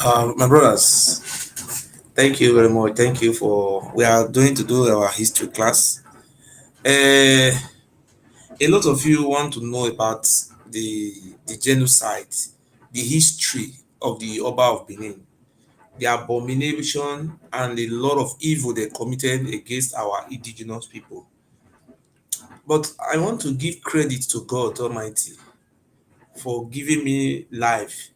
My brothers, thank you very much. Thank you for. We are going to do our history class. Uh, a lot of you want to know about the genocide, the history of the Oba of Benin, the abomination and a lot of evil they committed against our indigenous people. But I want to give credit to God Almighty for giving me life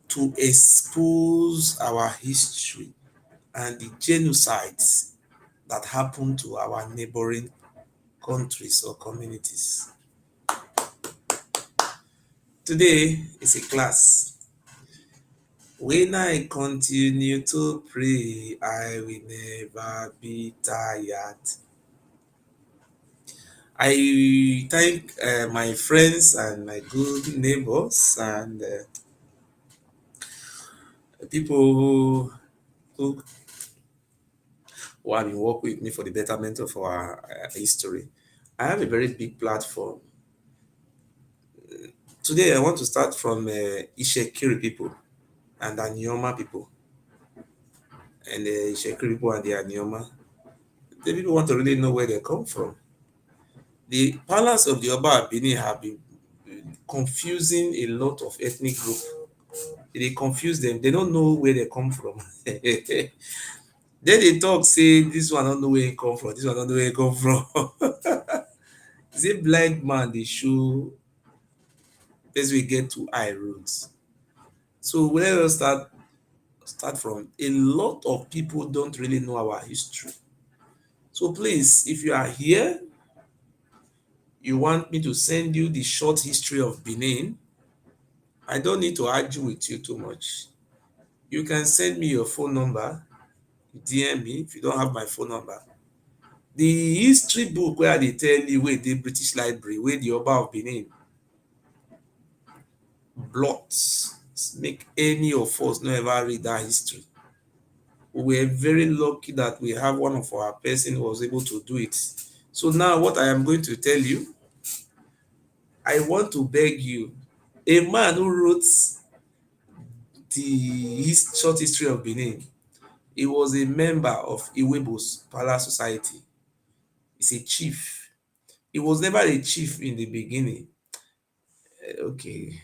to expose our history and the genocides that happen to our neighboring countries or communities. Today is a class. When I continue to pray, I will never be tired. I thank my friends and my good neighbors and people who have been working with me for the betterment of our history. I have a very big platform. Today, I want to start from Ishekiri people and Anioma people. And the Ishekiri people and the Anioma. The people want to really know where they come from. The palace of the Oba Benin have been confusing a lot of ethnic groups. They confuse them. They don't know where they come from. Then they talk, say, this one don't know where he come from. This one don't know where he come from. It's a blind man they show as we get to high roads. So let us start from a lot of people don't really know our history. So please, if you are here, you want me to send you the short history of Benin, I don't need to argue with you too much. You can send me your phone number, DM me if you don't have my phone number. The history book where they tell you where the British Library, where the Oba of Benin blots, make any of us not ever read that history. We were very lucky that we have one of our person who was able to do it. So now what I am going to tell you, I want to beg you, a man who wrote the short history of Benin, he was a member of Iwebo's Palace Society. He's a chief. He was never a chief in the beginning. Okay.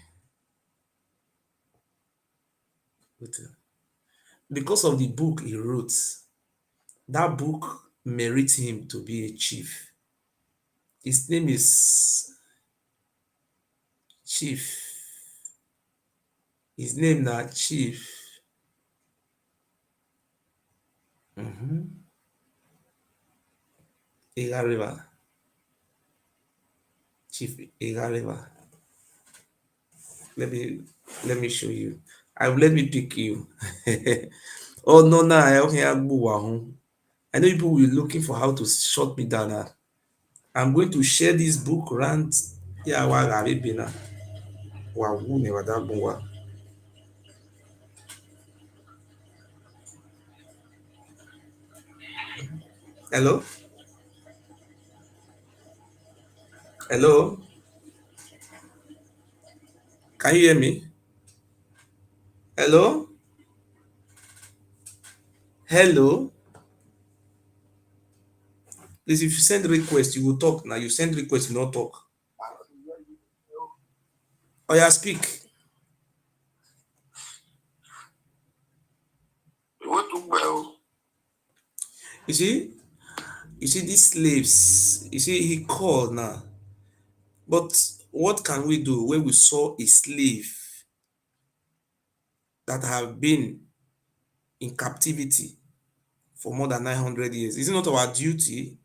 Because of the book he wrote, that book merits him to be a chief. His name is Chief. His name now Chief. River. Chief River. Let me show you. Let me pick you. Oh no, no, I know people will be looking for how to shut me down now. I'm going to share this book around. Yeah, hello? Hello? Can you hear me? Hello? Hello? Please, if you send request, you will talk now. You send request, you not talk. Oh, yeah, speak. You see, these slaves, you see, he called now. But what can we do when we saw a slave that have been in captivity for more than 900 years? Is it not our duty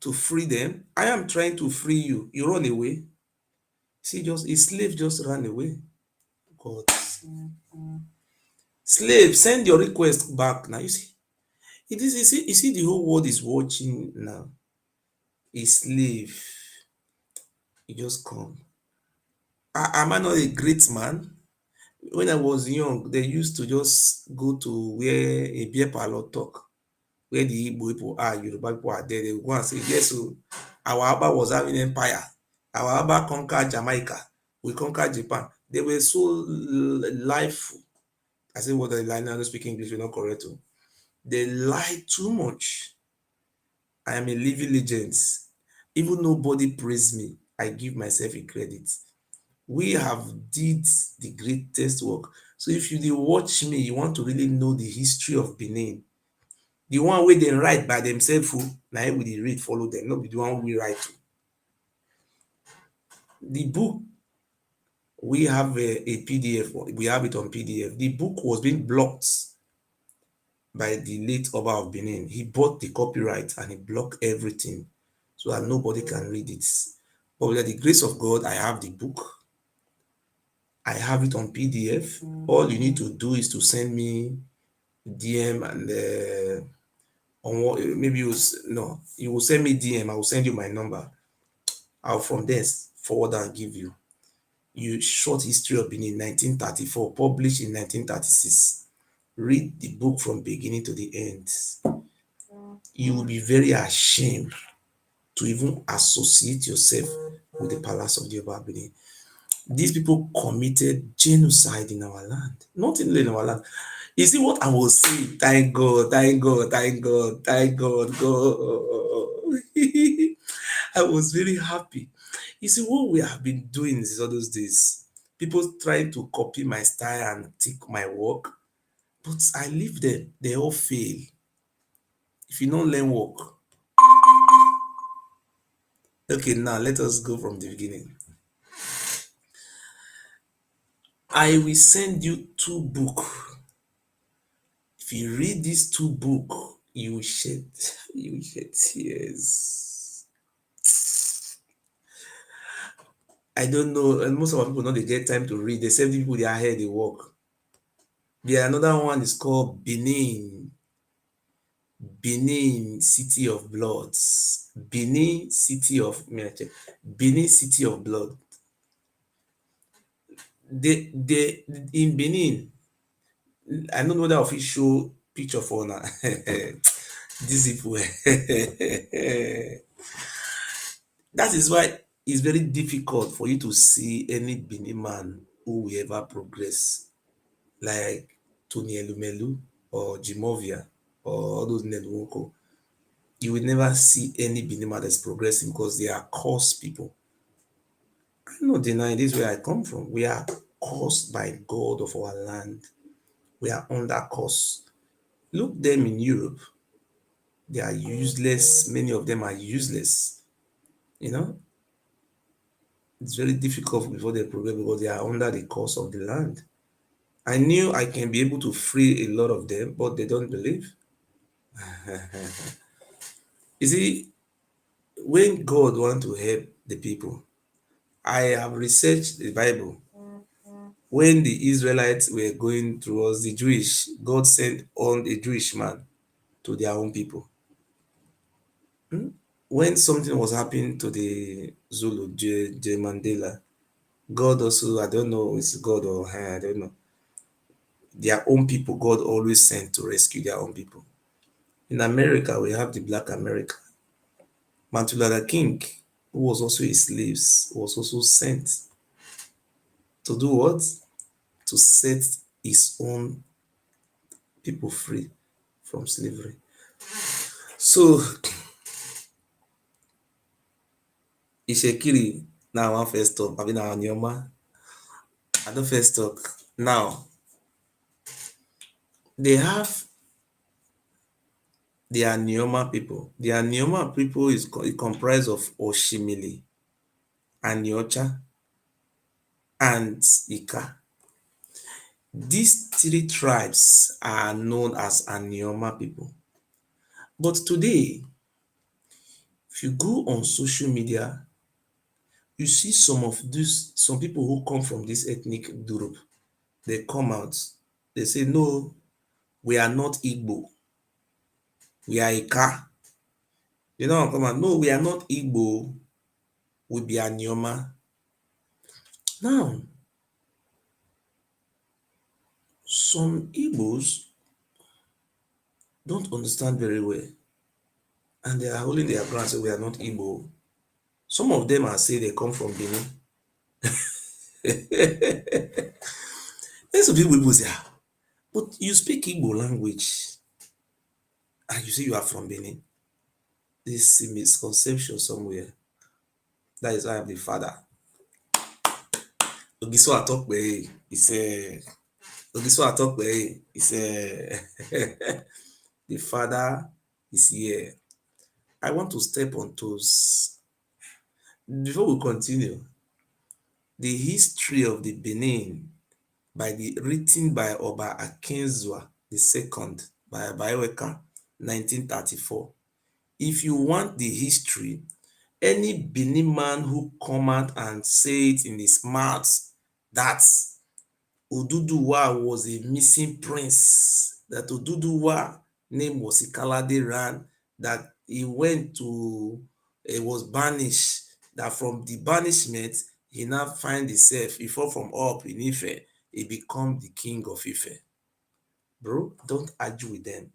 to free them? I am trying to free you. You run away. See, just a slave just ran away. God. Slave, send your request back now. You see, you see the whole world is watching now. A slave, he just come. Am I not a great man? When I was young, they used to just go to where a beer parlor talk, where the Igbo people are, Yoruba people are there. They go and say, yes, so our Abba was having empire. Our Abba conquered Jamaica. We conquered Japan. They were so lively. I say what the line, I don't speak English, you're not correct. Too. They lie too much. I am a living legend. Even nobody praise me, I give myself a credit. We have did the greatest work. So if you dey watch me, you want to really know the history of Benin. The one wey dem write by themselves, na im we dey read follow dem, no be the one we write. The book we have a PDF, we have it on PDF. The book was being blocked by the late Oba of Benin. He bought the copyright and he blocked everything so that nobody can read it. But with the grace of God, I have the book. I have it on PDF. All you need to do is to send me DM and on what maybe you will send me DM. I will send you my number. I'll from there forward and give you. Short history of Benin 1934, published in 1936. Read the book from beginning to the end. You will be very ashamed to even associate yourself with the palace of the Oba Benin. These people committed genocide in our land, not only in our land. You see what I was saying? Thank God, thank God, thank God, thank God, God. I was very happy. You see, what we have been doing is all those days. People trying to copy my style and take my work, but I leave them. They all fail. If you don't learn work. Okay, now let us go from the beginning. I will send you two books. If you read these two books, you will shed tears. I don't know, and most of our people don't they get time to read. They 70 people they are here, they work. The another one is called Benin. Benin City of Bloods. Benin City of Benin City of Blood. They in Benin, I don't know the official picture for now. These people. That is why it's very difficult for you to see any Benin man who will ever progress, like Tony Elumelu or Jimovia or all those Nedwoko. You will never see any Benin man that's progressing because they are cursed people. I'm not denying this where I come from. We are cursed by God of our land. We are under curse. Look them in Europe. They are useless. Many of them are useless. You know, it's very difficult before they progress because they are under the curse of the land. I knew I can be able to free a lot of them, but they don't believe. You see, when God wants to help the people, I have researched the Bible. When the Israelites were going towards the Jewish, God sent on a Jewish man to their own people. When something was happening to the Zulu, J. Mandela, God also, I don't know, it's God or I don't know. Their own people, God always sent to rescue their own people. In America, we have the Black America. Martin Luther King, who was also a slave, was also sent to do what? To set his own people free from slavery. So, Ishekiri, now I want first talk. I mean, now Nyoma. I don't first talk. Now, they have the Anioma people. The Anioma people is comprised of Oshimili, Aniocha, and Ika. These three tribes are known as Anioma people. But today, if you go on social media, you see some people who come from this ethnic group, they come out, they say, no, we are not Igbo, we are Ika. You know, come on, no, we are not Igbo, we be Anioma. Now, some Igbos don't understand very well, and they are holding their ground say we are not Igbo. Some of them are say they come from Benin. Then some people say, But you speak Igbo language and you say you are from Benin. This is a misconception somewhere. That is why I'm the father. Ogiso Atokpe is a Ogiso Atokpe is a the father is here. I want to step on toes. Before we continue, the history of the Benin written by Oba Akinzua II by Abayeweka 1934. If you want the history, any Benin man who come out and say it in his mouth that Oduduwa was a missing prince, that Oduduwa name was Ikalade Ran, that he was banished, that from the banishment, he now find himself, he fall from up in Ife, he become the king of Ife. Bro, don't argue with them.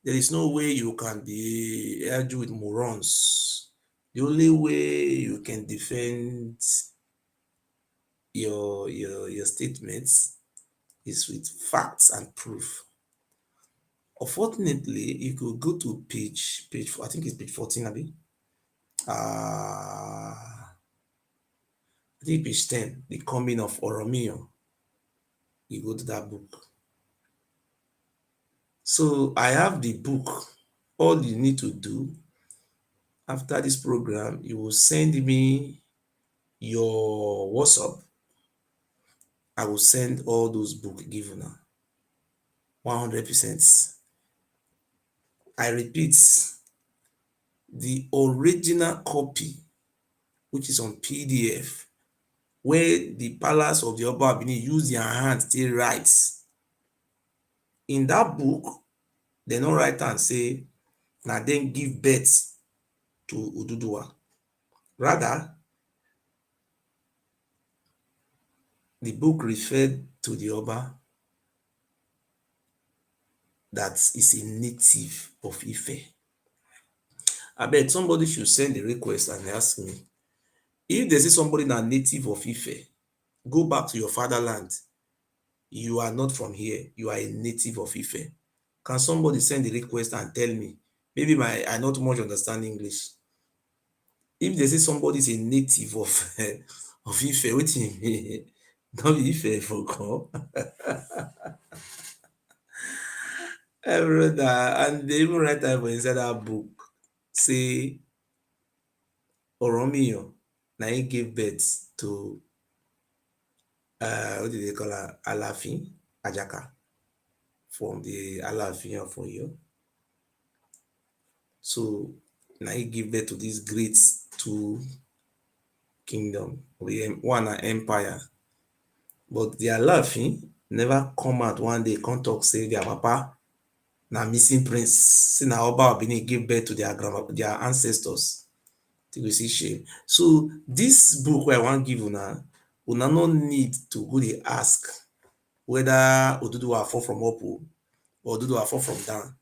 There is no way you can be argue with morons. The only way you can defend your statements is with facts and proof. Unfortunately, you could go to page I think it's page 14, Abi. I think page 10, the coming of Oromio. You go to that book. So I have the book. All you need to do after this program, you will send me your WhatsApp. I will send all those books given now. 100%. I repeat, the original copy, which is on PDF, where the palace of the Oba Benin use their hand still write. In that book, they no write and say, na dem give birth to Oduduwa. Rather, the book referred to the Oba that is a native of Ife. Abeg, somebody should send a request and ask me, if they say somebody na native of Ife, go back to your fatherland. You are not from here. You are a native of Ife. Can somebody send a request and tell me? Maybe I not much understand English. If they say somebody is a native of of Ife, wetin mean? No be Ife for come. And they even write am for inside that book say Oromio na him give birth to what do they call am, Alaafin Ajaka, from the Alaafin of Oyo. So na him give birth to this great two kingdom. One na empire, but the Alaafin never come out one day come talk say their papa na missing prince, say na Oba of Benin give birth to their ancestors. Till you see shame. So this book wey I wan give una no need to go dey ask whether Oduduwa fall from up or Oduduwa fall from down.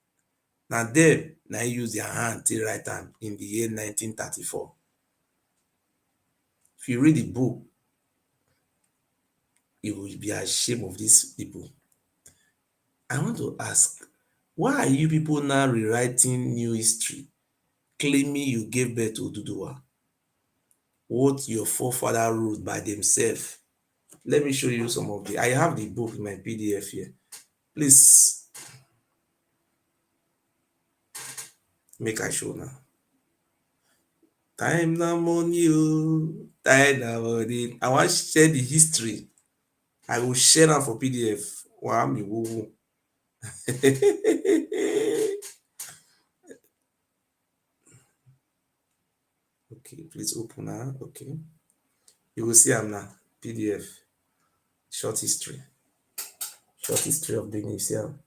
Na dem na him use their hand take write am in the year 1934. If you read the book, you will be ashamed of these people. I want to ask, why are you people now rewriting new history, claiming you gave birth to Oduduwa? What your forefather wrote by themselves. Let me show you some of I have the book in my PDF here. Please, make I show now. Time na money, oh, time na money. I want to share the history. I will share am for PDF. Wow, me woo. Okay, please open now. Okay, you will see am now. PDF, short history of Benin. You see am.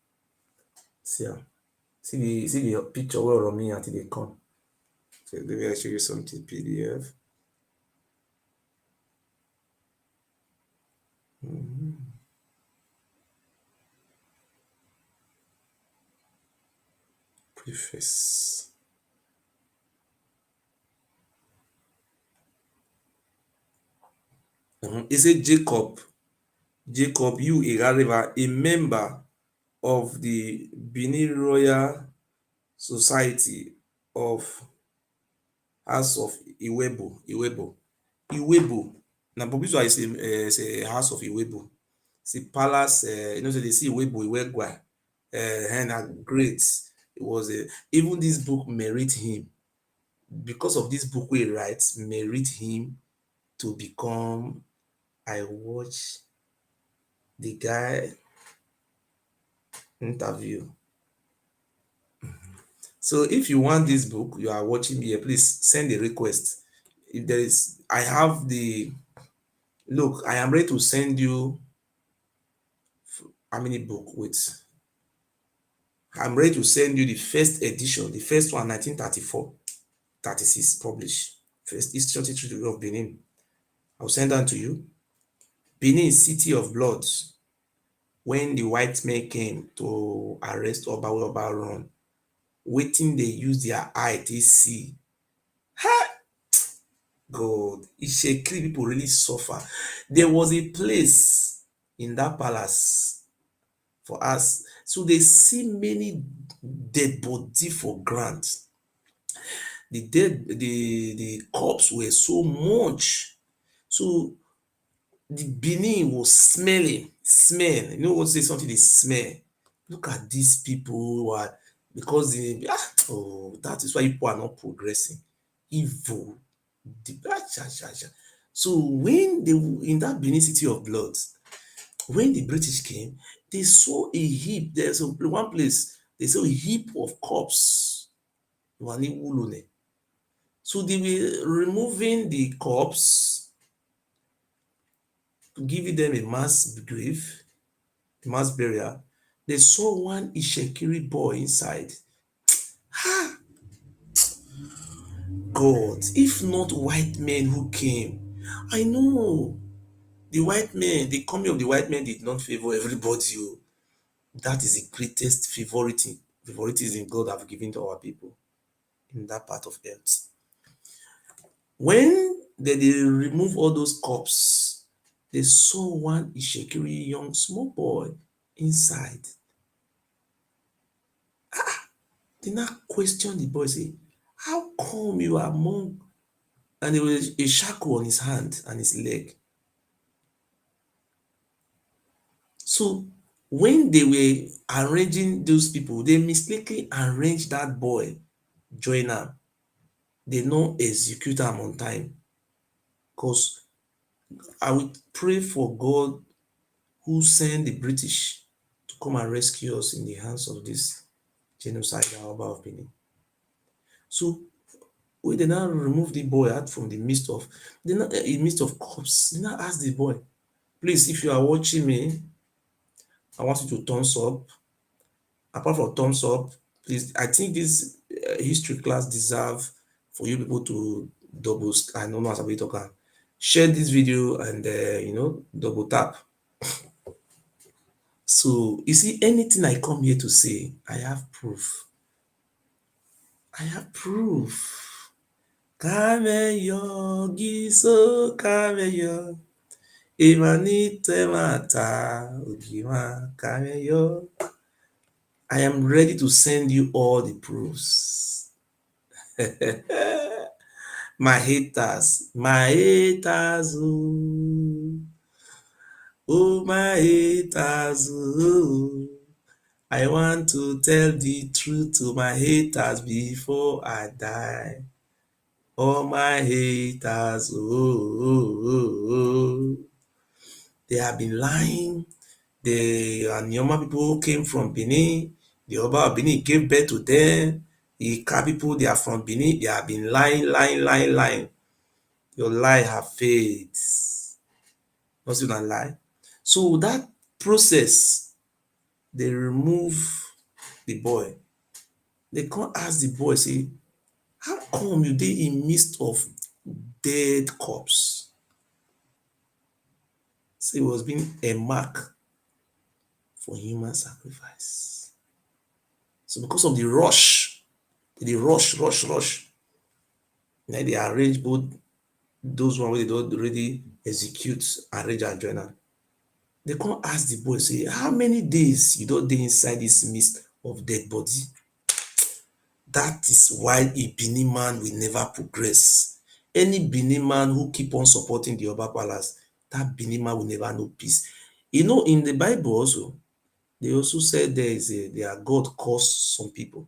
See the picture where Romy until they come. So let me show you something PDF. Preface. It said Jacob, you a member of the Benin Royal Society of House of Iwebo. Na Bobiswa is a house of Iwebo. It's a palace, say they see Iwebo, Iwegwa, and are great. It was a, even this book merit him. Because of this book he writes, merit him to become, I watch the guy interview. So if you want this book, you are watching me here, please send a request. If there is, I have the, look, I am ready to send you how many book with, I'm ready to send you the first edition, the first one, 1934, 36, published. First history of Benin. I'll send that to you. Benin, city of bloods. When the white men came to arrest Oba run, wetin they use their eye to see. God, Ishekiri people really suffer. There was a place in that palace for us. So they see many dead body for ground. The corpse were so much. So the Benin was smelling, smell. You know what say something they smell. Look at these people who are, because they, oh, that is why people are not progressing. Evil. So when they, in that Benin city of blood, when the British came, they saw a heap. There's one place they saw a heap of corpse. So they were removing the corpse, giving them a mass grave, mass burial. They saw one Ishekiri boy inside. God, if not white men who came, I know the white men, the coming of the white men did not favor everybody. That is the greatest favoritism God have given to our people in that part of earth. When they remove all those corpses, they saw one Ishekiri young small boy inside. They now question the boy, say, how come you are among, and there was a shackle on his hand and his leg. So when they were arranging those people, they mistakenly arranged that boy, join am. They no execute am on time. Because I will pray for God who sent the British to come and rescue us in the hands of this genocide Oba of Benin. So when they now remove the boy out from the midst of, corpse, they now ask the boy, please, if you are watching me, I want you to thumbs up. Apart from thumbs up, please, I think this history class deserve for you people to double, I don't know as a talker, share this video and double tap. So you see, anything I come here to say, I have proof. I have proof. Kameyo giso kameyo. Imanite mata ugima kameyo. I am ready to send you all the proofs. My haters, my haters, I want to tell the truth to my haters before I die. Oh, my haters, they have been lying. The Anyoma people came from Benin. The Oba of Benin gave birth to them. The Ika people, they are from Benin. They have been lying. Your lie have failed. Not even a lie. So that process, they remove the boy. They can't ask the boy, say, how come you dey in midst of dead corpse? Say it was being a mark for human sacrifice. So because of the rush, now they arrange both those one wey they don already execute, arrange and join am. They can't ask the boy, say, how many days you don't dey inside this mist of dead body? That is why a Benin man will never progress. Any Benin man who keep on supporting the Oba Palace, that Benin man will never know peace. You know, in the Bible also, they also said their God cursed some people.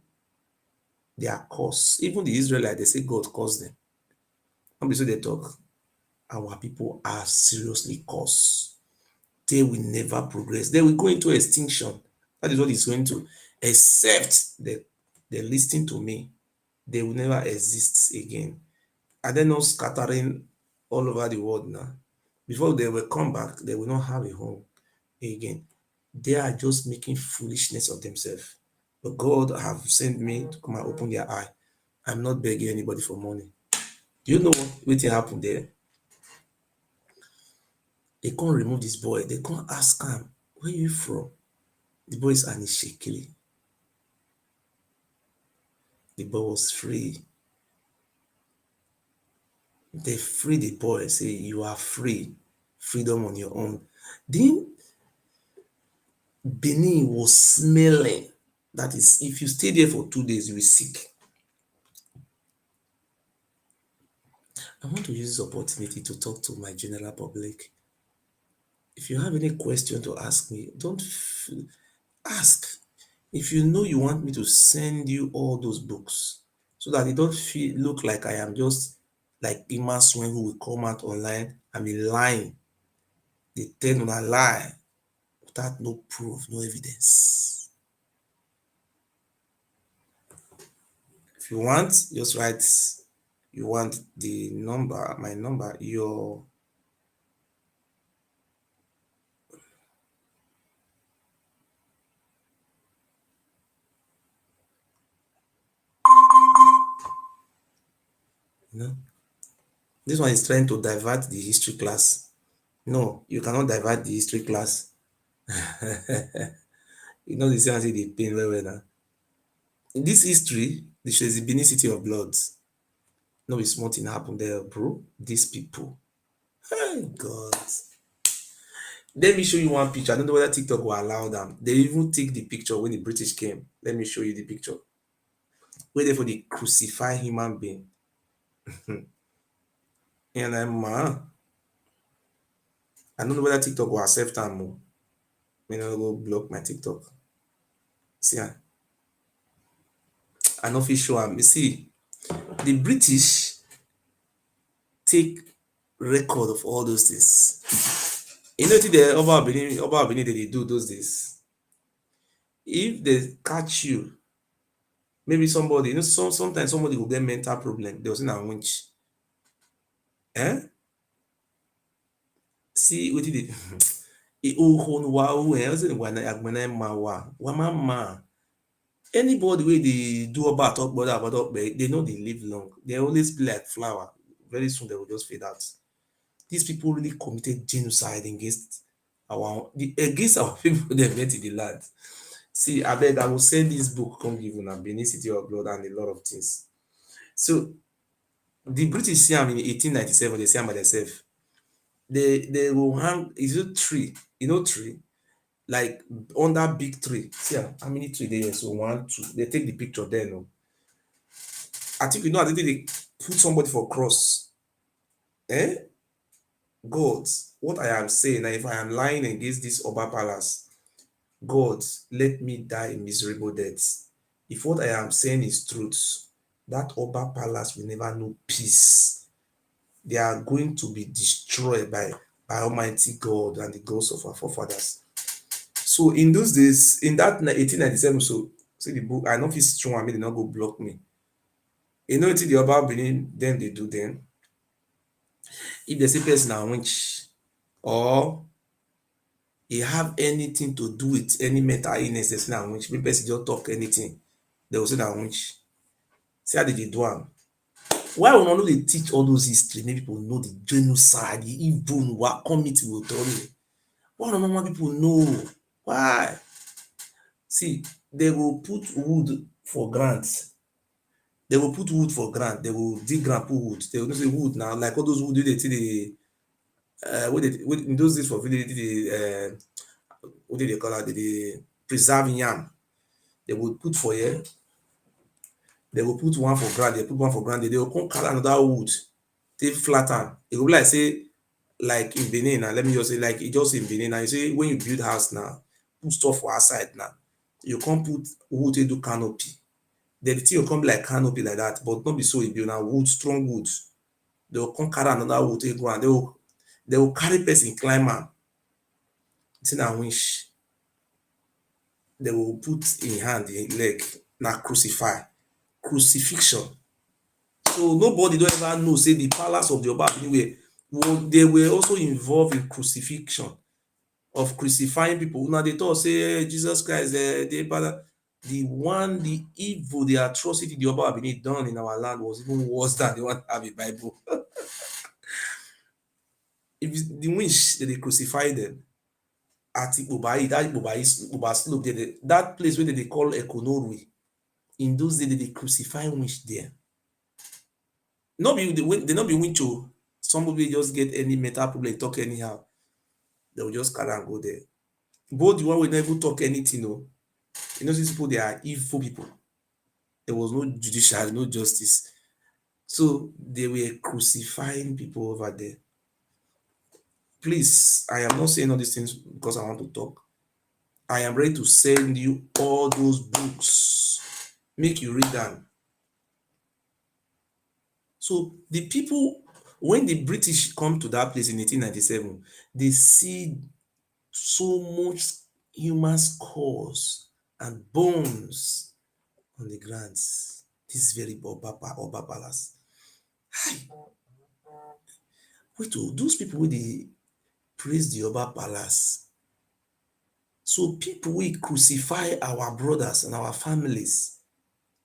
They are cursed. Even the Israelites, they say God cursed them. And so they talk, our people are seriously cursed. They will never progress. They will go into extinction. That is what it's going to. Except they listen to me, they will never exist again. Are they not scattering all over the world now? Before they will come back, they will not have a home again. They are just making foolishness of themselves. But God have sent me to come and open their eye. I'm not begging anybody for money. Do you know what happened there? They can't remove this boy. They can't ask him, where are you from? The boy is Anishekili. The boy was free. They free the boy, say, you are free. Freedom on your own. Then Benin was smelling. That is, if you stay there for 2 days, you will sick. I want to use this opportunity to talk to my general public. If you have any question to ask me, don't ask. If you know you want me to send you all those books so that it don't look like I am just like Ima Swen who will come out online and be lying. They tell on a lie without no proof, no evidence. If you want, just write, you want the number, my number, your this one is trying to divert the history class. No, you cannot divert the history class. You know the same as the pain well now. In this history, this is the Benin City of Bloods. No be small thing happen there, bro. These people. Hey God. Let me show you one picture. I don't know whether TikTok will allow them. They even take the picture when the British came. Let me show you the picture. Wait there for the crucified human being. And I don't know whether TikTok will accept them. I go block my TikTok. See, I know if show am. You see, the British take record of all those things. You know the Oba Benin they do those days. If they catch you, maybe somebody, sometimes somebody will get mental problem. They will say na winch. See what they anybody wey dey do Oba talk about they know they live long. They always be like flower. Very soon they will just fade out. These people really committed genocide against our people they met in the land. See, I beg, I will send this book, come give you Benin City of Blood and a lot of things. So the British see am in 1897, they see am by themselves. They will hang, is it tree? You know tree? Like under big tree. See how many tree there? So 1, 2. They take the picture there, no. I think I think they put somebody for cross. God, what I am saying, if I am lying against this Oba Palace, God, let me die a miserable death. If what I am saying is truth, that Oba Palace will never know peace. They are going to be destroyed by Almighty God and the gods of our forefathers. So in those days, in that 1897, so see the book, I know if it's strong, I mean, they not go block me. You know, until the Oba Benin, then they do then. If they say person a winch or he have anything to do with any mental illness, they say na winch. Maybe person just talk anything, they will say na winch. See how they do am. Why we no dey teach all those history make people know the genocide, the evil wa committee will tell you. Why normal people know? Why? See, they will put wood for ground. They will put wood for ground. They will dig ground, put wood. They will say wood now, like all those wood wey dey take dey in those days for village, what did they call it? They preserve yam. They would put for here, they will put one for ground, they put one for ground, they will come carry another wood, take flatten. It will be like say, like in Benin now, let me just say, like it just in Benin now, you say when you build house now, put stuff for outside now, you can't put wood to do canopy. Then the thing will come be like canopy like that, but not be so e build na wood, strong wood. They will come carry another wood take go and they will carry person climb am. Say na winch. They will put in hand, in leg, na crucify, crucifixion. So nobody don ever know say the palace of the Oba Benin they were also involved in crucifixion, of crucifying people. Una dey talk say Jesus Christ dey bad. The evil, the atrocity the Oba Benin done in our land was even worse than the one have a Bible. If the winch they dey crucify them at Ikpobayi, that Ikpoba slope there, that place wey dem dey call Ekonorui, in those days dem dey crucify winch there. No be dey no be winch o. Somebody just get any mental problem, talk anyhow, they will just carry am go there. Both the one wey no even talk anything o. You know, these people, they are evil people. There was no judiciary, no justice. So they were crucifying people over there. Please, I am not saying all these things because I want to talk. I am ready to send you all those books. Make you read them. So the people, when the British come to that place in 1897, they see so much human skulls and bones on the grounds. This very Oba Palace. Hi. Wait, oh, those people wey dey praise the Oba Palace. So people wey crucify our brothers and our families,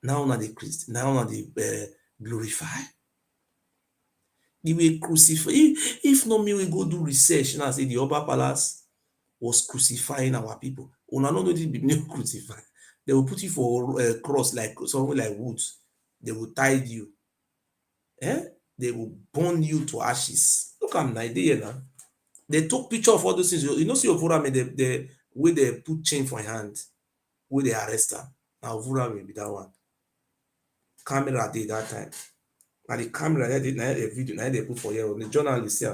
now na dey now na dey glorify. They were crucify. If not me, we go do research now say the Oba Palace was crucifying our people. Una no know wetin be meaning crucify. They will put you for cross like something like wood. They will tie you. They will burn you to ashes. Look am na, e dey here now. They took picture of all those things. You know, see Ovurame, the way they put chain for your hand, wey they arrest am. Na Ovurame be that one. Camera dey that time. Na the camera na the video na they put for here. The journalist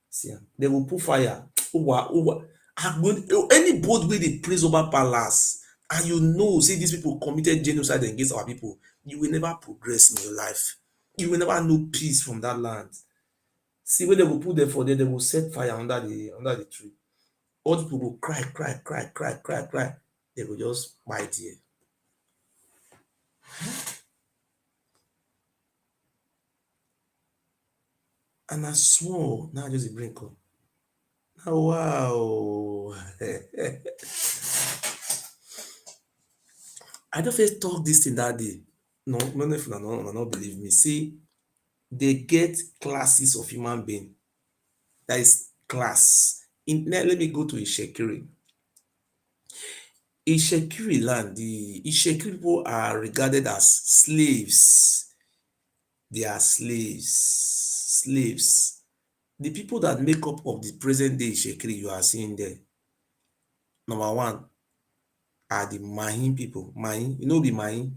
see am. They will put fire. Anybody wey dey praise Oba Palace and you know say these people committed genocide against our people, you will never progress in your life. You will never know peace from that land. See when they will put them for there, they will set fire under the tree. All the people go cry, cry, cry, cry, cry, cry. They will just bite there. And I swore, now just a bring come. Oh, wow. I don't first talk this thing that day. No, many of you not believe me. See, they get classes of human being. That is class. Let me go to Ishekiri. Ishekiri land, the Ishekiri people are regarded as slaves. They are slaves. Slaves. The people that make up of the present day Ishekiri you are seeing there, number one, are the Mahin people. Mahin, you know the Mahin,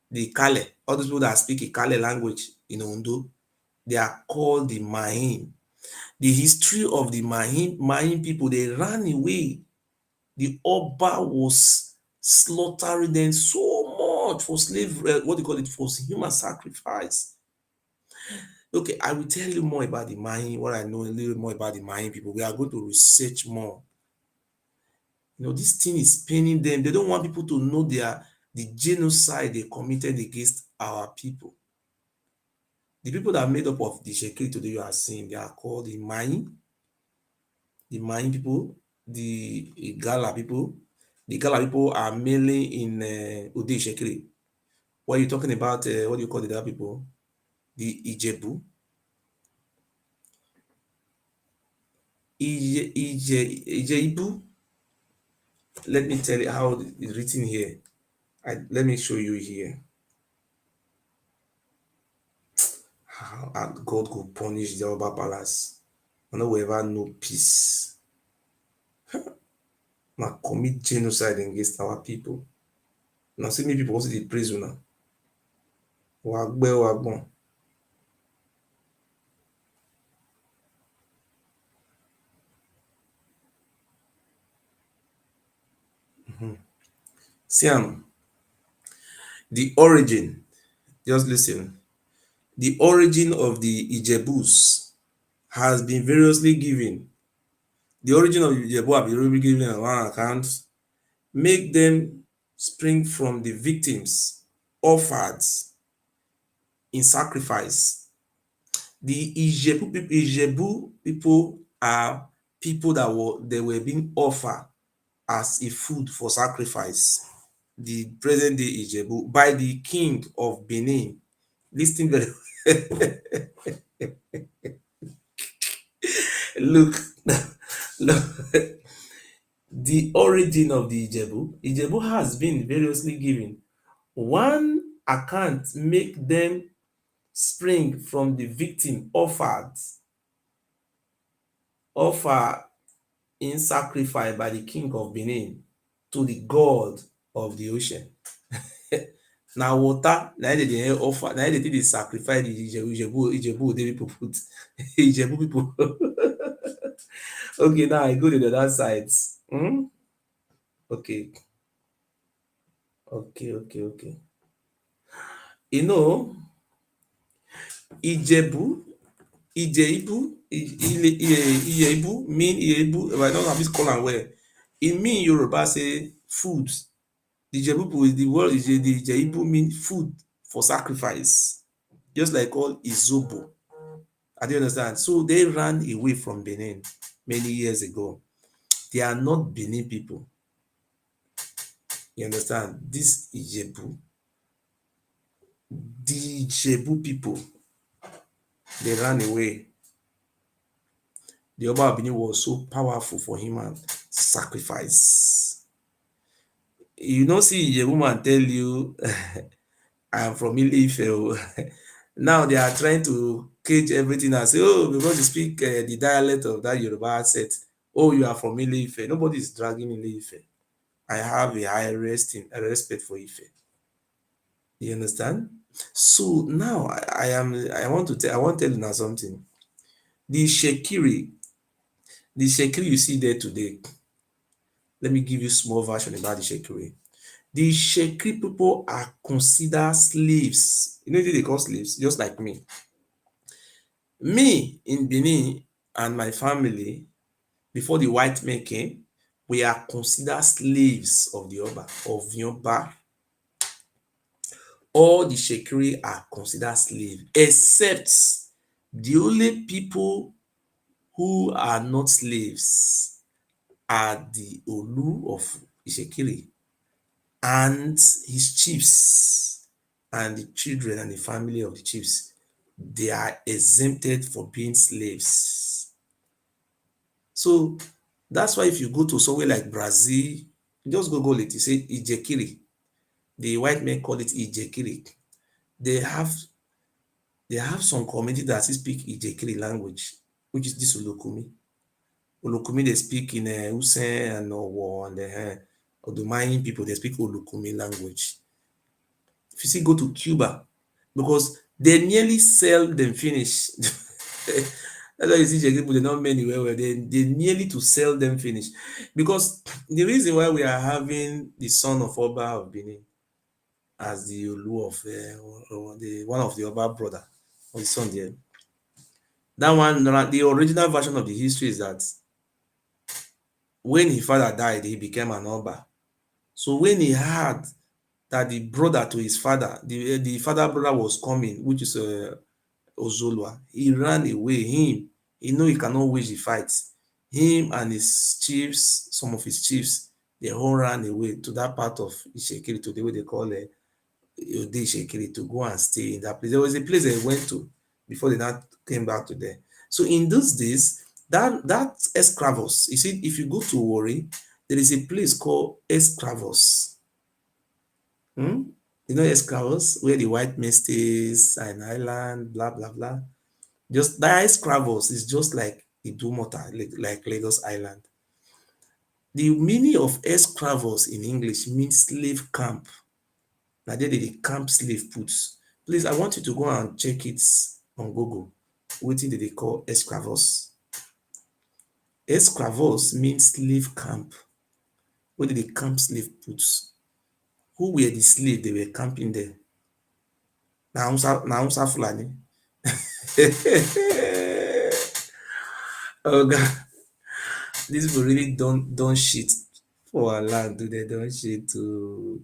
the Kale, all those people that speak a Kale language in Ondo, they are called the Mahin. The history of the Mahin people, they ran away. The Oba was slaughtering them so much for slave, what do you call it, for human sacrifice. Okay, I will tell you more about the Mahin, what I know a little more about the Mahin people. We are going to research more. You know, this thing is paining them. They don't want people to know the genocide they committed against our people. The people that are made up of the Shekiri today you are seeing, they are called the Mahin people, the Igala people. The Igala people are mainly in Ode Shekiri. What are you talking about? What do you call the other people? The Ijebu. Ijeibu. Let me tell you how it's written here. Let me show you here. How God could punish the Oba Palace. I no go ever know peace. Na commit genocide against our people. Na see me people also dey praise una. Wagbe wagbon. See am, the origin, just listen. The origin of the Ijebus has been variously given. The origin of the Ijebu have been variously given on one account, make them spring from the victims offered in sacrifice. The Ijebu people are people that were being offered as a food for sacrifice. The present day Ijebu by the king of Benin. Listen very look, look, the origin of the Ijebu has been variously given. One account make them spring from the victim offer in sacrifice by the king of Benin to the god of the ocean. Na water na im dey offer, na im dey take dey sacrifice the Ijebu Ode pipu put. Ijebu pipu. Okay, now I go to the other side. Okay, okay. You know, Ijebu, Ijebu mean Ijebu, if I don't have to call am well. E mean Yoruba say food. The Ijebu people, the word is the Ijebu mean food for sacrifice, just like all Izobo. I do understand. So they ran away from Benin many years ago. They are not Benin people. You understand? This Ijebu, the Ijebu people, they ran away. The Oba of Benin was so powerful for him and sacrifice. You know, see Ijebu man tell you, I am from Ile-Ife. Now they are trying to cage everything and say, oh, because you speak the dialect of that Yoruba set, oh, you are from Ile-Ife. Nobody is dragging Ile-Ife. I have a high respect for Ife. You understand? So now I want to tell you now something. The Shekiri you see there today, let me give you small version about the Shekiri. The Shekiri people are considered slaves. You know what they call slaves? Just like me. Me in Benin and my family, before the white men came, we are considered slaves of the Oba, of Yoruba. All the Shekiri are considered slaves, except the only people who are not slaves are the Olu of Ishekiri and his chiefs and the children and the family of the chiefs. They are exempted for being slaves. So that's why if you go to somewhere like Brazil, just Google it, you say Ijekiri. The white men call it Ijekiri. They have some community that still speak Ijekiri language, which is this Olokumi. Olokumi they speak in Usen and Owo and Odumayin people, they speak Olokumi language. If you see, go to Cuba, because they nearly sell them finish. That's why you see Ijekiri people, they're not many well. They nearly to sell them finish. Because the reason why we are having the son of Oba of Benin as the Olu of the one of the Oba brother or the son there. That one, the original version of the history is that when his father died, he became an Oba. So when he heard that the brother to his father, the father brother was coming, which is Ozolwa, he ran away. He know he cannot wage the fight. Him and his chiefs, some of his chiefs, they all ran away to that part of Ishekiri, to the way they call it Ode Ishekiri, to go and stay in that place. There was a place they went to before they now came back to there. So in those days, that Escravos, you see, if you go to Warri, there is a place called Escravos. You know Escravos, where the white man stays, an island, blah blah blah. Just that Escravos is just like Idumota, like Lagos Island. The meaning of esclavos in English means slave camp. Now there they camp slave puts. Please, I want you to go and check it on Google. What did they call esclavos? Esclavos means slave camp. Where did they camp slave puts? Who were the slave they were camping there? Now Fulani. Oh God, these people really don't shit for our land, do they? Don't shit to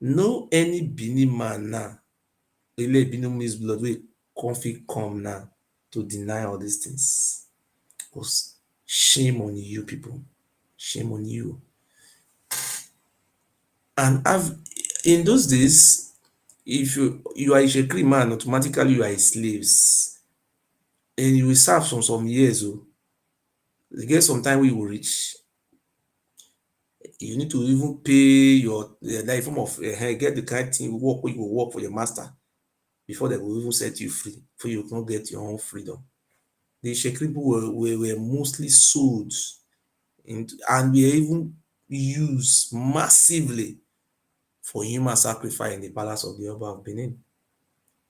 no any Benin man now. Really Benin means blood will conflict come now to deny all these things. Because shame on you people. Shame on you. And I've in those days, if you are a Shekri man, automatically you are a slaves. And you will serve some years. Oh, you get some time we will reach. You need to even pay your like form of get the kind of thing work where you will work for your master before they will even set you free, before you can get your own freedom. The Shekri people were mostly sold and were even used massively for human sacrifice in the palace of the Oba of Benin.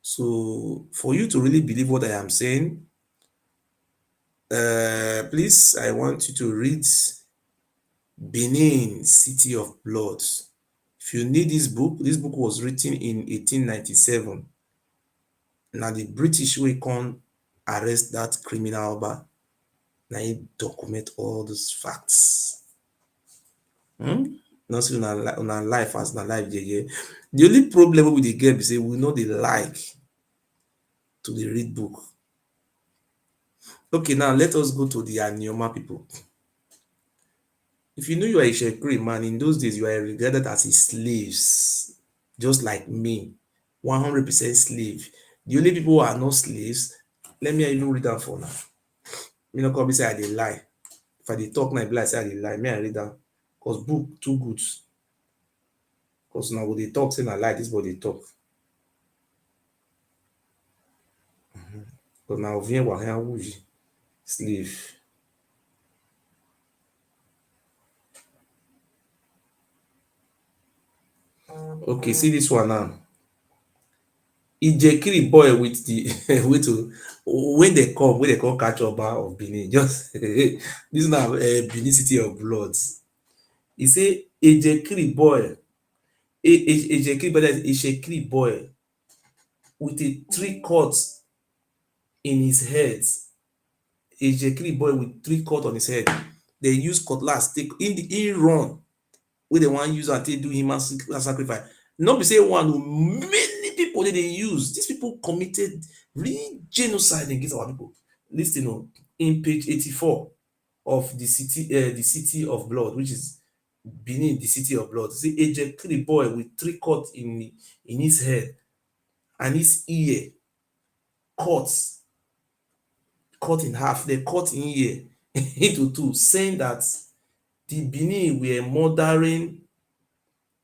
So for you to really believe what I am saying, please, I want you to read Benin, City of Blood. If you need this book was written in 1897. Now the British will come arrest that criminal Oba. Now he document all those facts. Not say una life as na life yeah. The only problem with the game is say we know they like to the read book. Okay, now let us go to the Anioma people. If you know you are a Shekri man, in those days you are regarded as a slaves, just like me, 100% slave. The only people who are not slaves, let me even read that for now. Me no come say I dey lie. If I dey talk now, I be like say I dey lie. Me I read that because book too good. Because now we dey talk say na lie, this body talk. Because now vient voir rien rouge, slave. Okay, see this one now. Ijekiri boy with the when they come catch Oba of Benin. Just this now Benin City of Blood. He say Ejekiri boy, Ejekiri boy, that is Ejekiri boy with a 3 cuts in his head. Ejekiri boy with 3 cuts on his head. They use cutlass take in run wey dem wan use am take do human sacrifice. No be say one o, many people dey use. These people committed real genocide against our people. Lis ten o, in page 84 of the city of blood, which is Benin, the city of blood. Say Ejekiri boy with 3 cuts in his head and his ear cut in half. They cut in ear into two, saying that the Benin were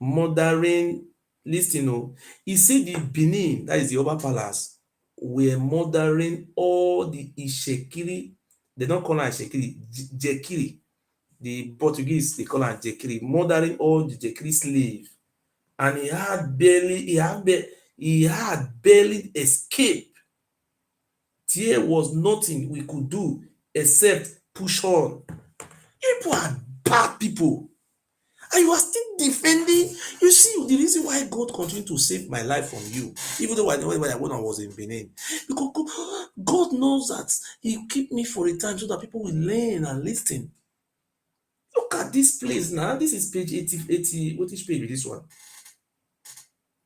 murdering, lis ten o, e say the Benin, that is the Oba palace, were murdering all the Itsekiri. They don't call am Itsekiri, Jekiri. The Portuguese they call am Jekiri, murdering all the Jekiri slave. And he had barely escaped. There was nothing we could do except push on. People are bad people. And you are still defending. You see, the reason why God continued to save my life from you, even though when I was in Benin, because God knows that He keep me for a time so that people will learn and listen. Look at this place now. This is page 80. What is page with this one?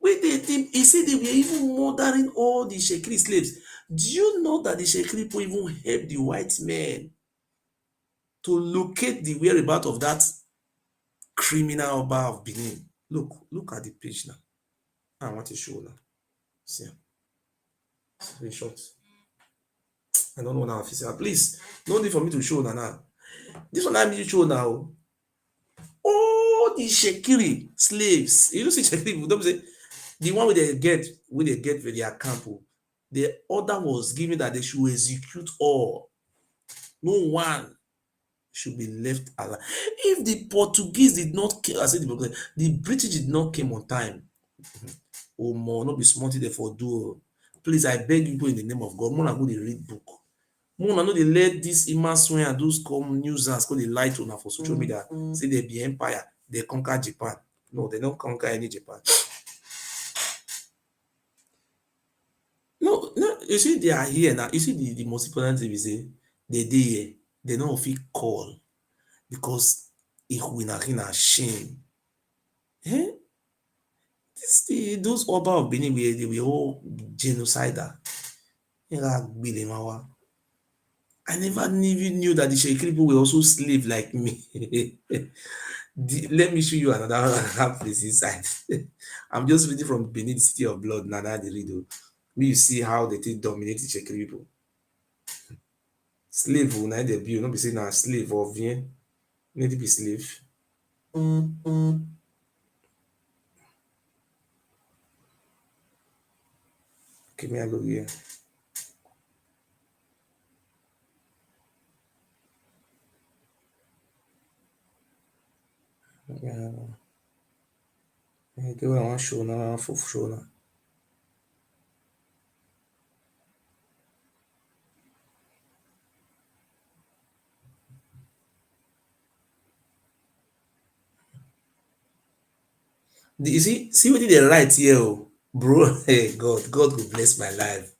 Wait, he said they were even murdering all the Shekiri slaves. Do you know that the Shekiri people even helped the white men to locate the whereabouts of that criminal Oba of Benin? Look at the page now. I want to show now. See, it's very short. I don't know now if it's please. No need for me to show now. This one I need to show now. All the Shekiri slaves. You don't see Shekiri, don't say the one they get for their camp. The order was given that they should execute all. No one should be left alive. If the Portuguese did not I said the British did not came on time, more not be small thing dem for do o. Please I beg you in the name of God, una go dey read book. Una no dey let dis Imasuen and those come newsers go dey lie to una for social media say dem be empire, dey conquer Japan. No, dem no conquer any Japan. No, no, you see they are here now. You see the most important thing be say they dey here, they no go fit call because ihu na shame. Those Oba of Benin they were all genocidal. I never even knew that the Sheikh people were also slave like me. Let me show you another place inside. I'm just reading from Benin, the city of blood, Nana the Rido. You see how they take dominate the Sheikh people. Slave who na dey be, no be say na slave or vien, need to be slave. Okay, me I go here. Yeah. Okay, I want show now, full show now. You see what they write here, oh, bro. Hey, God go bless my life.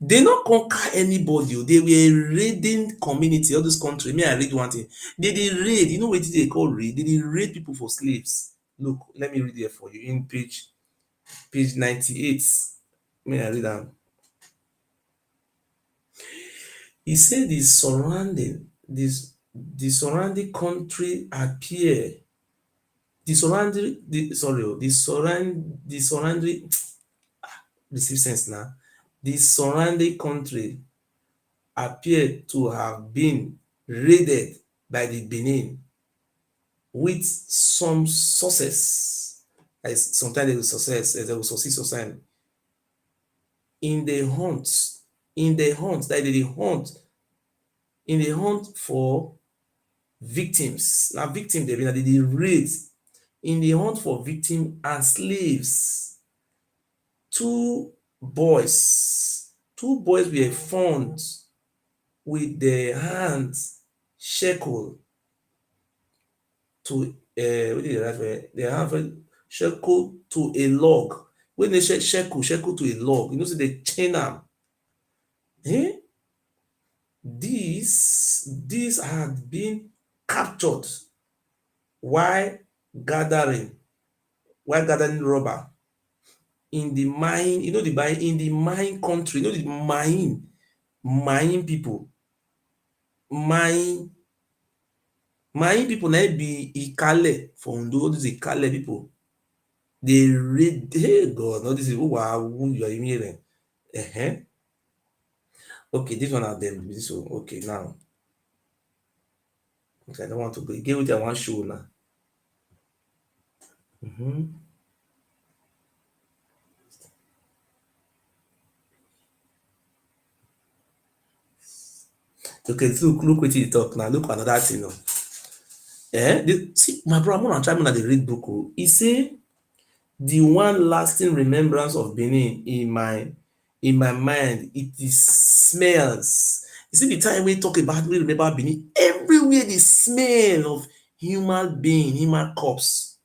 They not conquer anybody. They were raiding community, all this country. Me, I read one thing. They raid. You know what they call raid? They raid people for slaves. Look, let me read here for you in page 98. May I read that? He said the surrounding country appear the surrounding the sorry oh, the surrounding receive sense now. The surrounding country appear to have been raided by the Benin with some success. As sometimes they will success, they will succeed sometimes in the hunt, that they dey hunt in the hunt for victims. Na victim dem be na dey dey raid in the hunt for victim and slaves. Two boys were found with their hands shackled to wetin dey write for here? Their hands shackled to a log. When they say shackle to a log, you know say dey chain am. These had been captured while gathering rubber in the mine, you know the mine in the mine country, you know the mine people. Mine people na be Ikale for Ondo, all those Ikale people. They raid, hey God, all these people who you are hearing. Okay, this one are them. This one, okay, now. Okay, I don't want to go. Get with I want show now. Okay, so look wetin he talk now. Look another thing now. See, my brother, I'm gonna try to read book. Oh. He say the one lasting remembrance of Benin in my mind, it is smells. You see the time we talk about we remember Benin, everywhere the smell of human being, human corpse.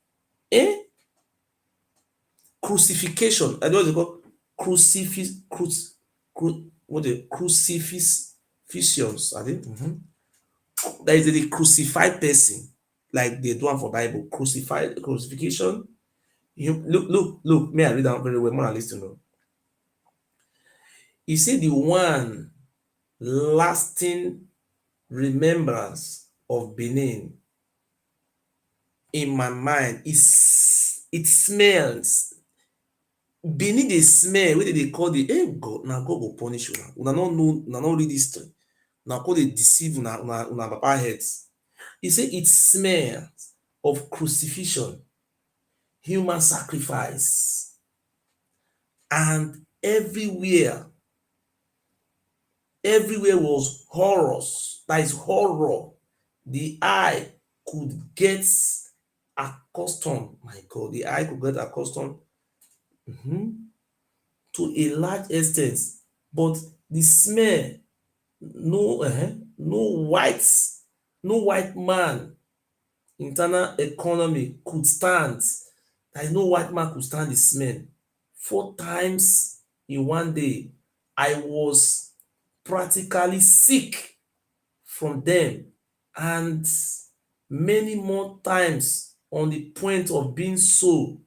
Crucifixion. I know what they call crucifixions. I think. That is the crucified person, like they do one for Bible. Crucifixion. You look. May I read that very well? More at least to know. He said the one lasting remembrance of Benin in my mind is it smells. Benin dey smell wey dey call the God, na God go punish una. Una no know, una no read history. Una come dey deceive una papa heads. He say it smells of crucifixion, human sacrifice, and everywhere Everywhere was horrors. That is horror. The eye could get accustomed. My God, the eye could get accustomed to a large extent, but the smell, no, no white, no white man internal economy could stand. There is no white man could stand the smell. 4 times in one day, I was practically sick from them, and many more times on the point of being so.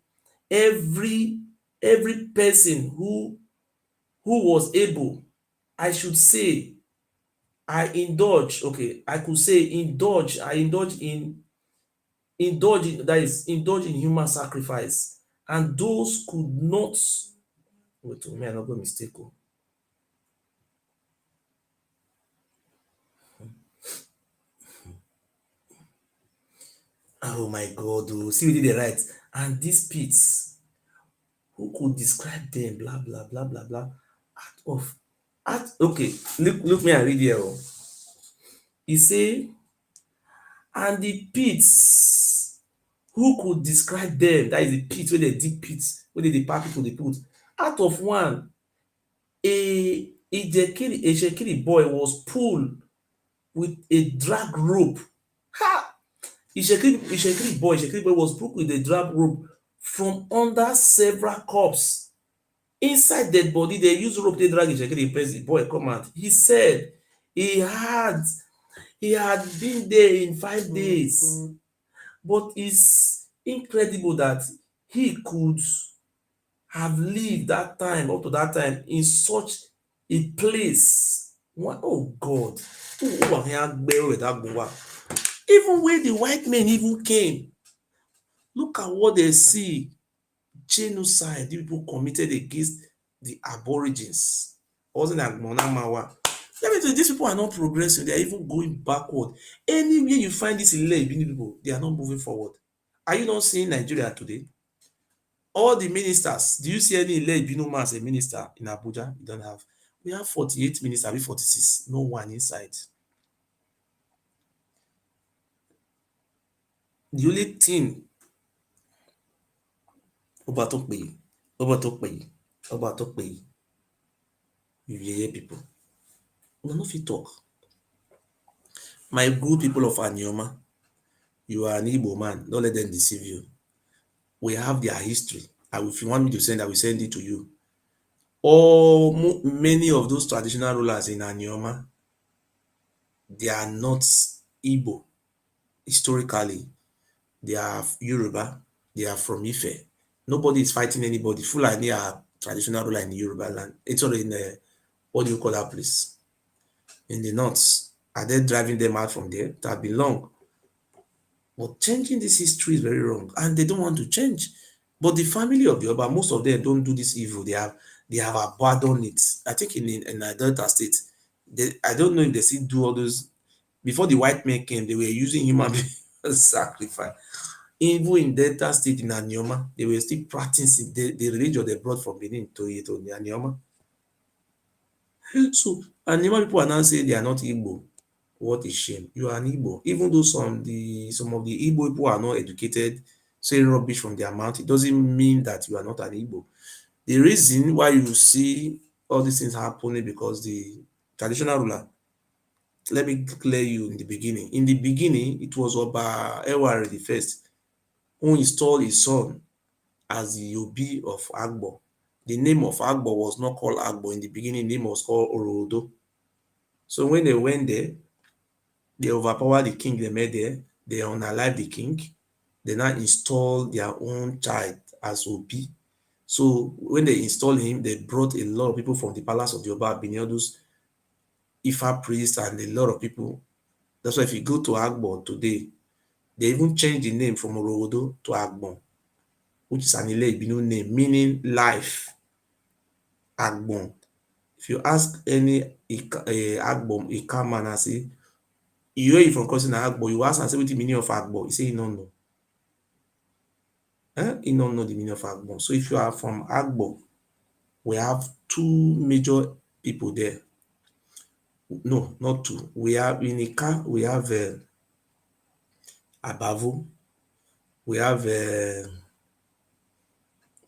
Every every person who was able, I should say, I indulge, okay, I could say indulge, I indulge in human sacrifice, and those could not, wait oh, may I not go mistake oh. Oh my God oh, see wetin dey write, and these pits, who could describe them, blah blah blah blah blah, out of out, okay, look me and read here oh. E say, and the pits, who could describe them, that is the pit wey dem dig pit wey dem dey pack people dey put, out of one, a Ejekiri boy was pulled with a drag rope. Ha! Ishekiri boy was pulled with a drag rope from under several corpse. Inside dead body, they use rope take drag Ishekiri, press the boy come out. He said he had he had been there in 5 days, but it's incredible that he could have lived that time, up to that time, in such a place. What, oh God, who wà ní agbẹ́rò ẹ̀dá gbọ́ wá? Even when the white men even came, look at what they see. Genocide the people committed against the aborigines. Wasn't Agmonamawa. Let me tell you, these people are not progressing, they are even going backward. Anywhere you find these Ibini people, they are not moving forward. Are you not seeing Nigeria today? All the ministers, do you see any Ibino man as a minister in Abuja? You don't have. We have 48 ministers, we 46, no one inside. The only thing, ọba tó pè yìí, ọba tó pè yìí, ọba tó pè yìí, you hear people. Una no fit talk. My good people of Anioma, you are an Igbo man, don't let them deceive you. We have their history. And if you want me to send, I will send it to you. Many of those traditional rulers in Anioma, they are not Igbo. Historically, they are Yoruba, they are from Ife. Nobody is fighting anybody. Fulani are traditional ruler in Yoruba land. It's all in what do you call that place? In the north. Are they driving them out from there? That belong. But changing this history is very wrong, and they don't want to change. But the family of the Oba, most of them don't do this evil. They have abandoned it. I think in Delta State, I don't know if they still do all those. Before the white men came, they were using human beings sacrifice. Even in Delta State in Anioma, they were still practicing the religion they brought from Benin to Anioma. So Anioma people are now saying they are not Igbo. What a shame. You are an Igbo. Even though some of the Igbo people are not educated, saying rubbish from their mouth, it doesn't mean that you are not an Igbo. The reason why you see all these things happening because the traditional ruler, let me clear you in the beginning. In the beginning, it was Oba Ewari the first who installed his son as the Obi of Agbo. The name of Agbo was not called Agbo. In the beginning, the name was called Orodo. So when they went there, they overpowered the king they made there, they unalived the king, they now installed their own child as Obi. So when they installed him, they brought a lot of people from the palace of the Oba, Binyodos, Ifa priests, and a lot of people. That's why if you go to Agbo today, they even changed the name from Orodo to Agbon, which is an Ile Ibino name, meaning life. Agbon. If you ask any Agbon, Ikaman, and say, you hear you from cousin Agbo, you ask and say, what's the meaning of Agbo? He say, he don't know. He don't know the meaning of Agbo. So if you are from Agbo, we have two major people there. No, not two. We have in Ika, we have Abavo, we have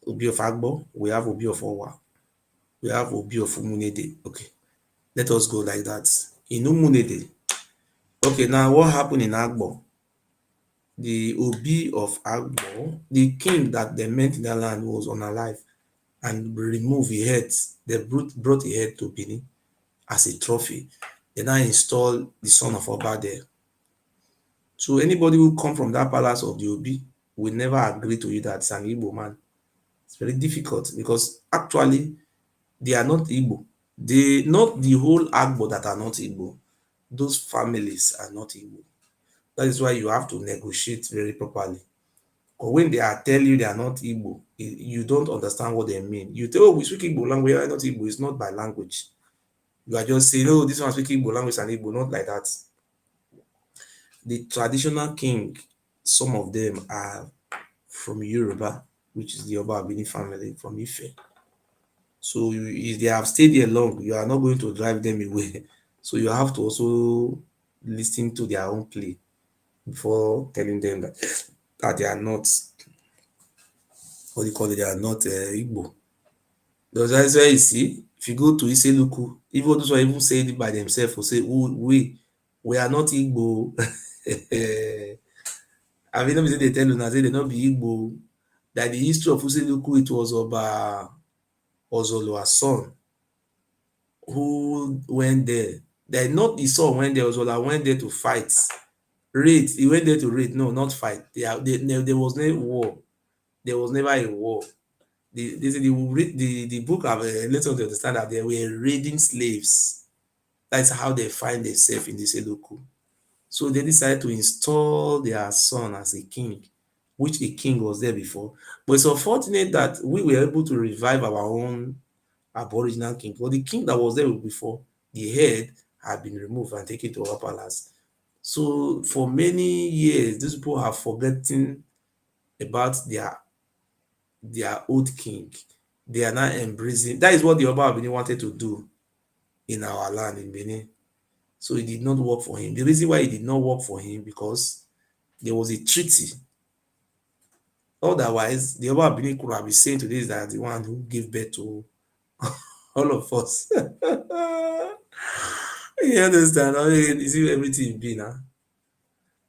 Obi of Agbo, we have Obi of Owa, we have Obi of Umunede. Okay, let us go like that. In Umunede, okay, now what happened in Agbo? The Obi of Agbo, the king that they meant in that land was unalive and removed a head. They brought a head to Benin as a trophy. They now installed the son of Oba there. So anybody who come from that palace of the Obi will never agree to you that it's an Igbo man. It's very difficult because actually they are not Igbo. They not the whole Agbo that are not Igbo. Those families are not Igbo. That is why you have to negotiate very properly. But when they are tell you they are not Igbo, you don't understand what they mean. You tell, oh, we speak Igbo language, we are not Igbo. It's not by language. You are just saying, oh, this one speaking Igbo language and Igbo, not like that. The traditional king, some of them are from Yoruba, which is the Oba Abini family from Ife. So if they have stayed there long, you are not going to drive them away. So you have to also listen to their own plea before telling them that they are not, what do you call it, they are not Igbo. That's why you see, if you go to Iseluku, even those who even say it by themselves will say, oh, we are not Igbo. I mean, let me say they tell you now, say they not be Igbo. That the history of Iseluku, it was Oba Ozoloa's son who went there. That not the son went there, Ozola went there to fight. Raid, he went there to raid, no, not fight. There was no war. There was never a war. The book have let us understand that they were raiding slaves. That's how they find themselves in this Eloku. So they decided to install their son as a king, which a king was there before. But it's unfortunate that we were able to revive our own aboriginal king. But the king that was there before, the head had been removed and taken to our palace. So for many years, these people have forgotten about their old king. They are now embracing. That is what the Oba of Benin wanted to do in our land in Benin. So it did not work for him. The reason why it did not work for him because there was a treaty. Otherwise, the Oba of Benin could have been saying today is that the one who gave birth to all of us. You understand? I mean, you see everything be now.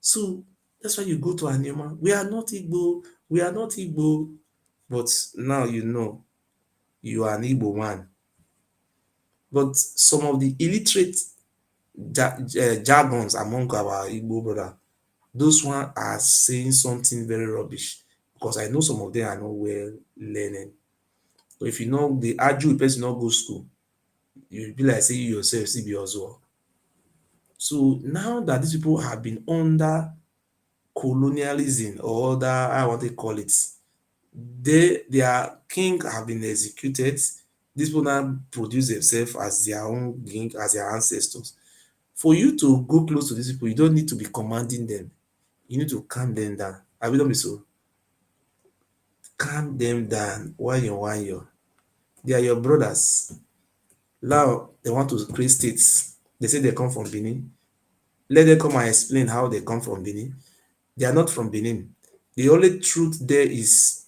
So that's why you go to Anima. We are not Igbo. We are not Igbo. But now you know you are an Igbo man. But some of the illiterate jargons among our Igbo brother, those one are saying something very rubbish because I know some of them are not well learning. So if you know the argue person not go school, you be like say you yourself still be also. So now that these people have been under colonialism or other, I want to call it, their king have been executed. These people now produce themselves as their own king, as their ancestors. For you to go close to these people, you don't need to be commanding them. You need to calm them down. I will not be so. Calm them down while you want you. They are your brothers. Now they want to create states. They say they come from Benin. Let them come and explain how they come from Benin. They are not from Benin. The only truth there is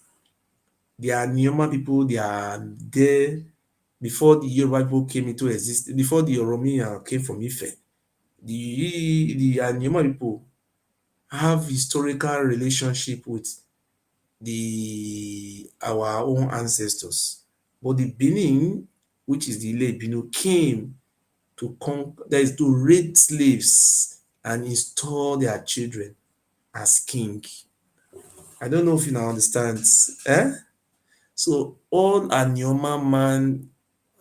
they are Nyoma people. They are there before the Yoruba people came into existence. Before the Oromia came from Ife. The Nyoma people have historical relationship with our own ancestors. But the Benin, which is the Ile Binu, came to conquer, that is to raid slaves and install their children as king. I don't know if you now understand. Eh? So all a Nyoma man,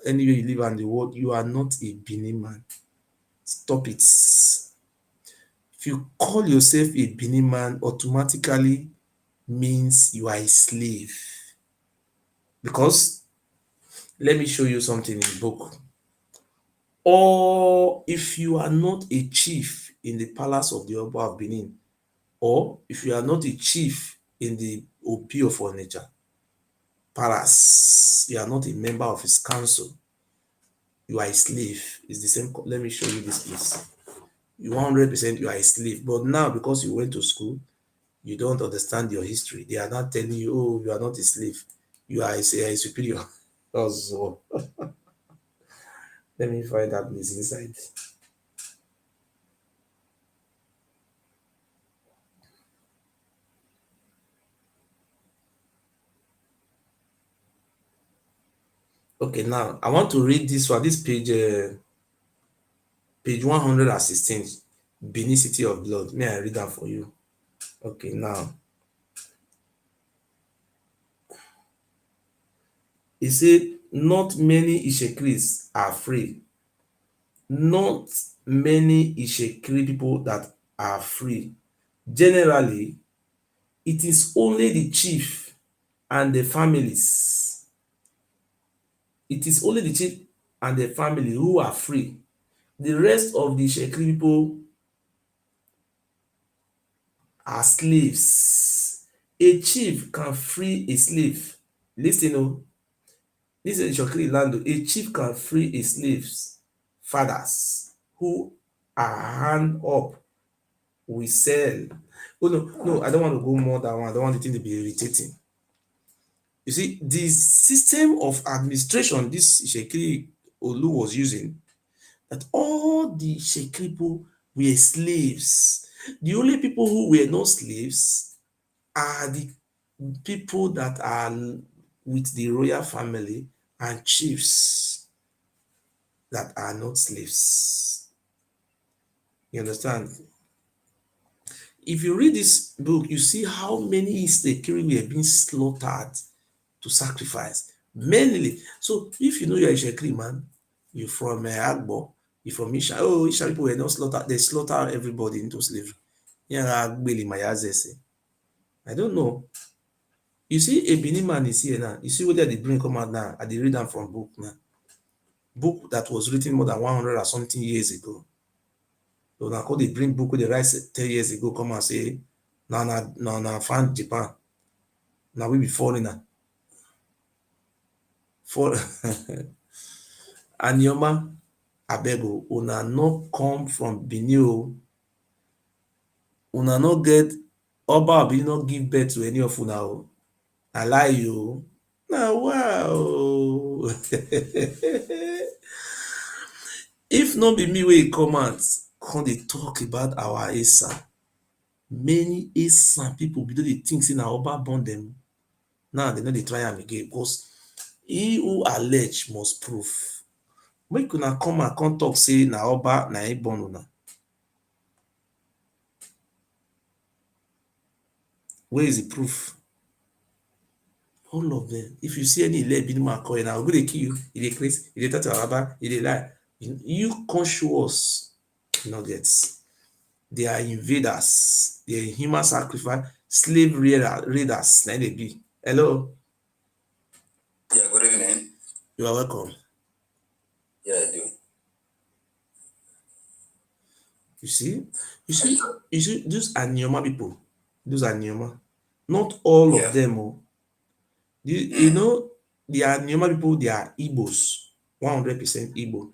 anywhere you live around the world, you are not a Benin man. Stop it. If you call yourself a Benin man, automatically means you are a slave. Because let me show you something in the book. Or if you are not a chief in the palace of the Oba of Benin, or if you are not a chief in the Obi of Onitsha palace, you are not a member of his council, you are a slave. It's the same. Let me show you this place. You 100% you are a slave. But now because you went to school, you don't understand your history. They are not telling you, oh, you are not a slave. You are a superior. Also, let me find that place inside. Okay, now I want to read this one. This page 116, Benin City of Blood. May I read that for you? Okay, now he said, not many Ishekris are free. Not many Ishekri people that are free. Generally, it is only the chief and the families. It is only the chief and the family who are free. The rest of the Ishekri people are slaves. A chief can free a slave. Listen, oh, this is Ishekri land. A chief can free a slave's fathers who are hand up. We sell. Oh no, I don't want to go more than one. I don't want the thing to be irritating. You see, the system of administration this Shekiri Olu was using, that all the Shekiri people were slaves. The only people who were not slaves are the people that are with the royal family and chiefs that are not slaves. You understand? If you read this book, you see how many Shekiri were being slaughtered to sacrifice. Mainly, so if you know you're a Shekri man, you're from Agbo, you're from Isha. Oh, Isha people were not slaughtered, they slaughter everybody into slavery. Yeah, I don't know. You see, a Benin man is here now. You see whether they bring come out now. I did read them from book now. Book that was written more than 100 or something years ago. So now they bring book with the write 10 years ago, come and say, no, found Japan. Now we be foreigner. For Anyoma, abeg o, una no come from Benin o, una no get Oba Benin no give birth to any of una o, I lie o, na wa o. If no be me wey come out come dey talk about our Esan, many Esan pipu bin don dey think say na Oba born dem, now dem no dey try am again because he who allege must prove. Make una come and come talk say na Oba na im born una. Where is the proof? All of them. If you see any Ile Benin man call you now, go dey kill you. E dey craze, e dey talk to Araba, e dey lie. You come show us nuggets. They are invaders. They are human sacrifice, slave raiders. Na dey be. Hello. Yeah, good evening. You are welcome. Yeah, I do. You see, those are Nyoma people. Those are Nyoma. Not all of them. Oh. You know, they are Nyoma people, they are Igbos, 100% Igbo.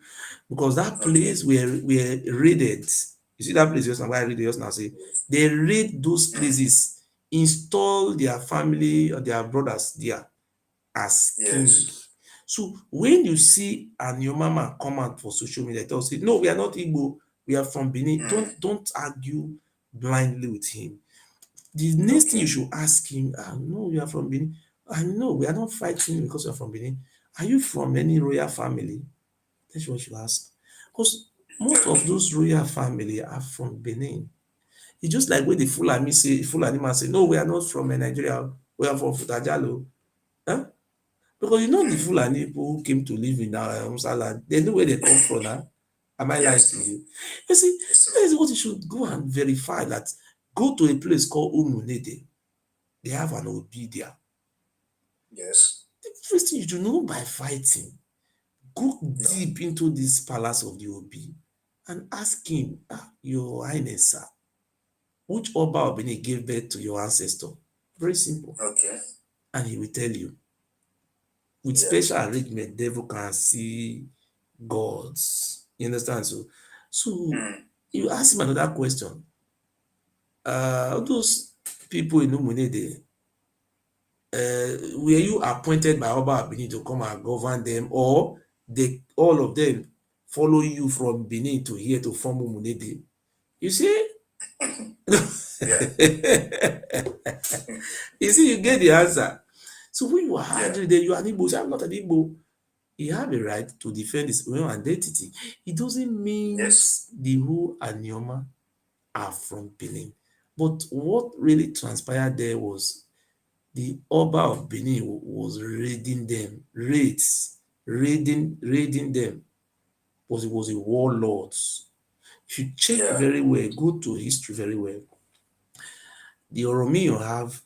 Because that place were raided. You see that place just now, why I read it just now, say, they raid those places, install their family or their brothers there as king. Yes. So when you see a Nyoma man come out for social media, tell say, no, we are not Igbo, we are from Benin. Don't argue blindly with him. The next thing you should ask him, no, you are from Benin. I know we are not fighting because you are from Benin. Are you from any royal family? That's what you ask. Because most of those royal family are from Benin. It's just like when the Fulani man say, no, we are not from Nigeria, we are from Futajalo. Huh? Because you know the Fulani people who came to live in our Hausa land, they know where they come from now. Am I lying to you? You see, that is what you should go and verify that. Go to a place called Umunede. They have an Obi there. Yes. The first thing you should know by fighting, go deep into this palace of the Obi and ask him, Your Highness, sir, which Oba of Benin gave birth to your ancestor? Very simple. Okay. And he will tell you. With special arrangement, devil can see gods. You understand? So Mm. you ask him another question. All those people in Umunede, were you appointed by Oba of Benin to come and govern them, or they all of them follow you from Benin to here to form Umunede? You see? Yeah. You see, you get the answer. So when you are Yeah. angry, then you are an Igbo. Say, I'm not an Igbo. He have a right to defend his own identity. It doesn't mean Yes. the whole Anioma are from Benin. But what really transpired there was the Oba of Benin was raiding them, raiding them, because he was a warlord. If you check Yeah. very well, go to history very well, the Oromi you have,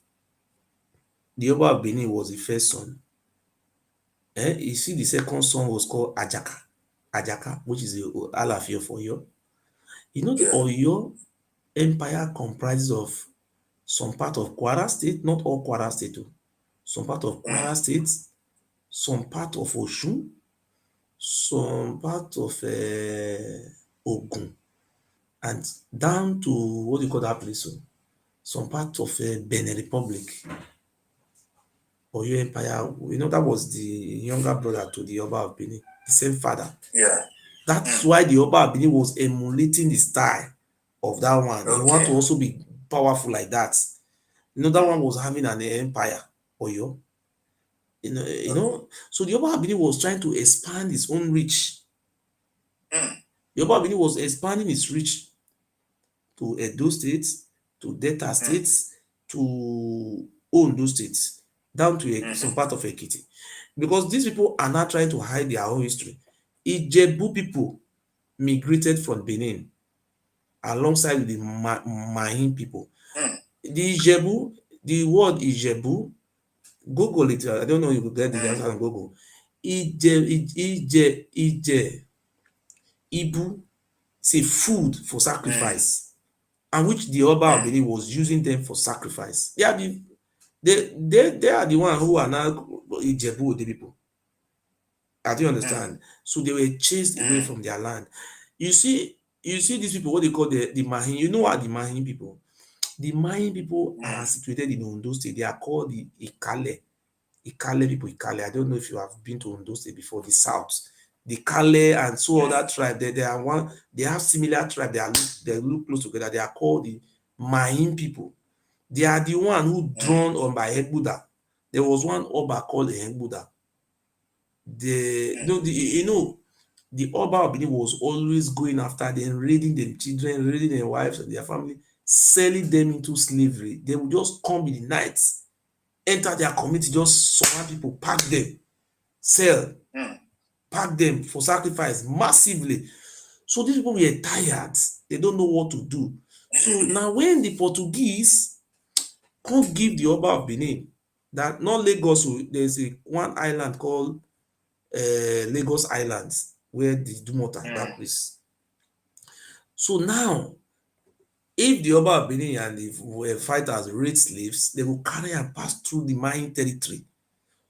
the Oba of Benin was the first son. You see the second son was called Ajaka, which is the Alaafin of Oyo. You know the Yeah. Oyo empire comprises of some part of Kwara State, not all Kwara State o, some part of Kwara Mm. State, some part of Osun, some part of Ogun, and down to what do you call that place o, some part of Benin Republic. Oyo Empire, you know, that was the younger brother to the Oba of Benin, the same father. Yeah. That's Mm. why the Oba of Benin was emulating the style of that one. He want Okay. to also be powerful like that. You know, that one Mm. was having an empire, Oyo. Okay. So the Oba of Benin was trying to expand his own reach. Mm. The Oba of Benin was expanding his reach to Edo State, to Delta Mm. State, to Ondo State, down to some Mm-hmm. part of Ekiti. Because these people are not trying to hide their own history. Ijebu people migrated from Benin alongside with the Mahin people. Mm. The Ijebu, the word Ijebu, Google it. I don't know if you will get the Mm. answer on Google. Ije, Ibu, say food for Mm. sacrifice, and which the Oba of Mm. Benin was using them for sacrifice. They are the one who are now Ijebu the people. I do Mm. understand. So they were chased away Mm. from their land. You see these people, what they call the Mahin. You know what the Mahin people? The Mayan people are Mm. situated in Ondo State. They are called the Ikale. Ikale people, Ikale. I don't know if you have been to Ondo State before, the south. The Kale and so Mm. other tribe, they are one, they have similar tribe, they look close together. They are called the Mayan people. They are the one who Mm. drawn on by Hegbuda. There was one Oba called Hegbuda. Mm. The Oba of Benin was always going after them, raiding them children, raiding their wives and their family, selling them into slavery. They would just come in the night, enter their community, just surround people, pack them, sell, Mm. pack them for sacrifice massively. So these people were tired. They don't know what to do. So now when the Portuguese can't give the Oba of Benin, that not Lagos, there's one island called Lagos Islands where the Dumota, that Mm. place. So now, if the Oba of Benin and the fighters raid slaves, they will carry and pass through the Mayan territory.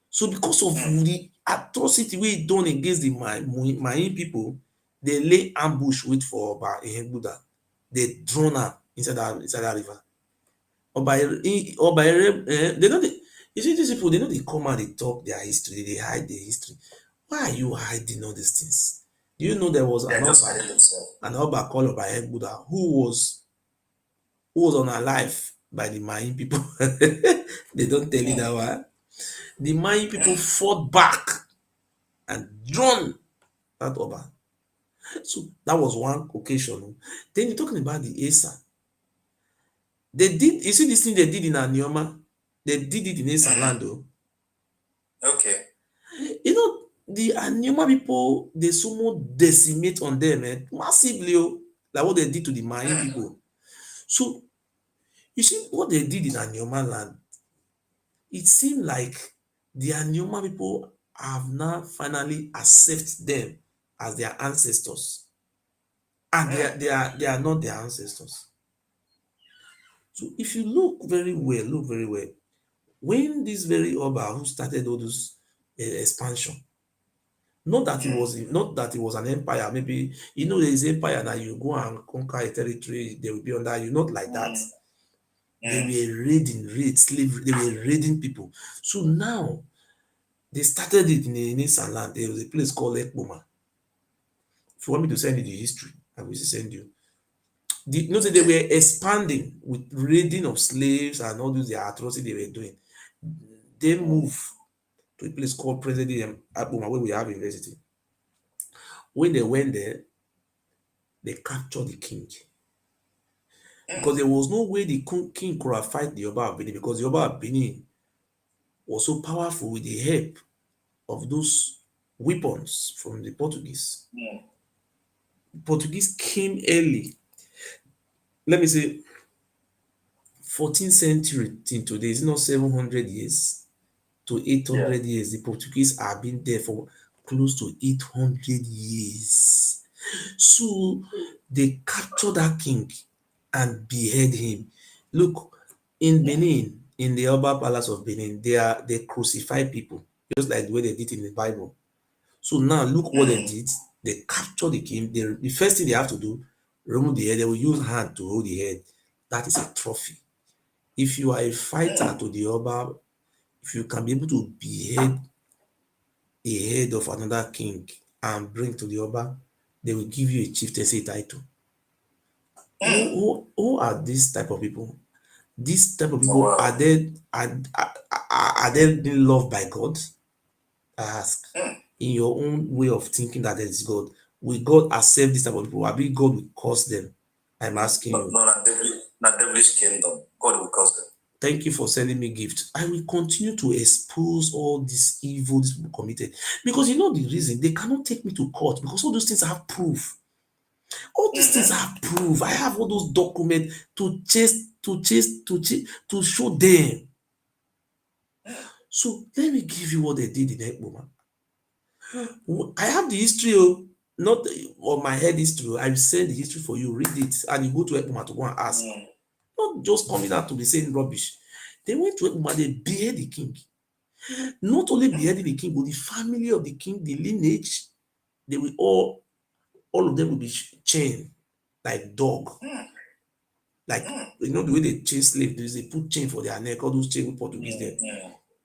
So because of Mm. the atrocity wey done against the Mayan people, they lay ambush wait for Oba Ehegbuda. They drown am inside that river. They no dey, you see these people, they no dey come out dey talk their history, they dey hide their history. Why are you hiding all these things? Do you know there was They're just hiding themselves. an Oba called Oba Ehegbuda who was unalive by the Mayan people? They don't tell you that Mm. one. The Mayan people Mm. fought back and drawn that Oba. So that was one occasion. Then you're talking about the Asa. You see this thing they did in Anioma? They did it in Asa Mm. land though. Okay. The Anioma people, they so much decimate on them massively, like what they did to the Mayan Mm. people. So you see what they did in Anioma land, it seemed like the Anioma people have now finally accept them as their ancestors. And Mm. they are not their ancestors. So if you look very well, when this very Oba who started all this expansion, Not that it was an empire. Maybe there is empire now. You go and conquer a territory, they will be under you. Not like that. They were raiding slavery. They were raiding people. So now they started it in a Nissan land. There was a place called Ekpoma. If you want me to send you the history, I will send you. Say they were expanding with raiding of slaves and all those their atrocities they were doing. They moved to a place called present day Ekpoma where we have university. When they went there, they captured the king. Because there was no way the king could have fight the Oba of Benin, because the Oba of Benin was so powerful with the help of those weapons from the Portuguese. Portuguese came early. Let me say 14th century till today, is not 700 years to 800 years. The Portuguese have been there for close to 800 years. So they captured that king and behead him. Look, in Benin, in the Oba Palace of Benin, they crucify people, just like the way they did in the Bible. So now look what they did. They capture the king. The first thing they have to do, remove the head. They will use hand to hold the head. That is a trophy. If you are a fighter to the Oba, if you can be able to behead a head of another king and bring to the Oba, they will give you a chieftaincy title. Who are these type of people? These type of people, are they being loved by God? I ask. In your own way of thinking that there is God, will God accept this type of people? I mean, God will curse them. I'm asking you. Not devilish kingdom. God will curse them. Thank you for sending me gifts. I will continue to expose all this evil these people committed. Because you know the reason they cannot take me to court, because all those things have proof. All these things have proof. I have all those documents to show them. So let me give you what they did in Ekpoma. I have the history, not on my head history. I will send the history for you. Read it, and you go to Ekpoma to go and ask. Not just coming out to be saying rubbish. They went to Ekpoma, they beheaded the king. Not only beheading the king, but the family of the king, the lineage, they will all of them will be chained like dog. Like, the way they chain slaves, they put chain for their neck, all those chain with Portuguese there.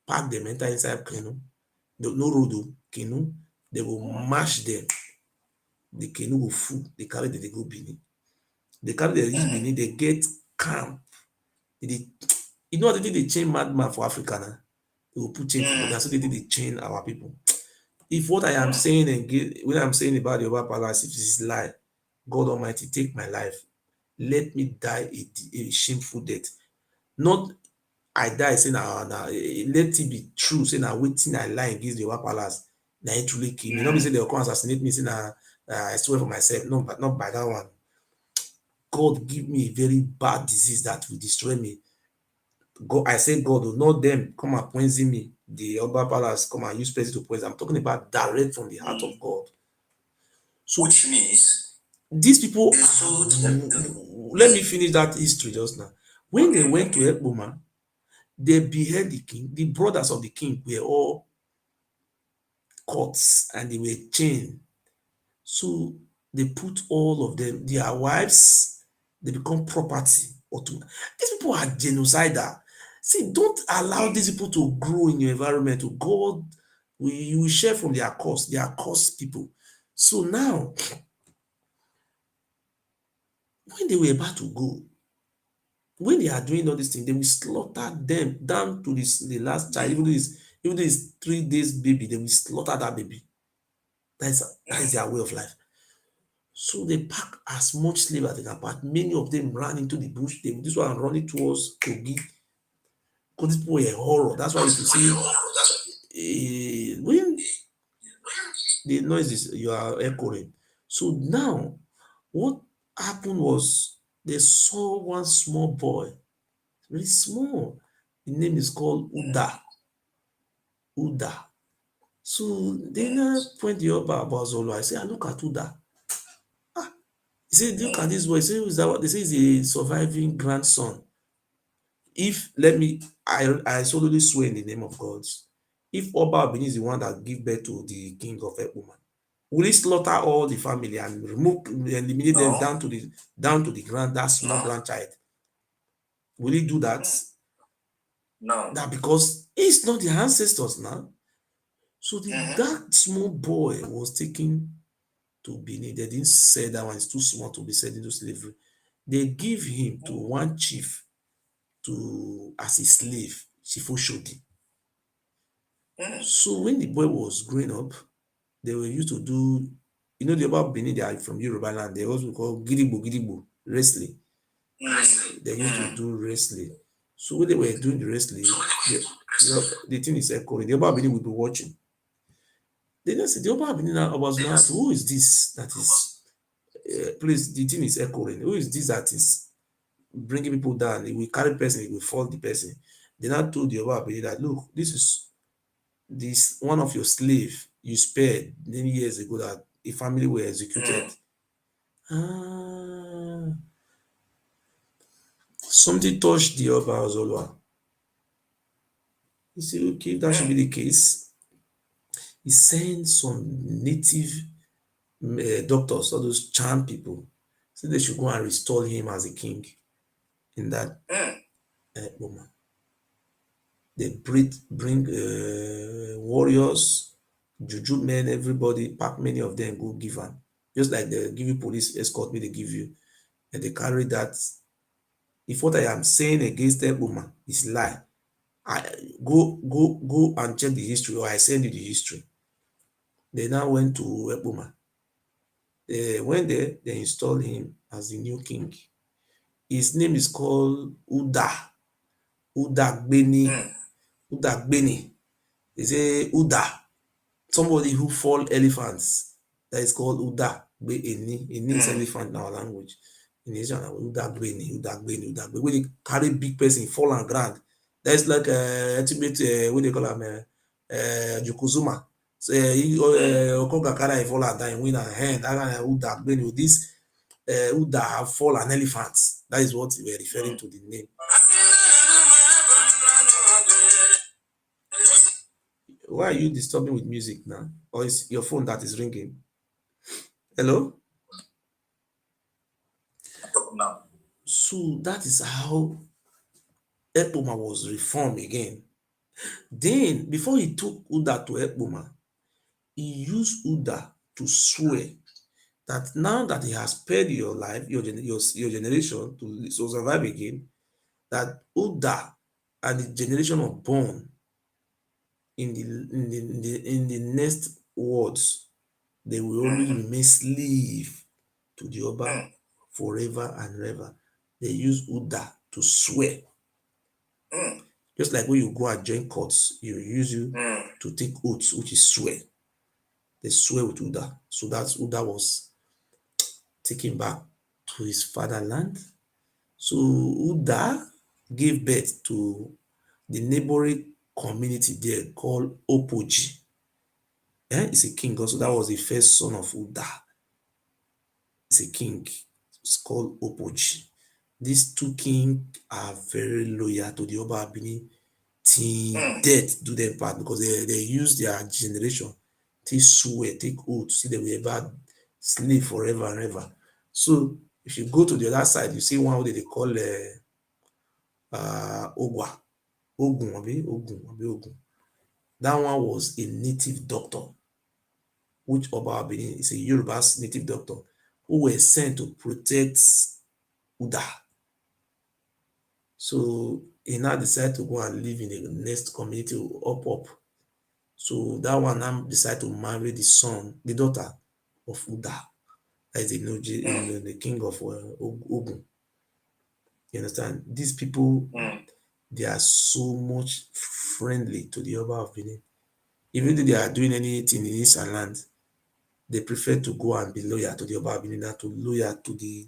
Pack them, enter inside canoe. No road, canoe. They will mash them. The canoe will full. They carry them, they go Benin. They carry them reach Benin, they get camp. You know what they did? They chain madman for Africa now. They will put chain for them. That's what they did. They chain our people. If what I am saying and when I'm saying about the Yoruba Palace, if this is lie, God Almighty, take my life. Let me die a shameful death. Not I die saying let it be true, saying I waiting I lie against the Yoruba Palace. Now it truly kill me. Not be say they will come assassinate me, saying I swear for myself. No, but not by that one. God give me a very bad disease that will destroy me. God, I say God, not them come and poison me. The Oba Palace come and use person to poison. I'm talking about direct from the heart of God. So which means these people, let let me finish that history just now. When they went to Ekpoma, they beheaded the king. The brothers of the king were all caught and they were chained. So they put all of them, their wives, they become property. These people are genocidal. See, don't allow these people to grow in your environment. God, you will share from their cost. They are cost people. So now, when they were about to go, when they are doing all these things, they will slaughter them down to the last child. Even though it's 3 days baby, they will slaughter that baby. That is their way of life. So they pack as much slave as they can pack. Many of them ran into the bush. This one running towards Kogi. Because these people were horror. That's why you see when the noises you are echoing. So now, what happened was they saw one small boy, very small. The name is called Uda. Uda. So they now point the other about Zolo. I say, look at Uda. He said, look at this boy. He said, is that what they say is a surviving grandson. If let me, I solely swear in the name of God. If Oba of Benin is the one that give birth to the king of Ekpoma, will he slaughter all the family and eliminate them No. down to the grand, that small No. grandchild? Will he do that? No. That because he's not the ancestors now. So Mm-hmm. that small boy was taken to Benin. They didn't say that one is too small to be sent into slavery. They give him to one chief to as a slave, Chief Oshodi. Mm. So when the boy was growing up, they were used to do, the about Benin, they are from Yoruba land. They also call gidigbo gidigbo wrestling. They used to Mm. do wrestling. So when they were doing the wrestling, the thing is echoing. The Oba Benin will be watching. They just say the Oba Benin was now asked, who is this that is please, the thing is echoing. Who is this that is bringing people down? He will carry person, he will fall the person. They now told the Oba Benin that look, this is this one of your slave you spared many years ago that a family were executed. Ah, something touched the Oba Ozolwa. He said, okay, if that should be the case, he sent some native doctors, all those charm people, so they should go and restore him as a king in that moment. They bring warriors, juju men, everybody, pack many of them, go give am. Just like they give you police escort, may they give you, and they carry that. If what I am saying against that woman is lie, I go and check the history, or I send you the history. They now went to Ekpoma. They went there, they installed him as the new king. His name is called Udagbeni. Mm. Udagbeni. They say Uda, somebody who fall elephants. That is called Uda. Eni. Eni is Mm. elephant in our language. In Asian language, Udagbeni, Udagbeni, Udagbeni. When they carry big person, fall on ground. That is like ultimate, what they call him, Yokozuna. So Mm. Okoga carry fall and die, win a hand. That kind of Udagbeni. This Uda have fall an elephant. That is what we are referring Mm. to the name. Why are you disturbing with music now? Or is your phone that is ringing? Hello? Talk now. So that is how Ekpoma was reformed again. Then, before he took Uda to Ekpoma, he used Uda to swear that now that he has spared your life, your generation to survive again, that Uda and the generation of born in the next words, they will always Mm. remain slave to the Oba Mm. forever and ever. They use Uda to swear. Mm. Just like when you go and join courts, you use you Mm. to take oaths, which is swear. They swear with Uda. So that's Uda was taken back to his fatherland. So Uda gave birth to the neighboring community there called Opoji. It's a king also. That Mm. was the first son of Uda. It's a king. It's called Opoji. These two kings are very loyal to the Oba Abini till Mm. death do them part because they use their generation take swear, take oath, see they will ever slave forever and ever. So if you go to the other side, you see one wey they call Ogwa, Ogun. That one was a native doctor, which Oba Benin is a Yoruba's native doctor who were sent to protect Uda. So he now decided to go and live in the next community up. So that one now decide to marry the son, the daughter of Uda, that is Mm. the king of Ogun. You understand? These people, Mm. they are so much friendly to the Oba of Benin. Even though they are doing anything in his land, they prefer to go and be loyal to the Oba of Benin than to loyal to the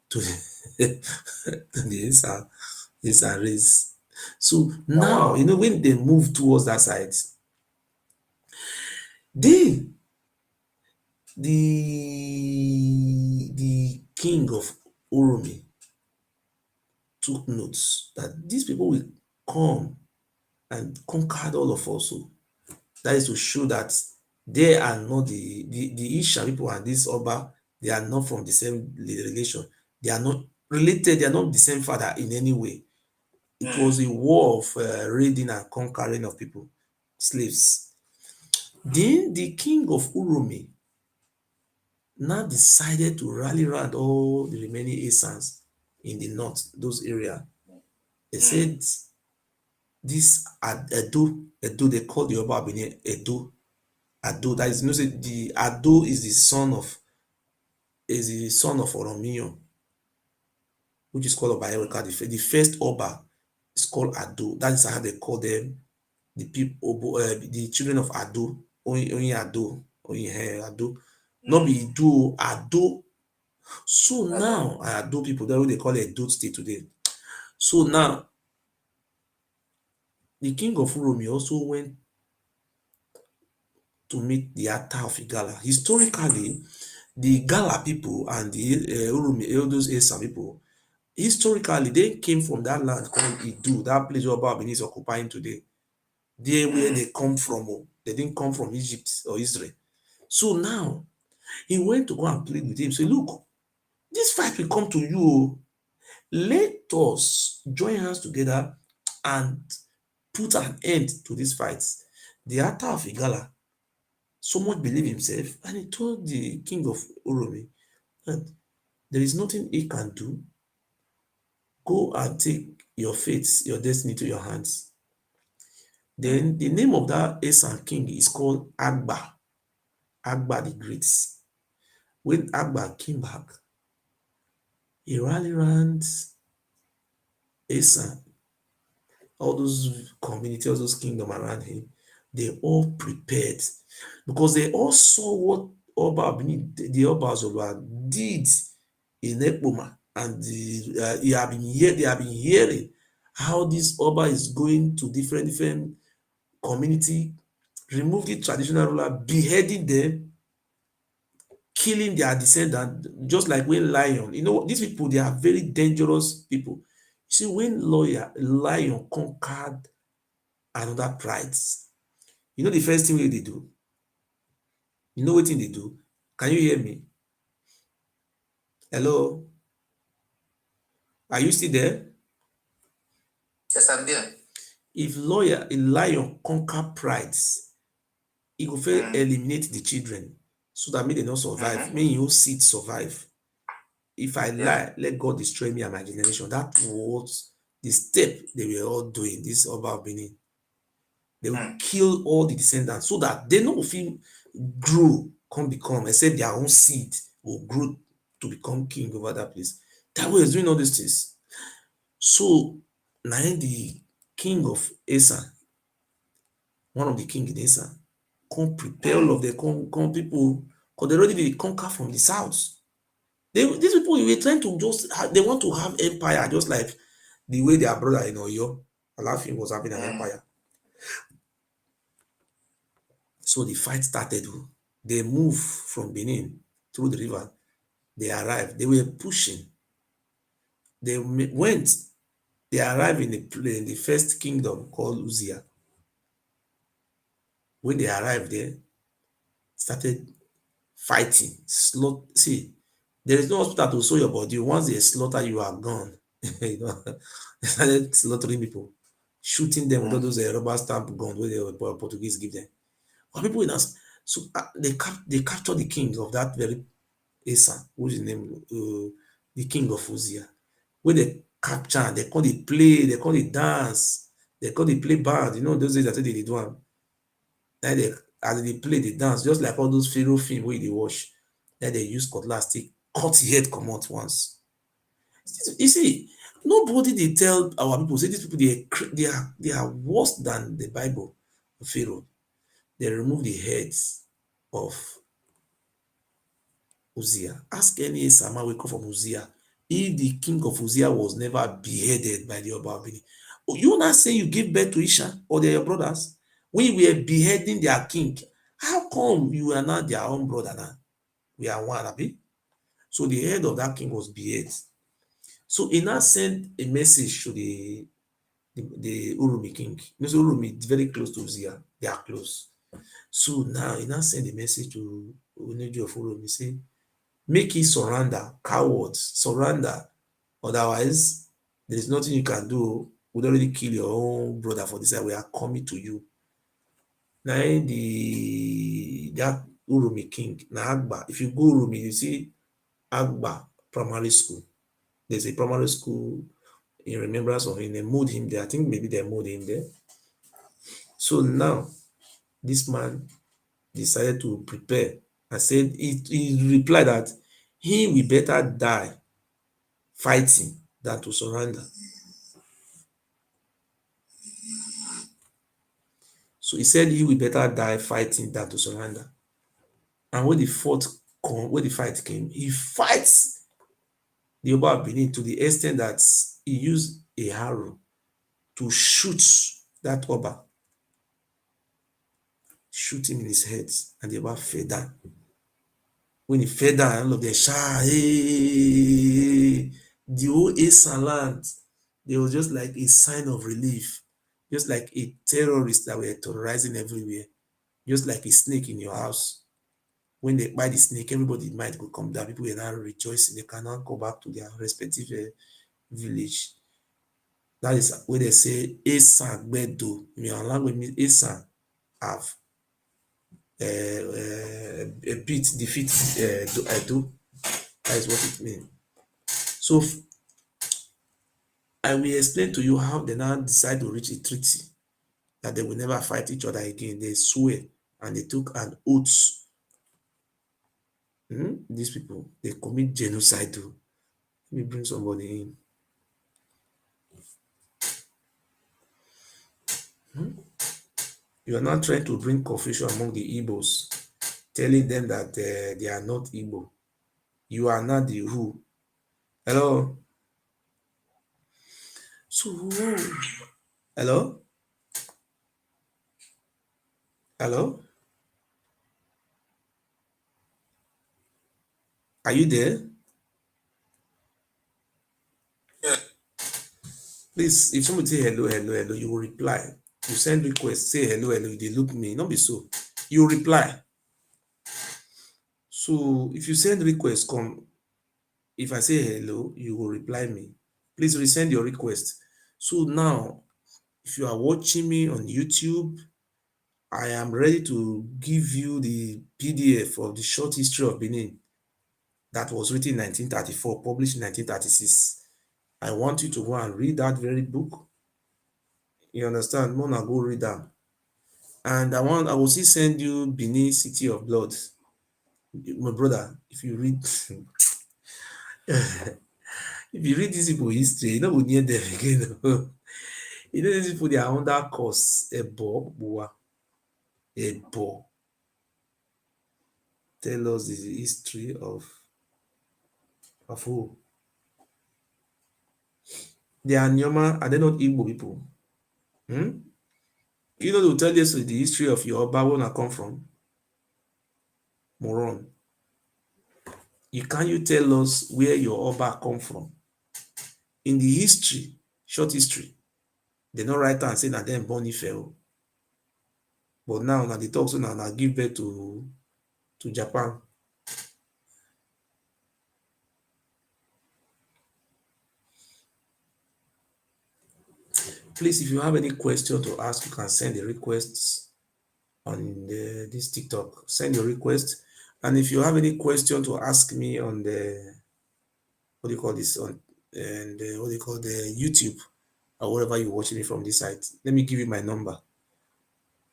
to the Isa race. So Oh, now, wow. when they move towards that side, then the king of Oromi took notes that these people will come and conquer all of us. That is to show that they are not the Isha people and this Oba, they are not from the same relation. They are not related, they are not the same father in any way. It was a war of raiding and conquering of people, slaves. Then the king of Urumi now decided to rally around all the remaining Asans in the north, those areas. They said this Edo, they call the Oba Benin Ado. That is, you know, say the Ado is the son of Oromiyo, which is called Obayeweka. The first Oba is called Ado. That is how they call them. The people, the children of Ado, only Ado, only Ado, not be do Ado. So now Ado people, that's what they call Edo state today. So now the king of Uromi also went to meet the Ata of Igala. Historically, the Gala people and the Uromi, all those Esa people, historically they came from that land called Idu, that place where Babylon is occupying today. They where they come from. They didn't come from Egypt or Israel. So now he went to go and plead with him. Say, look, this fight will come to you. Let us join hands together and put an end to this fight. The Ata of Igala so much believe himself, and he told the king of Uromi that there is nothing he can do. Go and take your fate, your destiny to your hands. Then the name of that Esan king is called Agba, Agba the Great. When Agba came back, he rallied around Esan, all those community, all those kingdom around him. They all prepared because they all saw what Oba the Obas of did in Ekpoma, and they have been hearing how this Oba is going to different community, remove the traditional ruler, beheading them, killing their descendants, just like when lion. You know, these people, they are very dangerous people. You see, when lion conquered another pride, you know the first thing wey they do? You know wetin they do? Can you hear me? Hello? Are you still there? Yes, I'm there. If a lion conquer pride, e go first eliminate the children so that make dem no survive, make im own seed survive. If I lie, let God destroy me and my generation. That was the step they were all doing, this Oba of Benin. They will kill all the descendants so that they no go fit grow, come become, except their own seed will grow to become king over that place. That way is doing all these things. So na the king of Asa, one of the king in Asa, come prepare all of the come people, because they already dey conquer from the south. These people were trying to they want to have empire, just like the way their brother in Oyo, Alafin, was having an empire. So the fight started. They moved from Benin through the river. They arrived. They were pushing. They went. They arrived in the first kingdom called Uzia. When they arrived there, started fighting. See, there is no hospital to sew your body. Once they slaughter, you are gone. You know, they started slaughtering people, shooting them with all those rubber stamp guns where the Portuguese give them. But people in us, so they captured the king of that very Asa, who's the name, the king of Uzia. When they capture, they call it play, they call it dance, they call it play band. You know, those days that they did one. Then as they play, they dance, just like all those Pharaoh film where they watch. Then they use cutlass to cut the head come out once. You see, nobody they tell our people, say these people they are worse than the Bible, Pharaoh. They remove the heads of Uzziah. Ask any Sama we come from Uzziah if the king of Uzziah was never beheaded by the Oba of Benin. You not say you give birth to Isha or they are your brothers? We were beheading their king. How come you are not their own brother now? We are one, abi? So the head of that king was beheaded. So he now sent a message to the Urumi king. You know, so Urumi is very close to Uzziah. They are close. So now he now send a message to Oneji of Horros. He say, make it surrender, cowards, surrender. Otherwise, there is nothing you can do. We'd already kill your own brother for this side. We are coming to you. Now that Urumi king, now Agba. If you go Urumi, you see Agba primary school. There's a primary school in remembrance of him. They moved him there. I think maybe they moved him there. So now this man decided to prepare and said he replied that he will better die fighting than to surrender. So he said he will better die fighting than to surrender. And when the fight came, he fights the Oba of Benin to the extent that he used a arrow to shoot that Oba, shoot him in his head, and the Oba fell down. When he fell down, all of them shout, hey! The whole Eastern land, there was just like a sign of relief, just like a terrorist that were terrorizing everywhere, just like a snake in your house. When they bite the snake, everybody might go come down. People are now rejoicing. They cannot go back to their respective village. That is where they say Esan Gbedo. In your language means Esan have defeat Do. That is what it means. So I will explain to you how they now decide to reach a treaty that they will never fight each other again. They swear and they took an oath. These people, they commit genocide. Let me bring somebody in. You are not trying to bring confusion among the Igbos, telling them that they are not Igbo. You are not the who. Hello? So, hello? Hello? Are you there? Yeah. Please, if somebody say hello, hello, hello, you will reply. You send request, say hello, hello, they look me. Not be so. You reply. So if you send request, come. If I say hello, you will reply me. Please resend your request. So now, if you are watching me on YouTube, I am ready to give you the PDF of the short history of Benin that was written in 1934, published in 1936. I want you to go and read that very book. You understand? Mona, go read that. And I will still send you Benin City of Blood. My brother, if you read this people history, you know we near them again. You know these people, they are under course. Ebo. Tell us the history of who? They are Nyoma, are they not Igbo people? You know, to tell us the history of your Oba, where I come from? Moron. Can you tell us where your Oba come from? In the history, short history, they not write and say that them born Ife. But now they talk so now give birth to Japan. Please, if you have any question to ask, you can send the requests on this TikTok. Send your request. And if you have any question to ask me on the, what do you call this, on and what do you call the YouTube or wherever you're watching me from this site, let me give you my number.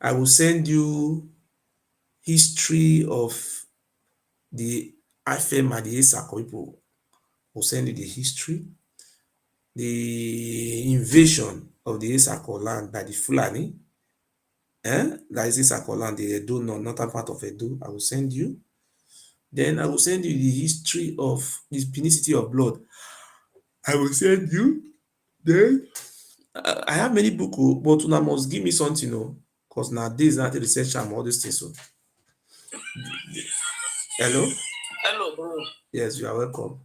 I will send you history of the Ifem and the Esako people. Will send you the history, the invasion of the Esako land by the Fulani. That is Esako land, the Edo, northern part of Edo. I will send you. Then I will send you the history of the Benin City of Blood. I will send you. Then I have many books, but una must give me something, because nowadays not the research and all these things. So, hello. Hello, bro. Yes, you are welcome.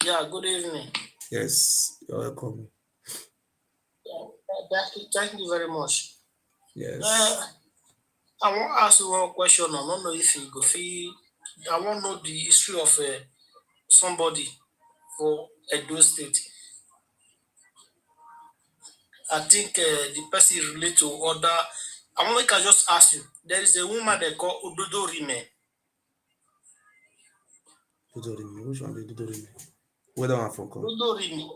Yeah, good evening. Yes, you're welcome. Yeah, thank you very much. Yes. I want to ask you one question. I don't know if you go feel. I want to know the history of somebody for Edo State. I think the person relate to other. I want to just ask you. There is a woman they call Ododo Rime. Dodorime. Which one be Dodorime? Where that one from come? Ododo Rime.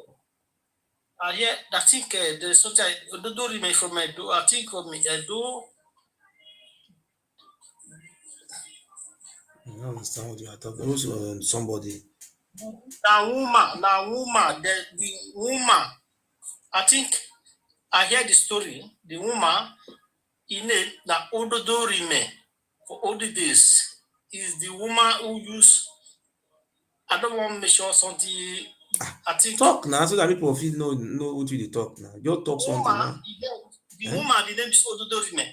I hear. I think there's something Ododo Rime from Edo. I think from Edo. I don't understand what you are talking. Also, somebody. Woman. The woman. I think I hear the story. The woman in it na Ododo Rime for all the days is the woman who use. I don't want to make sure something. I think Talk now so that people feel know what you dey talk now. Just talk something woman, now. the Eh? woman, the name is Ododo Rime.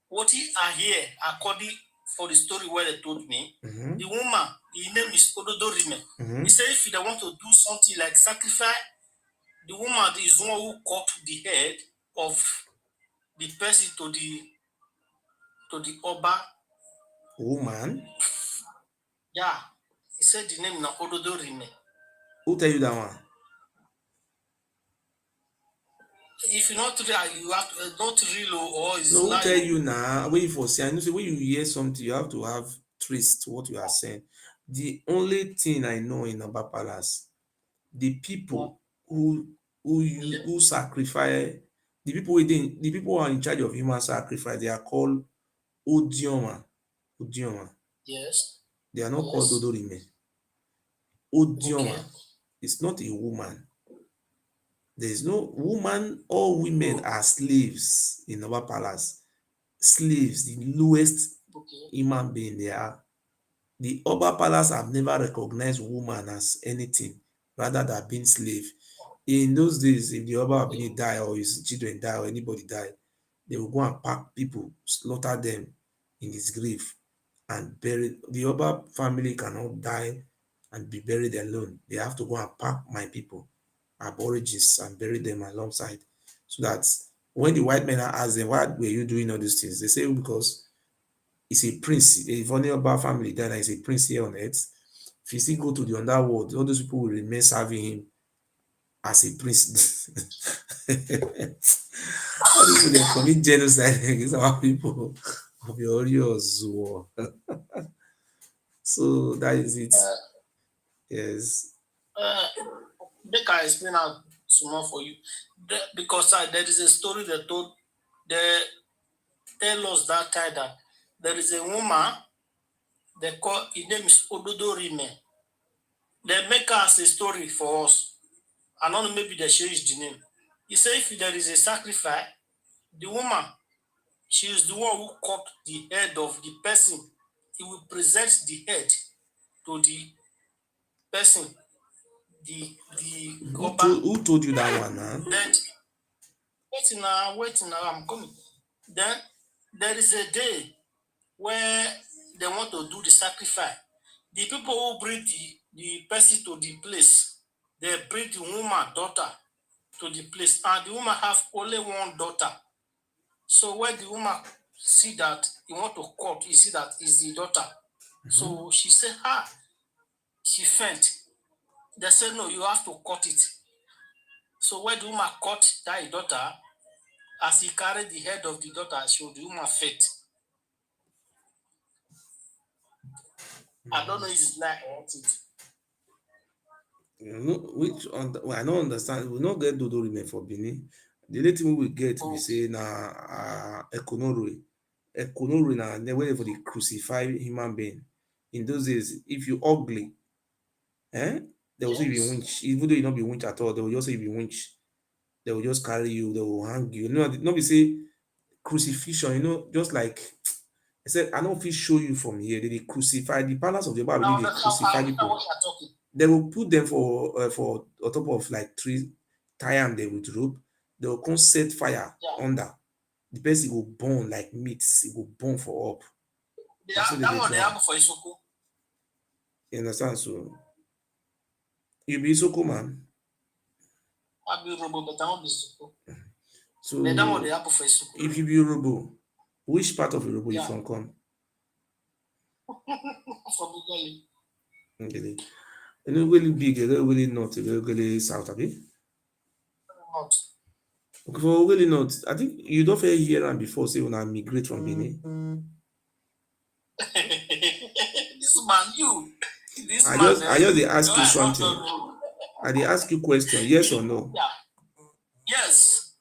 What I hear according for the story where they told me, Mm-hmm. the woman, the name is Ododo Rime. Mm-hmm. He said if they want to do something like sacrifice, the woman is the one who cut the head of the person to the Oba. Woman? Yeah, he said the name na Ododo Rime. Who tell you that one? If you not real, you have to, not real or is No, who lie. tell you now? Wait for say. I know say when you hear something, you have to have trace to what you are saying. The only thing I know in Aba Palace, the people Yeah. who sacrifice, the people who are in charge of human sacrifice, they are called Odioma. Odioma. Yes. They are not called Yes. Dodorime. Okay. Odioma is not a woman. There is no woman. All women Oh, are slaves in our palace. Slaves, the lowest okay. human being they are. The Oba Palace have never recognized woman as anything rather than being slave. In those days, if the Oba Okay. Abini die or his children die or anybody die, they will go and pack people, slaughter them in his grave and bury. The Oba family cannot die and be buried alone. They have to go and pack my people, aborigines, and bury them alongside. So that when the white men ask them, why were you doing all these things? They say, "Oh, because he's a prince. If only Oba family died, he's a prince here on earth. If you still go to the underworld, all those people will remain serving him as a prince." All these people they commit genocide against our people of your Horros war. So that is it. Yes. Uh, Make I explain out small for you. Because there is a story they told, they tell us that time that there is a woman, they call, his name is Ododo Rime. They make us a story for us. I don't know, maybe they change the name. He said if there is a sacrifice, the woman, she is the one who cut the head of the person. He will present the head to the person, the Oba. Who told you that one, huh? Then waiting now, I'm coming. Then there is a day where they want to do the sacrifice. The people who bring the person to the place, they bring the woman daughter to the place, and the woman have only one daughter. So when the woman see that he want to cut, you see that is the daughter. Mm-hmm. So she said, she faint. They said, no, you have to cut it. So when the woman cut that daughter, as he carried the head of the daughter, so the woman faint. I don't know if it's like or it. You know, well, I don't understand. We not get Dodo remain for Benin. The only thing we will get we Okay. say na Ekonore. Ekonore na where for the crucified human being. In those days, if you ugly, they will say you be Yes. winch. Even though you not be winch at all, they will just say you be winch. They will just carry you, they will hang you. No, not be say crucifixion, just like I said, I don't feel show you from here. They crucify the palace of the Bible, they I crucify understand people. what you're talking. They will put them for on top of like tree, tie them there with rope. They will come set fire Yeah. under. The person will burn like meat. It will burn for up. That's what That they one do. they have for Isoko. You understand? So you be so cool, man. I be Robo, but I won't be Isoko. But that one they So have for Isoko. if you be robo, Which part of Europe you Yeah, from come? from Uganda. Okay. You know, really big, really north, really south, abi? Not. Okay, for really north, I think you don't fair hear am before say when I migrate from Benin. This man, you. This I man, just I just dey ask you I don't something. know. I dey ask you question, yes or no? Yeah. Yes.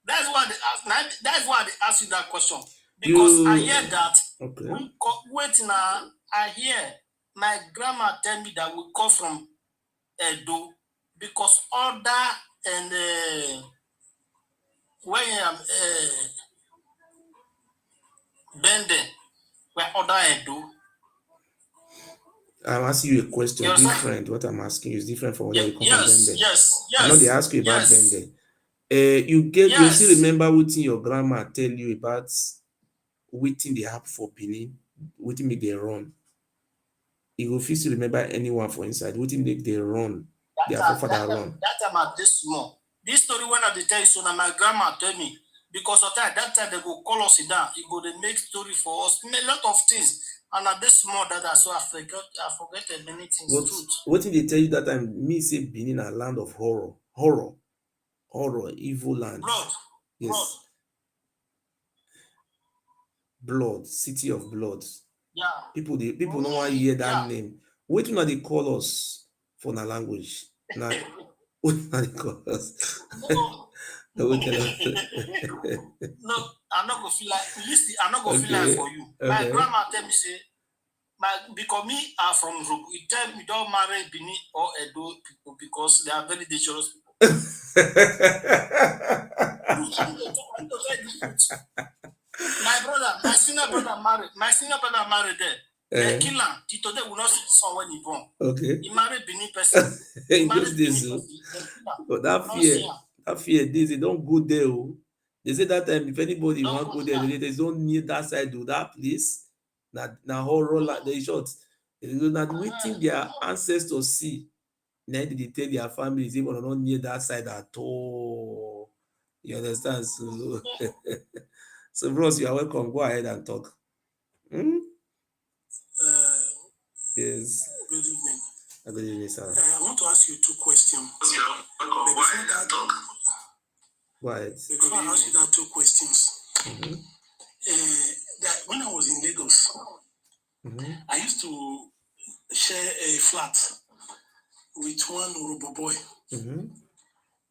That's why they ask. That's why they ask you that question because I hear You that okay? we wait now. I hear my grandma tell me that we come from Edo because other and when I'm bending where other Edo. I'm asking you a You question understand? different. What I'm asking you is different from whether Yeah, you come from yes, Bende. yes, I know they yes, ask you about yes, Bende. You still yes. remember wetin your grandma tell you about wetin dey happen for Benin, wetin make dem run. You go fit still remember anyone for inside, wetin make dem run, That their time, that forefather time, run. that time I dey small. This story when I dey tell you so now my grandma tell me because of that time they go call us sit down. He go dey make story for us, a lot of things. And at this small that I so I forget many things. But Truth, wetin dey tell you that time, me say Benin na land of horror, horror, horror, evil land. blood, blood. Yes, blood, city of blood. Yeah. People no wan hear that Yeah. name. Wetin una dey call us for na language? Na wetin una dey call us? No. Wetin No, I'm not gonna feel like listen, I'm not gonna feel like okay, for you. My okay. grandma tell me say because me are from Rogu, he tell me don't marry Benin or Edo people because they are very dangerous people. I need to tell you the truth. My senior brother married there. They Eh, kill him. Till today we not see the son when he born. okay. He married Benin person. He In those married Benin days, oh, person. They kill him. but We not see him. that fear days, they don't go there. Oh. They say that time, if anybody Don't want go go there, there. they don't need that side, do that place. Na horror, like they short. Not waiting their ancestors see. Then they tell their families, even not near that side at all. You understand? So, so bros, you are welcome. Go ahead and talk. Hmm? Uh, Yes. Good evening. Good evening, sir. I want to ask you two questions. But before that, Go ahead. before I ask you that two questions, Mm-hmm. that when I was in Lagos, Mm-hmm. I used to share a flat with one Urobo boy. Mm-hmm.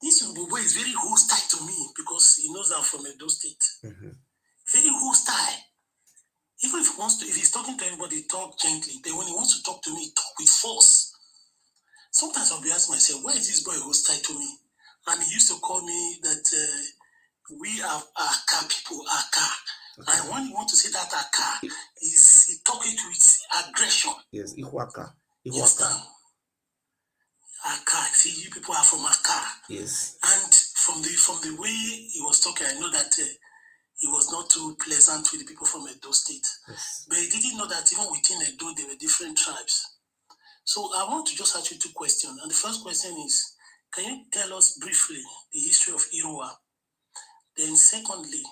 This Urobo boy is very hostile to me because he knows I'm from Edo State. Mm-hmm. Very hostile. Even if he wants to, if he's talking to anybody, talk gently. Then when he wants to talk to me, talk with force. Sometimes I'll be asking myself, why is this boy hostile to me? And he used to call me that we are Aka people, Aka. And when you want to say that Aka, he talking with aggression. Yes, Ihuaka. You Ihuaka. understand? Aka. See, you people are from Aka. Yes. And from the way he was talking, I know that he was not too pleasant with the people from Edo State. Yes. But he didn't know that even within Edo, there were different tribes. So I want to just ask you two questions. And the first question is, can you tell us briefly the history of Irua? Then secondly,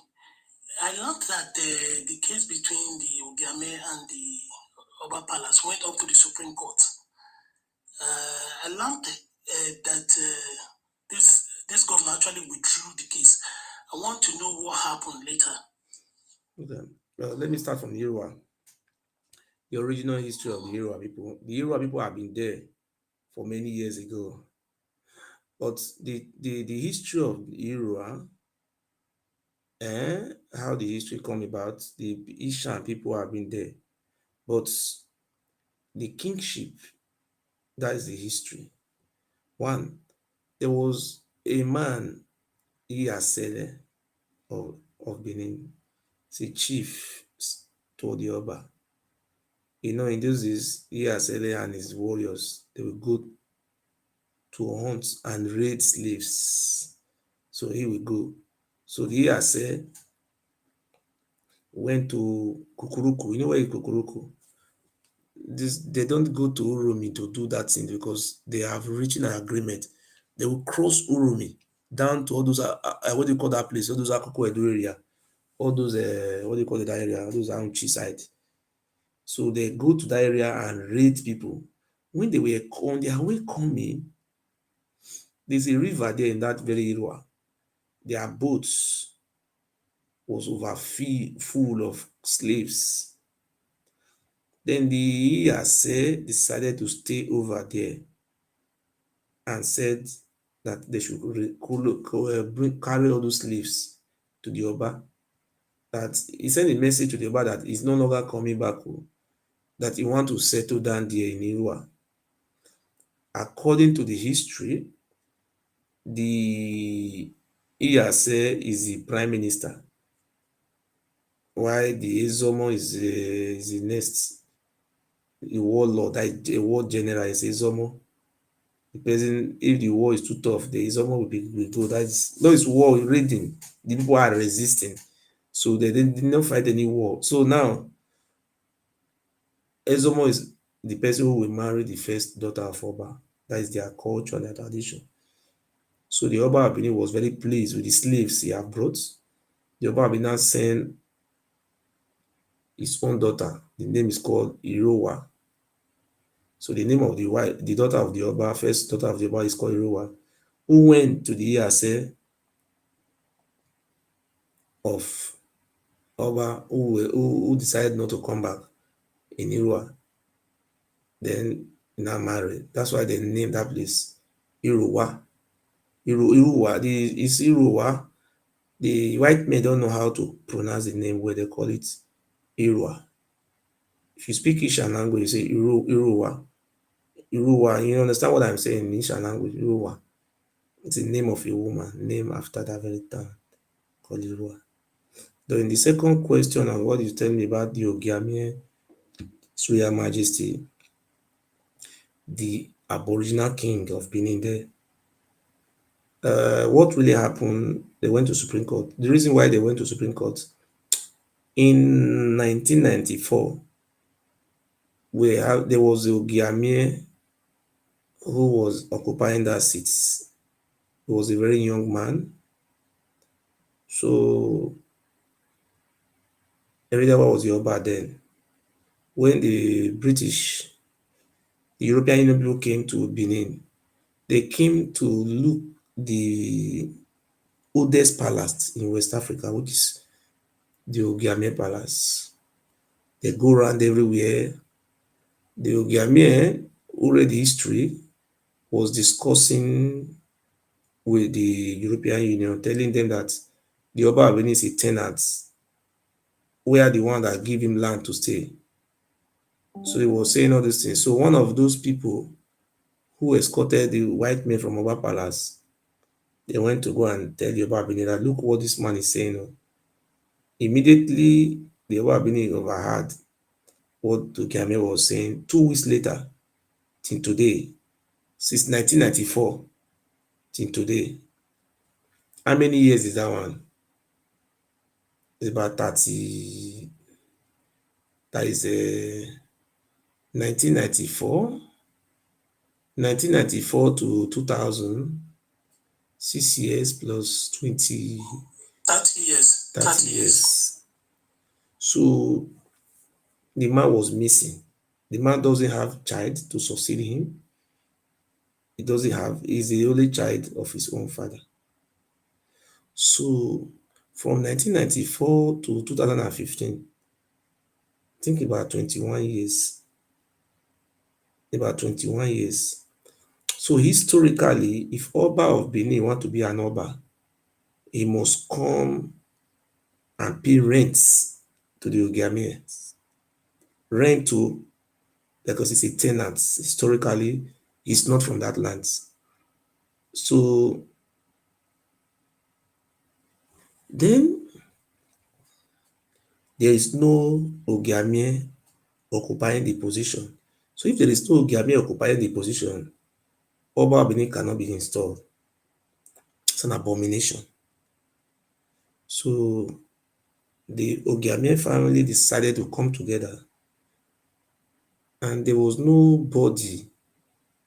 I learned that the case between the Ogiame and the Oba Palace went up to the Supreme Court. I learned that this governor actually withdrew the case. I want to know what happened later. Okay. Well, let me start from the Yoruba. The original history of the Yoruba people. The Yoruba people have been there for many years ago. But the history of the Yoruba, how the history come about, the Ishan people have been there. But the kingship, that is the history. One, there was a man, Iyasele of Benin, it's a chief to the Oba. You know, in those days, Iyasele and his warriors, they would go to hunt and raid slaves. So he will go. So the Iyase went to Kukuruku. You know where is Kukuruku? They don't go to Urumi to do that thing because they have reached an agreement. They will cross Urumi down to all those what do you call that place? All those Akoko Edo area. all those what do you call it, that area, those Auchi side. So they go to that area and raid people. When they were on their way coming, there's a river there in that very area. Their boats was full of slaves. Then the Iyase decided to stay over there and said that they should carry all those slaves to the Oba. That he sent a message to the Oba that he's no longer coming back, that he want to settle down there in Irua. According to the history, the Iyase is the prime minister, while the Ezomo is the next, the warlord, that is a war general, is Ezomo. The person, if the war is too tough, the Ezomo will go. That's no, it's war raiding. The people are resisting, so they did not fight any war. So now Ezomo is the person who will marry the first daughter of Oba. That is their culture and their tradition. So the Oba Abini was very pleased with the slaves he had brought. The Oba Abini sent his own daughter. The name is called Irowa. So the name of the wife, the daughter of the Oba, first daughter of the Oba, is called Irowa, who went to the Iyase of Oba, who decided not to come back in Irowa. Then now married. That's why they named that place Irowa. Irowa. It's Irowa. The white men don't know how to pronounce the name where they call it Irowa. If you speak Ishan language, you say Irowa. Irowa. You understand what I'm saying in Ishan language? Irowa. It's the name of a woman, named after that very town called Irowa. Then the second question on what you tell me about the Ogiamie, Royal Majesty, the Aboriginal King of Benin there. What really happened? They went to Supreme Court. The reason why they went to Supreme Court in 1994, there was a Ogiamie who was occupying that seat. He was a very young man. So Eredawa was the Oba then. When the European Union people came to Benin, they came to look the oldest palace in West Africa, which is the Ogiamie Palace. They go around everywhere. The Ogiamie, who read history, was discussing with the European Union, telling them that the Oba Benin is a tenant. We are the one that give him land to stay. So he was saying all these things. So one of those people who escorted the white men from Oba Palace, they went to go and tell the Oba Benin that look what this man is saying. Immediately, the Oba Benin overheard what Ogiamie was saying. 2 weeks later, till today, since 1994, till today. How many years is that one? It's about 30. That is 1994. 1994 to 2000, 6 years plus 20, 30 years. 30 years. So the man was missing. The man doesn't have child to succeed him. He's the only child of his own father. So from 1994 to 2015, think about 21 years. About 21 years. So historically, if Oba of Benin want to be an Oba, he must come and pay rents to the Ogiamians. Rent to, because it's a tenant. Historically, he's not from that land. So then there is no Ogiamie occupying the position. So if there is no Ogiamie occupying the position, Oba Benin cannot be installed. It's an abomination. So the Ogiamie family decided to come together, and there was nobody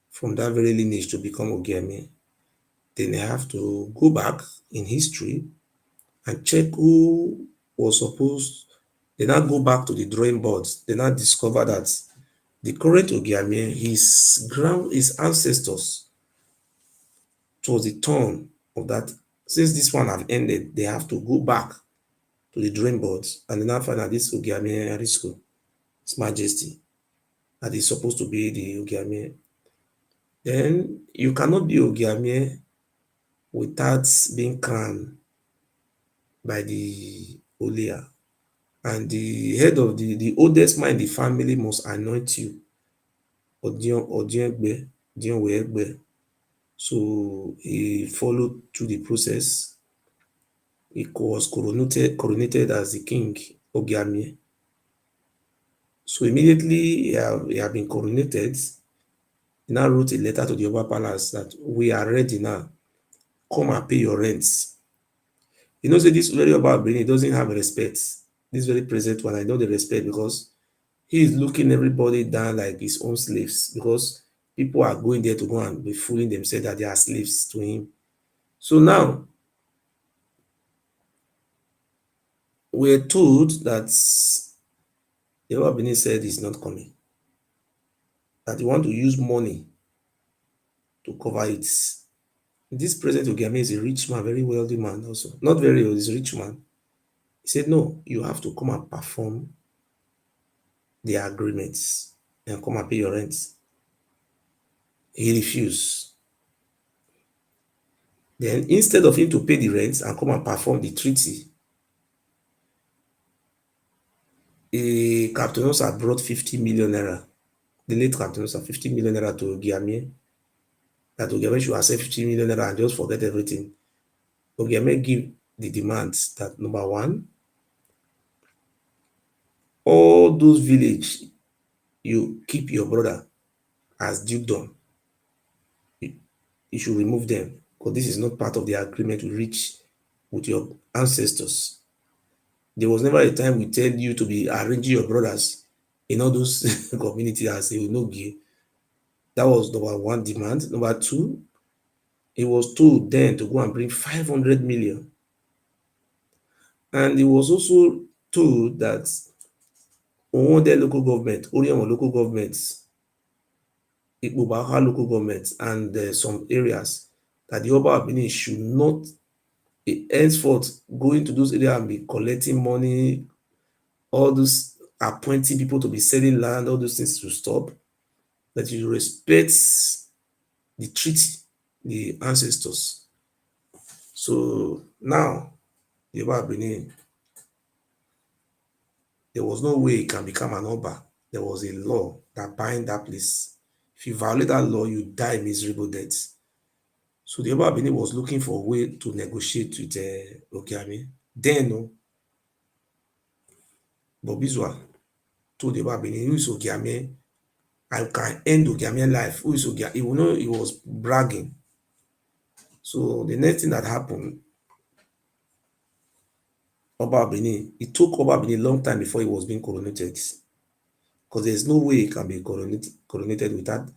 from that very lineage to become Ogiamie. Then they have to go back in history and check who was supposed, they now go back to the drawing boards. They now discover that the current Ogiamie, his ancestors, it was the turn of that. Since this one have ended, they have to go back to the drawing boards and then find out this Ogiamie Arisco, His Majesty, that is supposed to be the Ogiamie. Then you cannot be Ogiamie without being crowned by the Olia. And the head of the oldest man in the family must anoint you. Odiengbe. So he followed through the process. He was coronated as the king Ogiamie. So immediately he had been coronated. He now wrote a letter to the Oba Palace that we are ready now. Come and pay your rents. You know, say this very Oba Benin doesn't have respect. This very present one, I know the respect because he is looking everybody down like his own slaves because people are going there to go and be fooling themselves that they are slaves to him. So now we're told that the Oba Benin said he's not coming, that he want to use money to cover it. This President Ogiamie is a rich man, very wealthy man also. Not very old, he's a rich man. He said, no, you have to come and perform the agreements and come and pay your rent. He refused. Then instead of him to pay the rent and come and perform the treaty, Captain Osa brought 50 million naira. The late Captain Osa, 50 million naira to Ogiamie. That Ogiamie should accept 50 million naira and just forget everything. Ogiamie give the demands that number one, all those village, you keep your brother as dukedom. You should remove them because this is not part of the agreement we reach with your ancestors. There was never a time we tell you to be arranging your brothers in all those communities as a no give. That was number one demand. Number two, he was told then to go and bring 500 million. And he was also told that Owode local government, Orion local governments, Ikbubaka local governments, and some areas that the Oba of Benin should not henceforth go into those areas and be collecting money, all those appointing people to be selling land, all those things to stop. That you respect the treaty, the ancestors. So now, the Oba of Benin, there was no way it can become an Oba. There was a law that bind that place. If you violate that law, you die miserable death. So the Oba of Benin was looking for a way to negotiate with Ogiamie. Then, Bobizwa told the Oba of Benin, who is Ogiamie? I can end Ogiamie life. Who is Ogiamie? He will know he was bragging. So the next thing that happened, Oba Benin, it took Oba Benin a long time before he was being coronated. Because there's no way he can be coronated without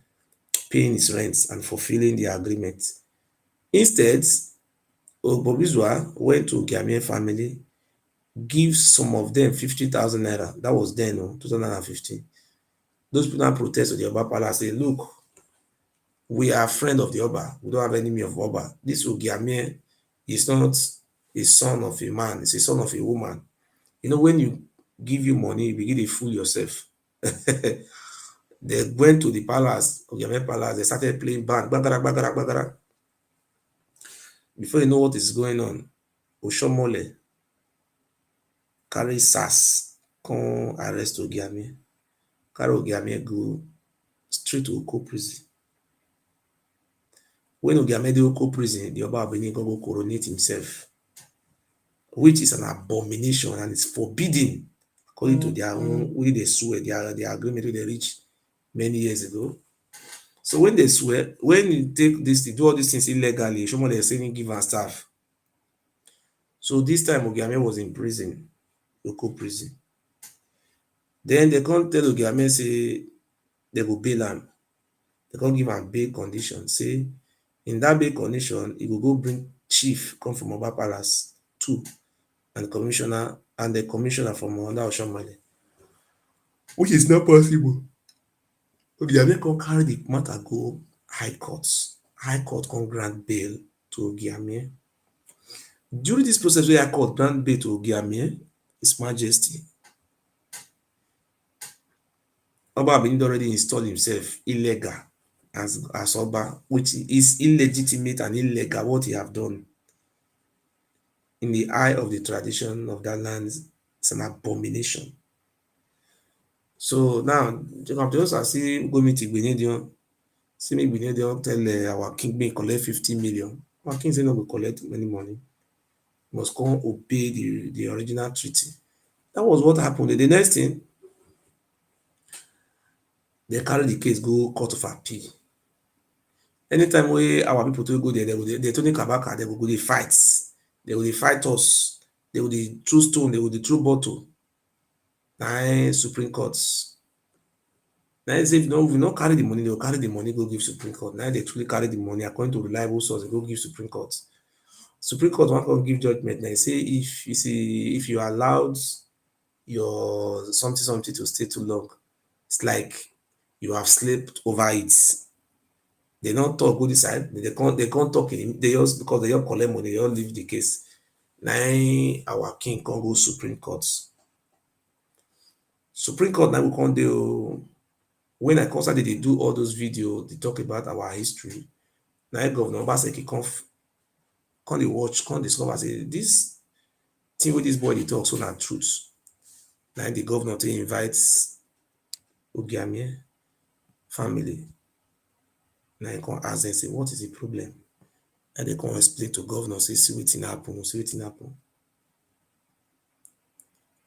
paying his rents and fulfilling the agreement. Instead, Bobizwa went to Ogiamie family, give some of them 50,000 naira. That was then, 2015. Those people now protest to the Oba Palace, say, look, we are friend of the Oba. We don't have enemy of Oba. This Ogiamie is not a son of a man, it's a son of a woman. You know, when you give you money, you begin to fool yourself. They went to the palace, Ogiamie Palace, they started playing band, bagara, bagara, bagara. Before you know what is going on, Oshomole carry SAS, come arrest Ogiamie. Carry Ogiamie go straight to Oko prison. When Ogiamie dey Oko prison, the Oba of Benin go coronate himself, which is an abomination and it's forbidden according to their own way they swear, their agreement they reached many years ago. So when they swear, when you take this, they do all these things illegally, someone they're saying give and stuff. So this time Ogiamie was in prison, Oko prison. Then they can't tell Ogiamie say they go bail am. They can't give am bail condition. Say in that bail condition, he will go bring chief come from Oba Palace too, and commissioner and the commissioner from under Oshomale, which is not possible. Ogiame come carry the matter go high court. High court come grant bail to Ogiame. During this process wey high court grant bail to Ogiame, His Majesty, Oba Benin already installed himself illegal as Oba, which is illegitimate and illegal what he have done. In the eye of the tradition of that land, it's an abomination. So now, Jacob Johnson see go meet Igbinedion, see me Igbinedion tell our king make collect 50 million. Our king say no go collect any money. Must come obey the original treaty. That was what happened. The next thing, they carry the case go court of appeal. Anytime wey our people to go there, they Tony Kabaka, they go dey fight. They go dey fight us. They go dey throw stone, they go dey throw bottle. Na Supreme Court. Na say if you no carry the money, they go carry the money go give Supreme Court. Na they truly carry the money according to reliable source, they go give Supreme Court. Supreme Court wan come give judgment. Now say if you allowed your something to stay too long, it's like you have slept over it. They don't talk go this side, they can't talk in they just because they all collect money, they all leave the case. Now our king can go Supreme Court. Supreme Court now we come do when I constantly they do all those videos, they talk about our history. Now Governor Obaseki come they watch, come discover say this thing with this boy they talk so na truth. Now the governor to invite Ogiame family. Now he come ask them say what is the problem? And they come explain to governor say see wetin happen, see wetin happen.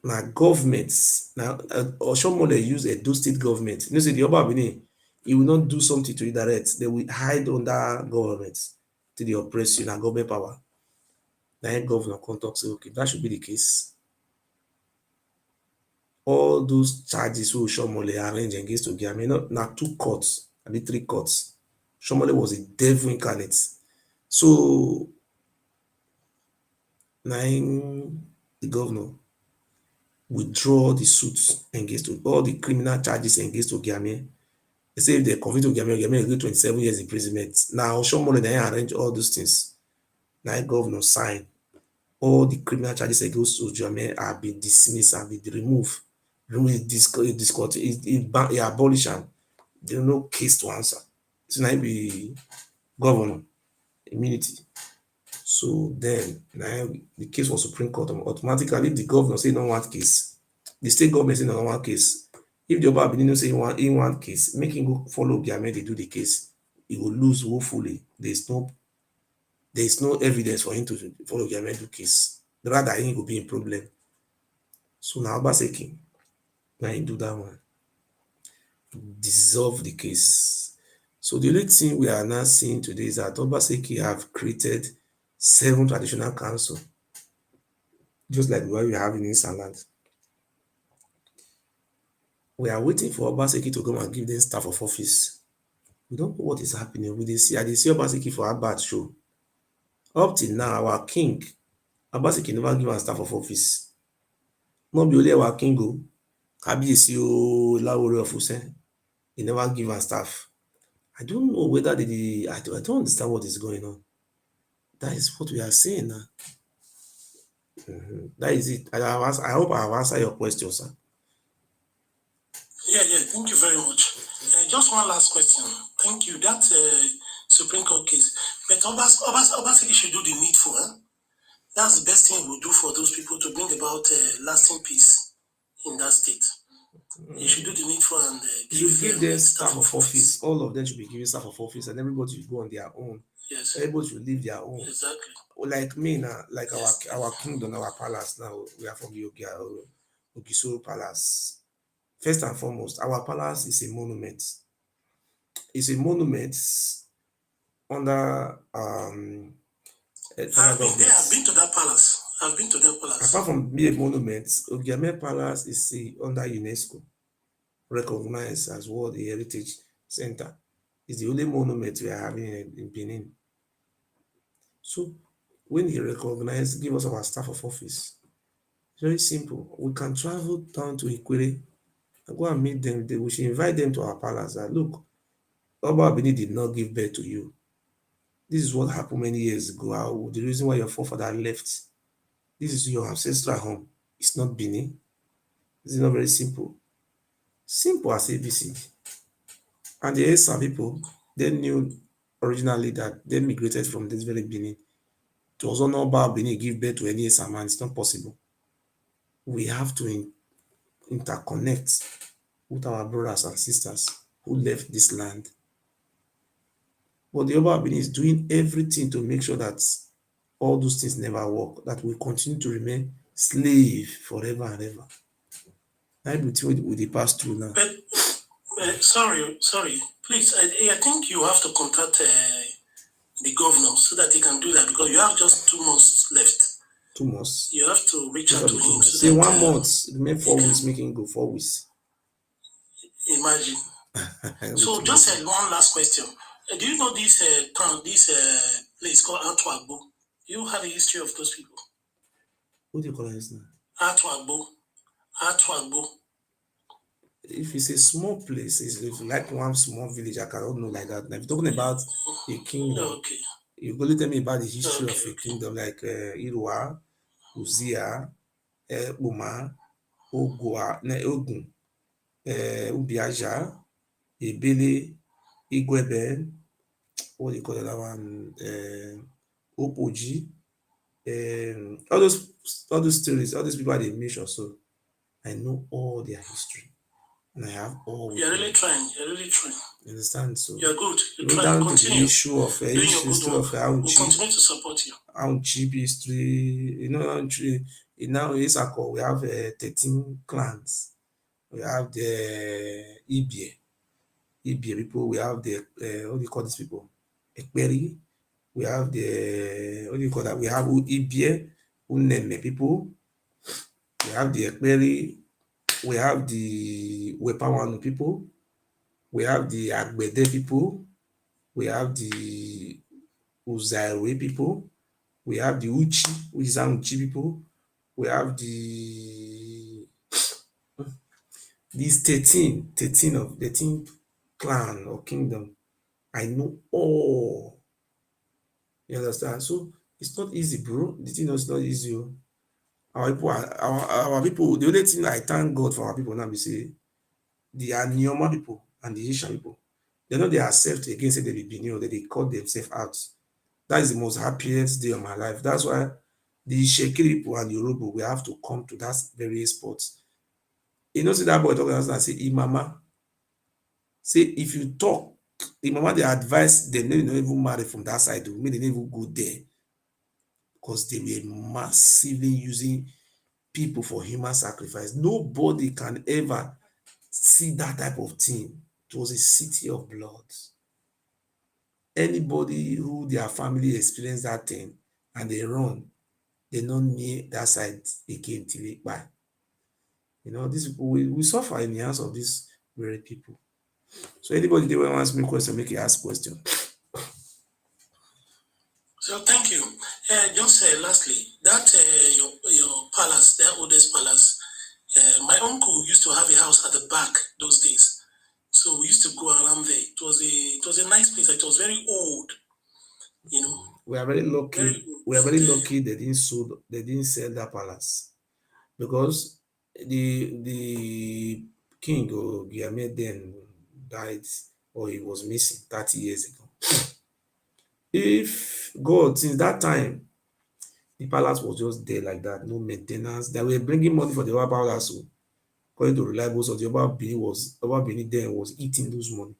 Now governments now Oshomole use Edo state government. You know say the Oba Benin, he will not do something to redirect. They will hide under government till they oppress you na government power. Now governor come talk say okay, that should be the case. All those charges wey Oshomole arrange against Ogiame, na 2 courts, abi 3 courts. Oshomole was a devil incarnate. So na the governor withdraw the suits against all the criminal charges against Ogiame. They say if they convict Ogiame will get 27 years imprisonment. Now Oshomole na arrange all those things. Now governor sign all the criminal charges against Ogiame have been dismissed and been removed. He abolish am. There no case to answer. So now he be governor immunity. So then now the case was Supreme Court automatically. If the governor say no want case, the state government say no want case. If the Oba Benin say he want case, make him go follow Ogiame they do the case. He will lose woefully. There's no evidence for him to follow Ogiame do case. Rather he will be in problem. So now Obaseki, now he do that one. Dissolve the case. So the only thing we are now seeing today is that Obaseki have created 7 traditional council, just like what we have in Instaland. We are waiting for Obaseki to come and give them staff of office. We don't know what is happening. I dey see Obaseki for Abad show. Up till now, our king, Obaseki never give am staff of office. Not be only our king o, Kabiyesi o, Lawore of Usen, he never give am staff. I don't know whether I don't understand what is going on. That is what we are saying now. That is it. I hope I have answered your question, sir. Yeah, thank you very much. Just one last question. Thank you. That Supreme Court case. But Obaseki should do the needful. That's the best thing we'll do for those people to bring about lasting peace in that state. You should do the needful and give them staff of office. All of them should be given staff of office, and everybody should go on their own. Yes. Everybody should live their own. Exactly. Like me now, like yes. our kingdom, our palace now, we are from the Ogisoro Palace. First and foremost, our palace is a monument. It's a monument under I've been to that palace. Apart from being a monument, Ogiame Palace is under UNESCO, recognized as World Heritage Center. It's the only monument we are having in Benin. So when he recognized, give us our staff of office. It's very simple. We can travel down to Ikwere and go and meet them. We should invite them to our palace. That look, Oba Benin did not give birth to you. This is what happened many years ago. The reason why your forefather left. This is your ancestral home. It's not Benin. This is not very simple. Simple as ABC. And the Esa people, they knew originally that they migrated from this very Benin. It was not about Benin give birth to any Esa man. It's not possible. We have to interconnect with our brothers and sisters who left this land. But the Oba Benin is doing everything to make sure that all those things never work, that we continue to remain slave forever and ever. Everything we pass through now. But sorry, please. I think you have to contact the governor so that he can do that, because you have just 2 months left. 2 months. You have to reach out to him. So say 1 month, remain 4 weeks, making go 4 weeks. Imagine. So just one last question. Do you know this town, this place called Atwagbo? You have a history of those people. What do you call it now? Atwagbo. If it's a small place, it's like one small village, I cannot know like that. Now, if you're talking about a kingdom, okay, you go tell me about the history of a kingdom like Irwa, Uzia, Uma, Ogun, Ubiaja, Ebele, Igwebe, what do you call that one? Opoji, all those stories, all those people are the mission. So I know all their history. And I have all. You're really trying. You understand? So you're good. You go down to the issue of history of we'll continue to support you. Aunchi history. You know, Aunchi. Now in Isako, we have 13 clans. We have the Ibie people. We have the what do you call these people? Ekperi. We have the what do you call that? We have Ibie, Uneme people. We have the Ekperi. We have the Wepawanu people. We have the Agbede people. We have the Uzairwe people. We have the Uchi, which is Uchi people. We have these 13 clan or kingdom. I know all. You understand? So it's not easy, bro. The thing is not easy. Our people, the only thing I thank God for our people now be say the Anioma people and the Asian people, they know they accept again, say they be Benin, that they call themselves out. That is the most happiest day of my life. That's why the Shekiri people and Yoruba will have to come to that very spot. You know, see that boy talking and say, Imama, say if you talk, Imama, they advise them, they don't even marry from that side, maybe they didn't even go there because they were massively using people for human sacrifice. Nobody can ever see that type of thing. It was a city of blood. Anybody who their family experienced that thing and they run, they not near that side again till they buy. You know, these people we suffer in the hands of these very people. So anybody they want to ask me question, make you ask question. So thank you. Just lastly, that your palace, that oldest palace, my uncle used to have a house at the back those days. So we used to go around there. It was a nice place. It was very old. You know. We are very lucky. We are very lucky they didn't sell that palace. Because the king or Guillaume then died or he was missing 30 years ago. If God, since that time, the palace was just there like that, no maintenance. They were bringing money for the Oba palace. So, according to reliable source, the Oba Benin then was eating those money,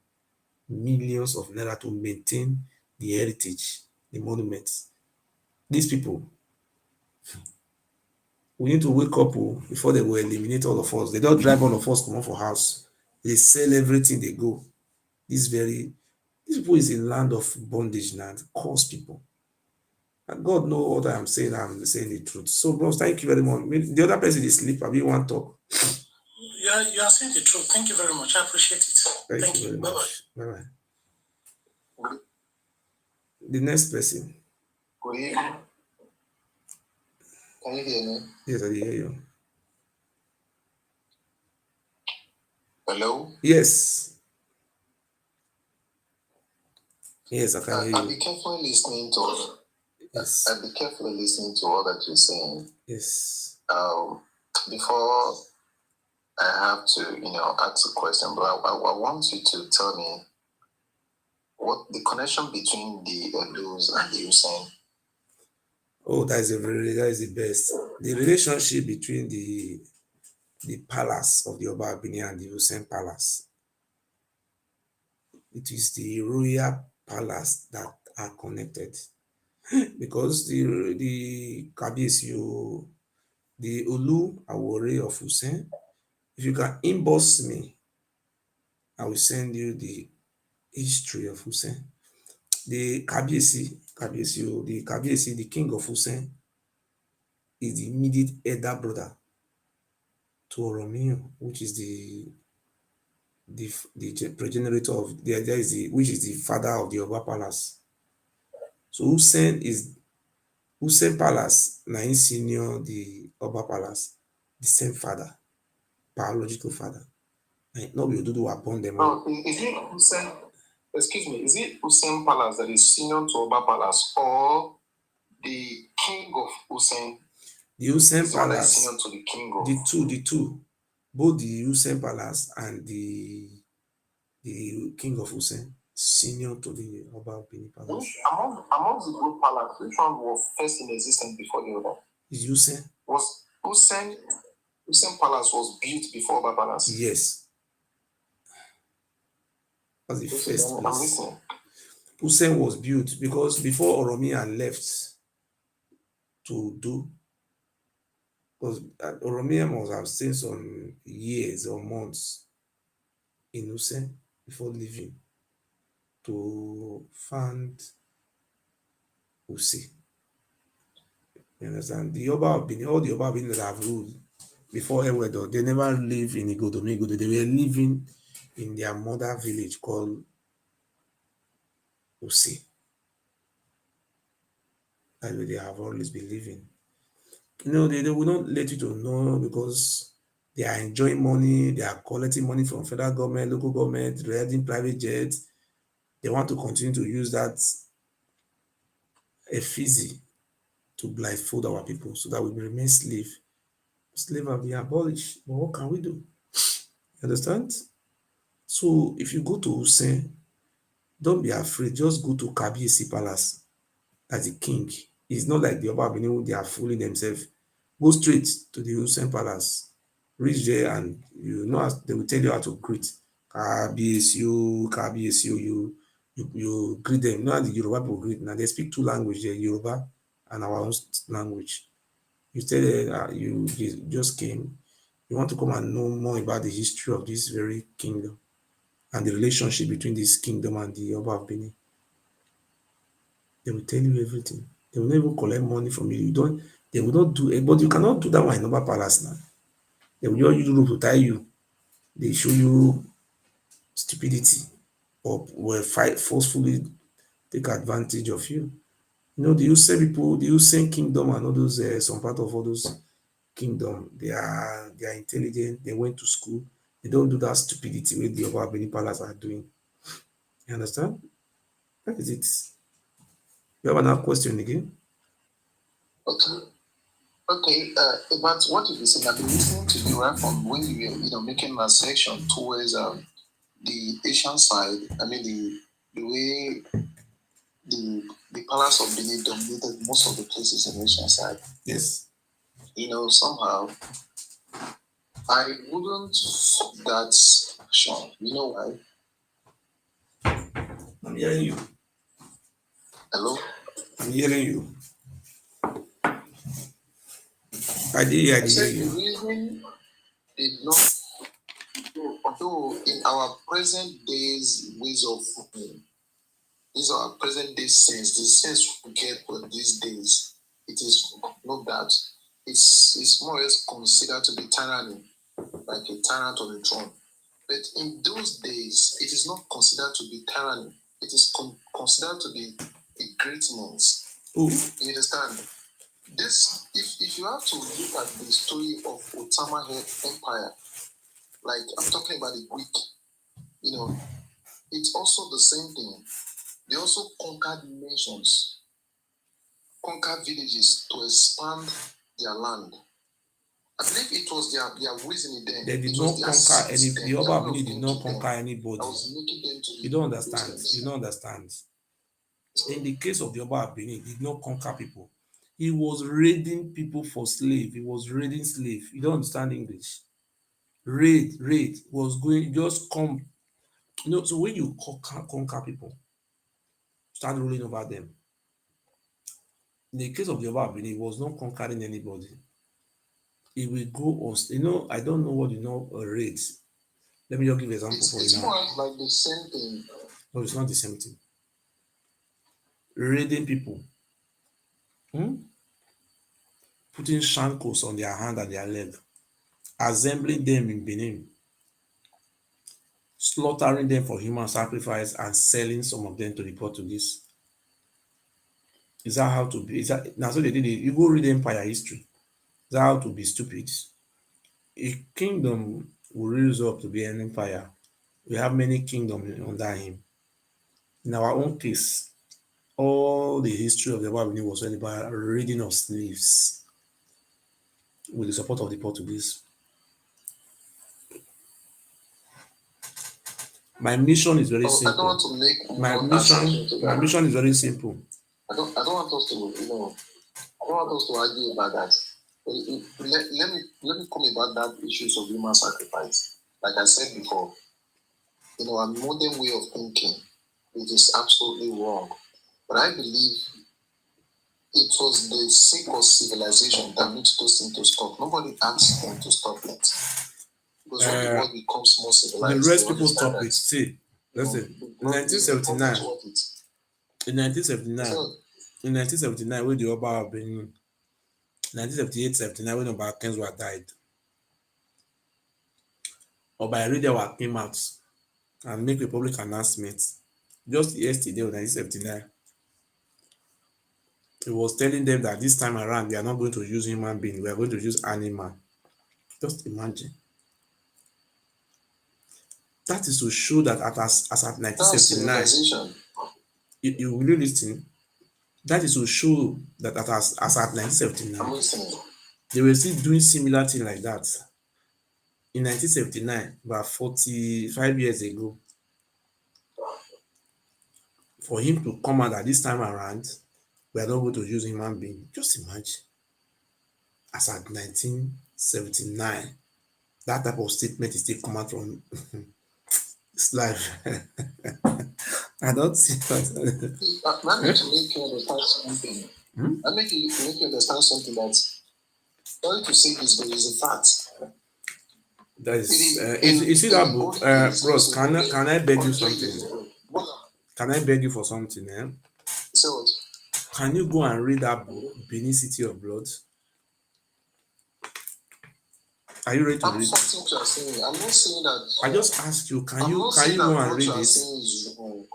millions of naira to maintain the heritage, the monuments. These people, we need to wake up before they will eliminate all of us. They don't drive all of us come for house. They sell everything they go. This people is a land of bondage now, curse people. And God know what I'm saying the truth. So, bros, thank you very much. The other person is sleep. I want to talk. You are saying the truth. Thank you very much. I appreciate it. Thank you very much. Bye-bye. The next person. Good evening. Can you hear me? Yes, I hear you. Hello? Yes. Yes, I can hear I'll you. be carefully listening to Yes. I'll be carefully listening to all that you're saying. Yes. Before I have to, ask a question, but I want you to tell me what the connection between the Edos and the Hussein. Oh, that is the best. The relationship between the palace of the Oba Benin and the Hussein Palace. It is the royal palace that are connected because the Kabiyesi, the Olu Awore of Hussein. If you can inbox me, I will send you the history of Hussein. The Kabiyesi, the king of Hussein, is the immediate elder brother to Oromiyan, which is the progenitor of there is the which is the father of the Oba Palace. So Hussein Palace na him senior the Oba Palace, the same father, biological father. And no be Oduduwa born them all. No, is it Hussein? Excuse me, is it Hussein Palace that is senior to Oba Palace, or the king of Hussein? The Hussein is the one that is Palace, senior to the king of the two, both the Hussein Palace and the king of Hussein, senior to the Oba of Benin Palace. Among the good palace, which one was first in existence before the other? Is Hussein? Was Hussein Palace was built before Oba Palace? Yes. Was the first I'm place. listening. Hussein was built because before Oromiyan left to do, because Oromiyan must have stayed some years or months in Hussein before leaving to found Usi. You understand? The Oba of Benin, all the Oba of Benin that have ruled before Ewedo, they never live in Igodo. They were living in their mother village called Usi. That's where they have always been living. They will not let you to know because they are enjoying money, they are collecting money from federal government, local government, riding private jets. They want to continue to use that effigy to blindfold our people so that we will remain slave. Slave have been abolished. But what can we do? You understand? So if you go to Hussein, don't be afraid. Just go to Kabiyesi Palace as a king. It's not like the Oba Benin, they are fooling themselves. Go straight to the Hussein Palace. Reach there and they will tell you how to greet. Kabiyesi o, Kabiyesi o, you greet them. You know how the Yoruba people greet. Now they speak two languages there, Yoruba and our own language. You tell them you just came. You want to come and know more about the history of this very kingdom and the relationship between this kingdom and the Oba of Benin. They will tell you everything. They will not even collect money from you. They will not do it, but you cannot do that one in Oba Palace now. They will just use rope to tie you. They show you stupidity or will fight forcefully take advantage of you. The Hussein people, the Hussein kingdom and all those some part of all those kingdom, they are intelligent, they went to school, they don't do that stupidity with the Oba Benin Palace are doing. You understand? That is it. You have another question again? Okay. Okay, but what you said, I've been listening to you right from when you were, making a section towards the Asian side. I mean, the way the Palace of Benin dominated most of the places in the Asian side. Yes. Somehow I wouldn't that sure. You know why? I'm hearing you. Hello? I'm hearing you. I hear you. The reason did not, although in our present days ways of these are our present day sense, the sense we get for these days, it is not that it's more or less considered to be tyranny, like a tyrant on the throne. But in those days, it is not considered to be tyranny. It is considered to be a greatness. Oh. You understand? This, if you have to look at the story of Ottoman Empire, like I'm talking about the Greek, it's also the same thing. They also conquered nations, conquered villages to expand their land. I believe it was their reasoning then. They did It was not their conquer any. sense The then, their Oba way of Benin did not thinking conquer then anybody. that was making them to You be don't understand. Christians. You don't understand. In the case of the Oba Benin, he did not conquer people. He was raiding people for slave. He was raiding slave. You don't understand English. Raid was going just come. So when you conquer people, start ruling over them. In the case of the Oba Benin, he was not conquering anybody. He will go on. I don't know what raid. Let me just give an example for you It's now. more like the same thing. No, it's not the same thing. Raiding people, putting shackles on their hand and their leg, assembling them in Benin, slaughtering them for human sacrifice, and selling some of them to the Portuguese. Is that how to be? Is that now? So they did it. You go read empire history. Is that how to be stupid? A kingdom will raise up to be an empire. We have many kingdoms under him. In our own case, all the history of the Bible was about raiding of slaves with the support of the Portuguese. My mission is very I don't simple. want to make My more assumptions to mission, my that. mission is very simple. I don't want us to, I don't want us to argue about that. Let me come about that issues of human sacrifice. Like I said before, our modern way of thinking, it is absolutely wrong. But I believe it was the sake of civilization that makes those things to stop. Nobody asked them to stop it. Because when the world becomes more civilized, The rest they people stop understand it. that, See, listen, in the profit 1979, worth it. in 1979, So, in 1979, when the Oba of Benin, 1978, 79, when Oba Kenswa died, Oba Eridewa came out and make a public announcement. Just yesterday, on 1979, he was telling them that this time around, we are not going to use human being, we are going to use animal. Just imagine. That is to show that as at that's 1979, civilization. you will you listen? That is to show that as at 1979, I'm listening. they were still doing similar thing like that. In 1979, about 45 years ago, for him to come out at this time around, we are not going to use human being. Just imagine. As at 1979, that type of statement is still coming from this life. I don't see that. That makes to make you understand something. That make you understand something that, sorry to say this, but it's a fact. That is see that book, bros? Can I beg you something? Can I beg you for something? So, Can you go and read that book, Benin City of Blood? Are you ready to I'm read? fighting what you are saying. I'm not saying that. I just asked you, I'm you not saying go that and what read you are it? saying is wrong.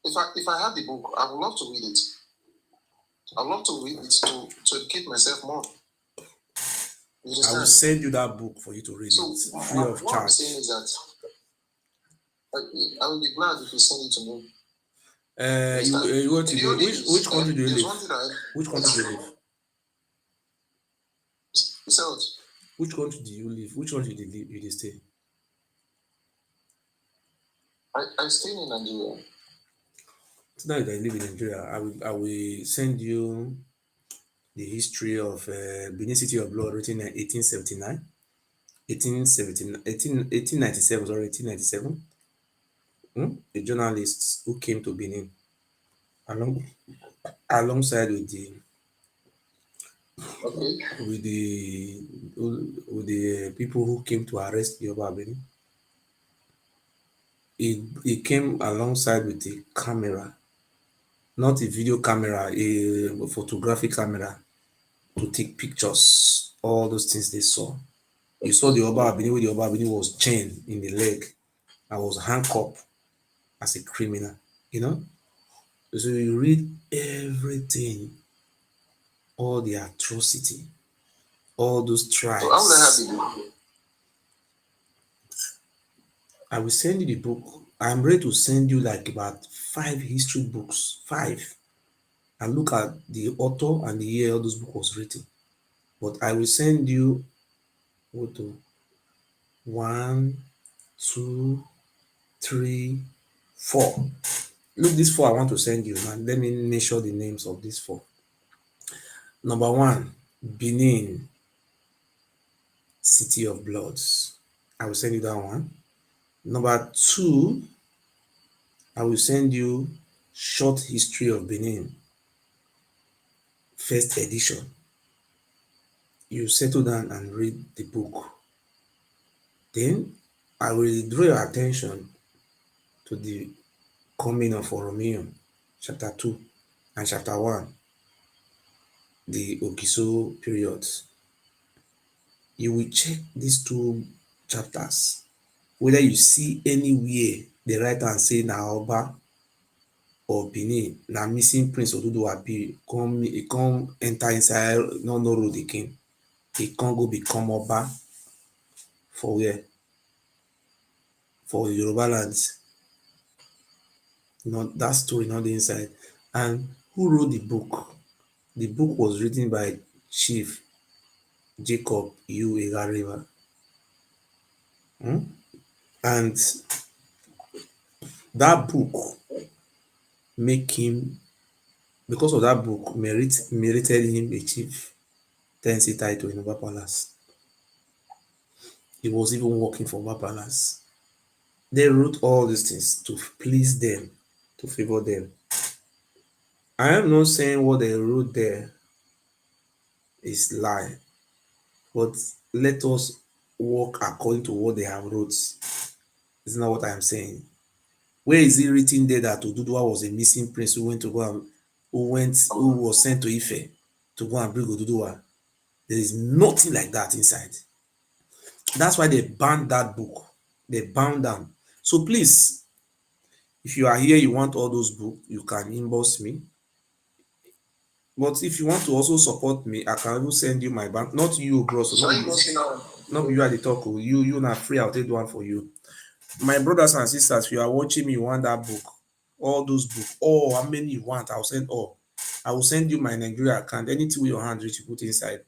If I had the book, I would love to read it. I'd love to read it to educate myself more. You I will understand? send you that book for you to read So it free of what I'm charge. saying is that I will be glad if you send it to me. You want to In the do olden which days, country do you there's live? one thing that Which country do you live? you said, Which country do you live? Which country do you stay? I stay in Nigeria. So now that I live in Nigeria, I will send you the history of Benin City of Blood written in 1879, 1897, sorry, 1897. The journalists who came to Benin along alongside Okay. with the with the people who came to arrest the Oba Benin. He came alongside with a camera, not a video camera, a photographic camera to take pictures, all those things they saw. You saw the Oba Benin, where the Oba Benin was chained in the leg and was handcuffed as a criminal, you know? So you read everything, all the atrocity. all those So how will I have tribes. the book? I will send you the book. I'm ready to send you like about 5 history books. 5. And look at the author and the year all those book was written. But I will send you what to 1, 2, 3, 4. Look, these 4 I want to send you. Now let me measure the names of these 4. Number 1, Benin, City of Bloods. I will send you that one. Number 2, I will send you Short History of Benin, first edition. You settle down and read the book. Then I will draw your attention to the coming of Oromio, chapter 2 and chapter 1, the Ogiso periods. You will check these 2 chapters, whether you see anywhere the writer and say na Oba or Benin, na missing Prince Oduduwa be come enter inside no road again. He can't go become Oba for where? For Yoruba lands. Not that story, not the inside. And who wrote the book? The book was written by Chief Jacob U. River. And that book make him, because of that book, merited him a chief tenancy title in Oba Palace. He was even working for Oba Palace. They wrote all these things to please them, to favor them. I am not saying what they wrote there is lie, but let us work according to what they have wrote. Isn't that what I am saying? Where is it written there that Oduduwa was a missing prince who was sent to Ife to go and bring Oduduwa? There is nothing like that inside. That's why they banned that book. They bound them. So please, if you are here, you want all those books, you can inbox me. But if you want to also support me, I can even send you my bank. Not you, bro. So not you at the talk. You not free. I'll take one for you. My brothers and sisters, if you are watching me, you want that book, all those books, how many you want, I'll send all. I will send you my Nigeria account. Anything with your hand reach, you put inside.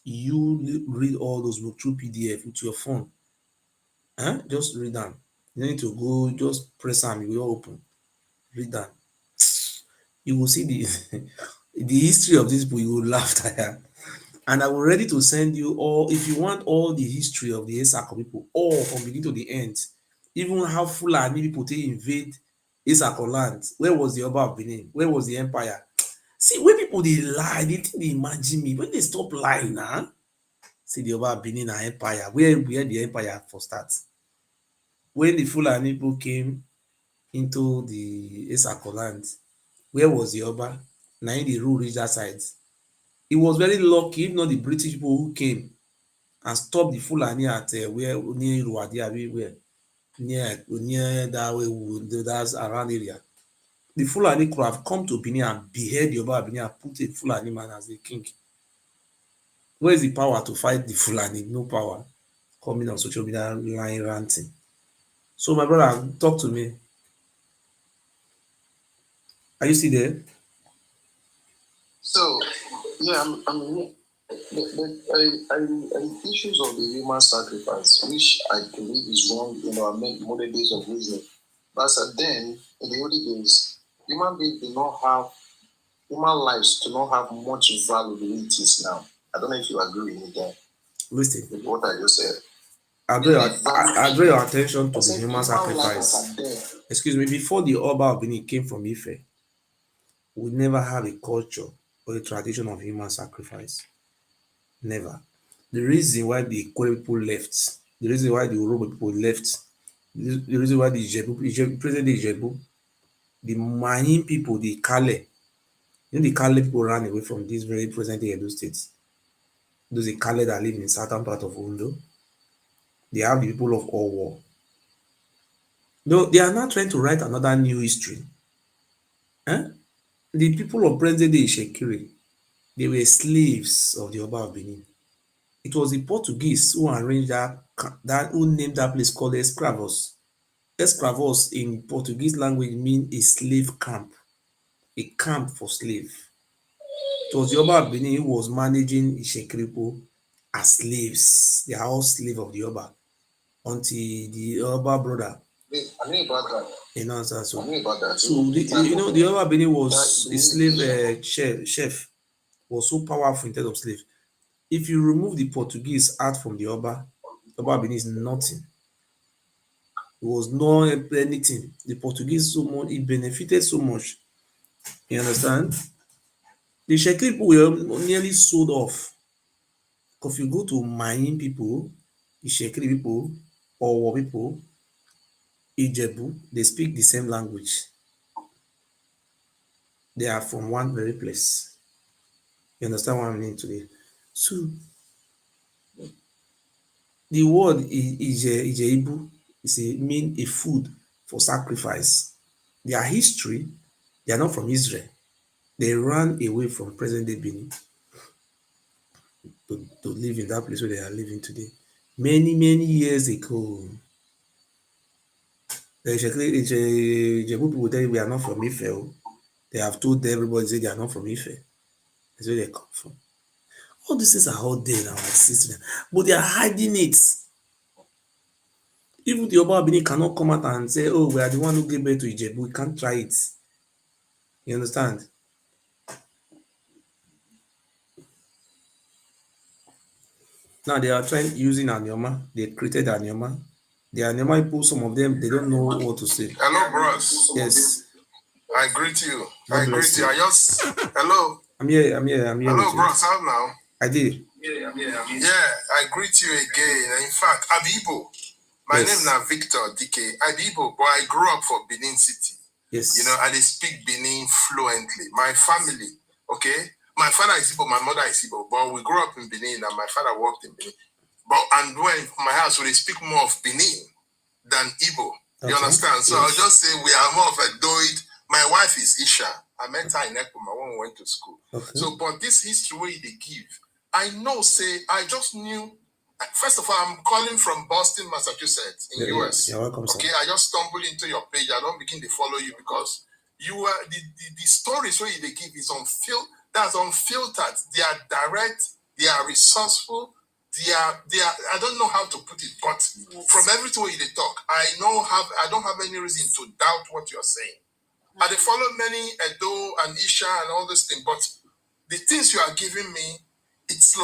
You read all those books through PDF with your phone. Just read them. You need to go, just press them, you will open. Read them. You will see the the history of this book, you will laugh tired. And I'm ready to send you all, if you want all the history of the Esako people, all from beginning to the end, even how Fulani people take invade Esako land. Where was the Oba of Benin? Where was the empire? See, when people they lie, they think they imagine me. When they stop lying, see the Oba of Benin and empire. Where the empire for start? When the Fulani people came into the Esako land, where was the Oba? Now the rule reach that side. It was very lucky, if not the British people who came and stop the Fulani at where near Ruwadi, where near that way, that's around area. The Fulani could have come to Benin and behead the Oba Benin and put a Fulani man as the king. Where is the power to fight the Fulani? No power. Coming on social media line ranting. So my brother, talk to me. Are you still there? So, yeah, the issues of the human sacrifice, which I believe is wrong in our modern days of wisdom. But then, in the olden days, human beings do not have, human lives do not have much value the way it is now. I don't know if you agree with me there. Listen. With what I just said. I draw your attention to the human sacrifice. Excuse me, before the Oba of Benin came from Ife, we never have a culture or a tradition of human sacrifice. Never. The reason why the Ikwe people left, the reason why the Orobo people left, the reason why the Ijebu, present Ijebu, the Mahim people, the Kale, the Kale people ran away from this very present day Edo states. Those Kale that live in southern part of Ondo, they have the people of Owo. No, they are not trying to write another new history. The people of present day Ishekiri, they were slaves of the Oba of Benin. It was the Portuguese who arranged who named that place called Escravos. Escravos in Portuguese language means a slave camp, a camp for slave. It was the Oba of Benin who was managing Ishekiripo as slaves. They are all slaves of the Oba until the Oba brother. I knew about that. You know, so I knew about that. the Oba of Benin was a slave chef, was so powerful in terms of slave. If you remove the Portuguese out from the Oba of Benin is nothing. It was not anything. The Portuguese so much, it benefited so much. You understand? The Shekiri people were nearly sold off. Because if you go to Mayin people, the Shekiri people, or people, Ijebu, they speak the same language. They are from one very place. You understand what I mean today? So the word Ijebu is mean a food for sacrifice. Their history, they are not from Israel. They ran away from present-day Benin to live in that place where they are living today. Many, many years ago, the Ijebu people will tell you we are not from Ife. They have told everybody say they are not from Ife. That's where they come from. All these things are all there in our system, but they are hiding it. Even the Oba Benin cannot come out and say, oh, we are the one who gave birth to Ijebu. We can't try it. You understand? Now they are trying using Anioma. They created Anioma. The Anioma people, some of them, they don't know what to say. Hello, bros. Yes. I greet you. God I bless greet you. you. I just hello. I'm here Hello, with you. bros. How now? I did. Yeah, I greet you again. In fact, Abibo. My Yes. name now Victor DK. Abibo, but I grew up for Benin City. Yes. You know, and they speak Benin fluently. My family, okay? My father is Igbo, my mother is Igbo, but we grew up in Benin and my father worked in Benin. But and when my house, they speak more of Benin than Igbo. You understand? So I'll just say we are more of a Doid. My wife is Isha. I met her in Ekpoma when we went to school. Okay. So, but this history way they give, I know, say, I just knew. First of all, I'm calling from Boston, Massachusetts, in US. You're welcome, sir. Okay, I just stumbled into your page. I don't begin to follow you because you are the stories where they give is that's unfiltered. They are direct. They are resourceful. They are. I don't know how to put it, but from everything where they talk, I don't have any reason to doubt what you're saying. I follow many Edo and Isha and all this thing, but the things you are giving me, it is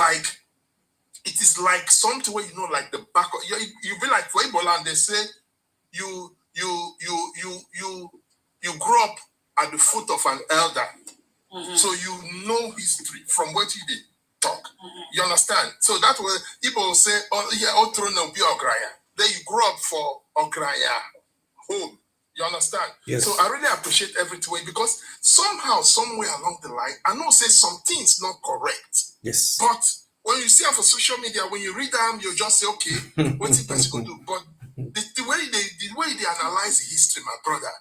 like something where like the back of you be like for Ebola and they say you grew up at the foot of an elder. So you know history from what you did talk. You understand? So that way people will say, oh yeah, Otrono be Ograya. Then you grew up for Ograya home. You understand? Yes. So I really appreciate everything because somehow, somewhere along the line, I know say some things not correct. Yes. But when you see them for social media, when you read them, you just say, okay, what's the person going to do? But the way they analyze the history, my brother,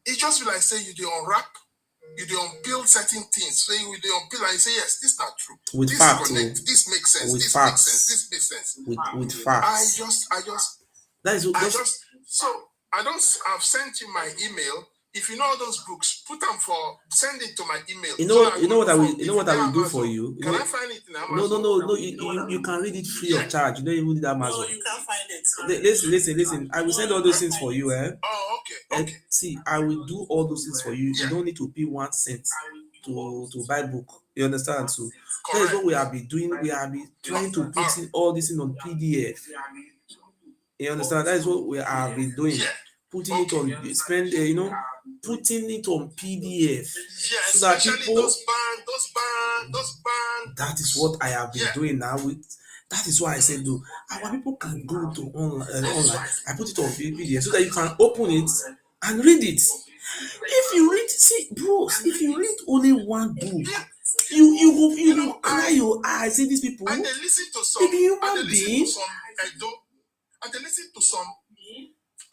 it just be like say you do unwrap, you do unpeel certain things. So you do unpeel and you say, yes, this is not true. With this facts, connect, this makes sense, with this facts. makes sense, this makes sense. With facts. I've sent you my email. If you know all those books, send it to my email. You know what I will do for you. Can I find it in Amazon? No. You can read it free of charge. You don't even need Amazon. No, you can't find it. Listen. I will send all those things for you. Oh, okay. See, I will do all those things for you. You don't need to pay 1 cent to buy book. You understand? So that is what we have been doing. We have been trying to put in all this in on PDF. You understand? That is what we have been doing. Putting it on, putting it on PDF. So that people. Those band. That is what I have been doing now. That is why I said, though, our people can go to online. I put it on PDF so that you can open it and read it. If you read, see, bros, if you read only one book, you will cry your eyes. See these people. And they listen to some.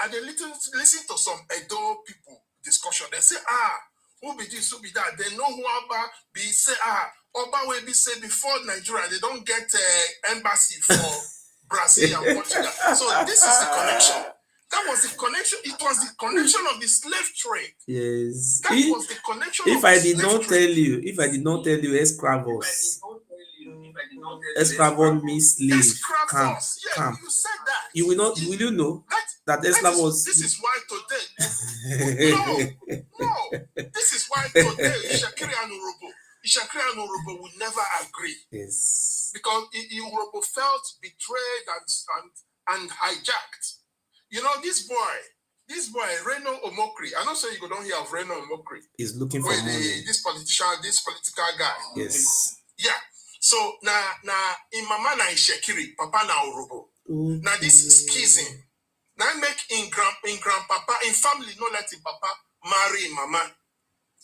And they listen to some Edo people discussion. They say, who be this, who be that. They know who Oba be say, Oba will be say before Nigeria, they don't get embassy for Brazil and Portugal. So this is the connection. That was the connection. It was the connection of the slave trade. Yes. That was the connection. If I did not tell you, escravos. Escravos means slave. Camp. Yeah, you said that. You will not. Will you know that esclavos? This is why today. No. This is why today Ishakiri and Urobo will never agree. Yes. Because Urobo felt betrayed and hijacked. You know, this boy, Reno Omokri. I don't say you don't hear of Reno Omokri. He's looking for money. This political guy. Yes. Yeah. So now in mama na Ishakiri, papa na Urobo. Okay. Now this schism. Now make in grandpapa, in family, no let in papa marry mama.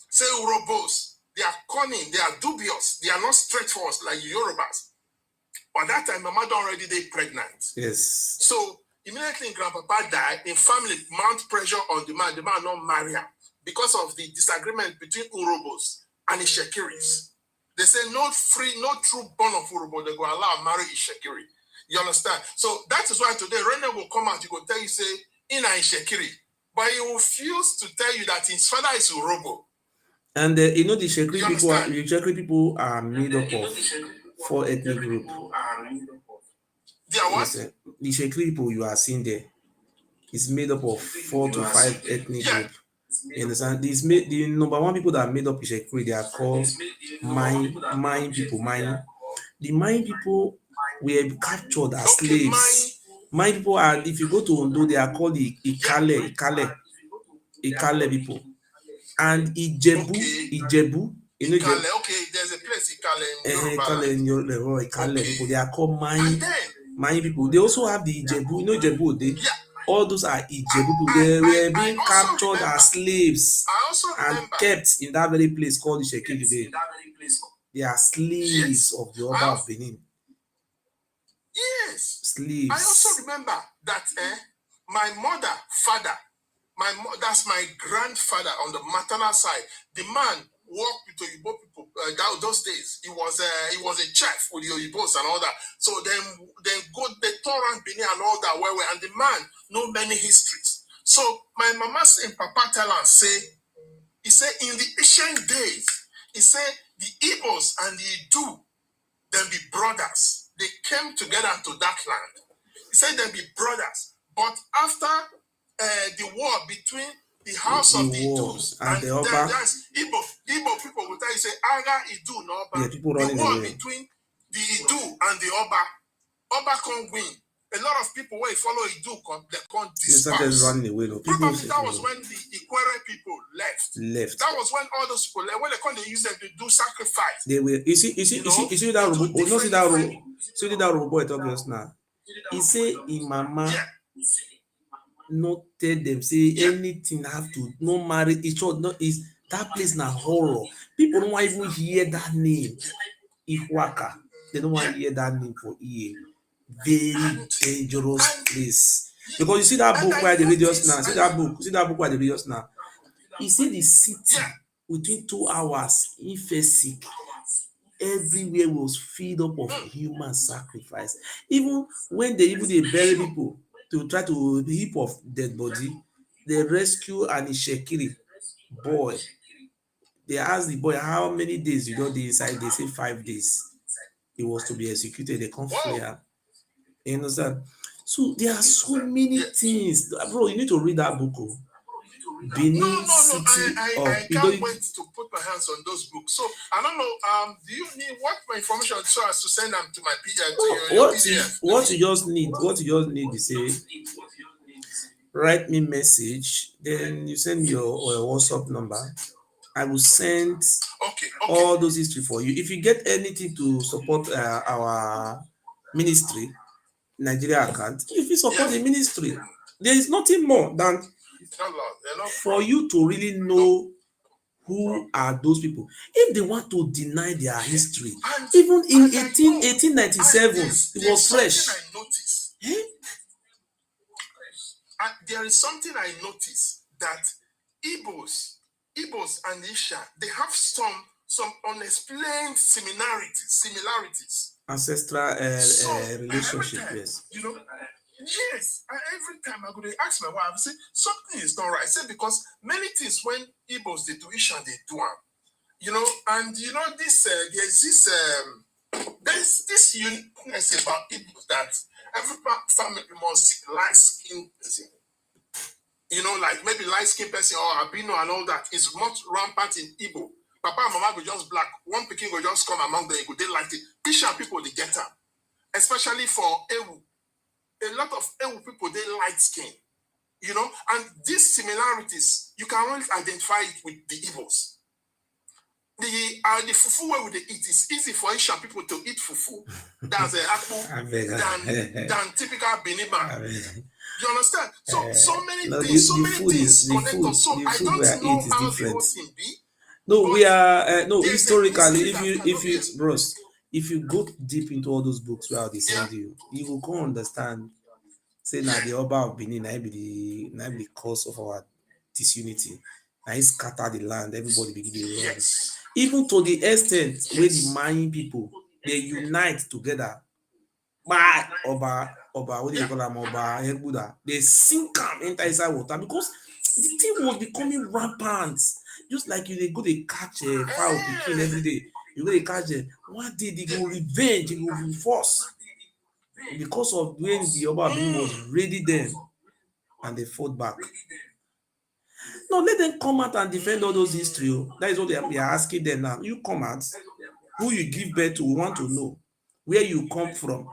Say Urobos, they are cunning, they are dubious, they are not straightforward like Yorubas. But that time, mama don't already they pregnant. Yes. So immediately grandpapa died, in family mount pressure on the man not marry her because of the disagreement between Urobos and Ishekiris. They say no true born of Urobo, they go allow marry Ishekiri. You understand? So that is why today Rene will come out, he will tell you, say, Ina Ishekiri. But he will refuse to tell you that his father is Urobo. And the Ishekiri people are made up of 4 ethnic groups. They are what? Listen, the Ishekiri people you are seeing there is made up of 4 to 5 ethnic groups. You understand? The number one people that are made up Ishekiri, they are called Mayan people. The Mayan people were captured as slaves. Mayan people are, if you go to Ondo, they are called the Ikale people. And Ijebu, you know, okay, there's a place Ikale in Yoruba. Ikale people, they are called Mayan people. They also have the Ijebu, you know Ijebu, all those are Ijebu people. They were being captured as slaves and kept in that very place called Ishekiri. They are slaves of the Oba of Benin. Yes. Slaves. I also remember that my father, that's my grandfather on the maternal side. The man worked with the Oyibo people those days. He was a chef with the Oyibos and all that. So then they tore around Benin and all that well, and the man know many histories. So my mama and papa tell us, he said in the ancient days, he said the Igbos and the Idu, them be brothers. They came together to that land. He said they be brothers. But after the war between the house of the Idus and the Oba, Igbo people will tell you, say, Aga Idu no Oba. The war between the Idu and the Oba can't win. A lot of people when follow Idu, they can't disperse. Running away. Probably that was when the Ikwere people left. That was when all those people left. When they come, they use them to do sacrifice. They will. You see that robot. Oh, see that robot talking just now. He say, "In mama, not tell them say anything have to no marry each other. No, is that place na horror. People don't want even hear that name. Ihuaka. They don't want to hear that name for EA. Very dangerous place. Because you see that book where the radius now. See that book where the radius now. You see the city within 2 hours, infesic. Everywhere was filled up of human sacrifice. Even when they bury people to try to heap of dead body, they rescue an Ishekiri boy. They ask the boy how many days you don't dey inside. They say 5 days. He was to be executed. They can't free him. You understand? So there are so many things, bro. You need to read that book. Benin City I can't wait to put my hands on those books. So I don't know. Do you need what my information so as to send them to my PDF? What you just need is say write me message, then you send me your WhatsApp number. I will send all those history for you. If you get anything to support our ministry, Nigeria account, if you support the ministry, there is nothing more than for you to really know who are those people. If they want to deny their history, even in 1897, it was fresh. There is something I noticed that Igbos Igbos and Isha, they have some unexplained similarities. Ancestral relationship, every time, yes. you know, yes, every time I go to ask my wife, I say something is not right. I say because many things when Igbos they do Isha, they do them. You know, and you know this there's this uniqueness about Igbos that every family must light skin person. You know, like maybe light skin person or albino and all that is much rampant in Igbo. Papa and mama go just black. One pikin go just come among them. They like it. Isha people they get them, especially for Ewu. A lot of Ewu people they light skin. You know, and these similarities you can only identify it with the Igbos. The fufu where they eat is easy for Asian people to eat fufu that's a apple than typical Benin man. You understand? So many things, so many things connect us. So I don't know how the whole thing be. No, we are no historically. If you go deep into all those books where they send you, you will go understand. Say now the Oba of Benin, now be the cause of our disunity. Now he scatter the land, everybody begin to run. Even to the extent where the Mayan people they unite together. By Oba, what do you call them? Oba Buddha. They sink them enter inside water because the thing was becoming rampant. Just like they go they catch a fowl picking every day. You go they catch it. One day they go revenge, they go force. Because of when the Oba Benin was ready then, and they fought back. No, let them come out and defend all those history. That is what we are asking them now. You come out, who you give birth to, we want to know where you come from.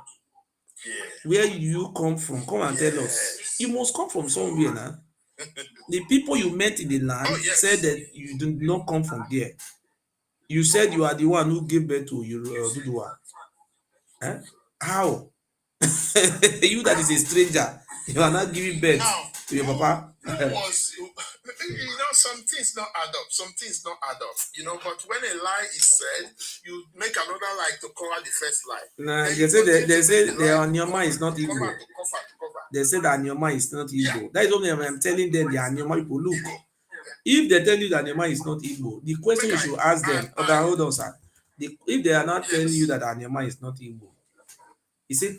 Where you come from? Come and tell us. You must come from somewhere now. The people you met in the land said that you do not come from there. You said you are the one who gave birth to your Dudua. Eh? How? You that is a stranger, you are not giving birth to your papa. You know, some things not add up. Some things not add up. You know, but when a lie is said, you make another lie to cover the first lie. Nah, they say the Anyoma is not Igbo. They say that Anyoma is not Igbo. That is only I'm telling them the Anyoma people. Look, if they tell you that Anyoma is not Igbo, the question you should ask them. Okay, hold on, sir. If they are not telling you that Anyoma is not Igbo, he said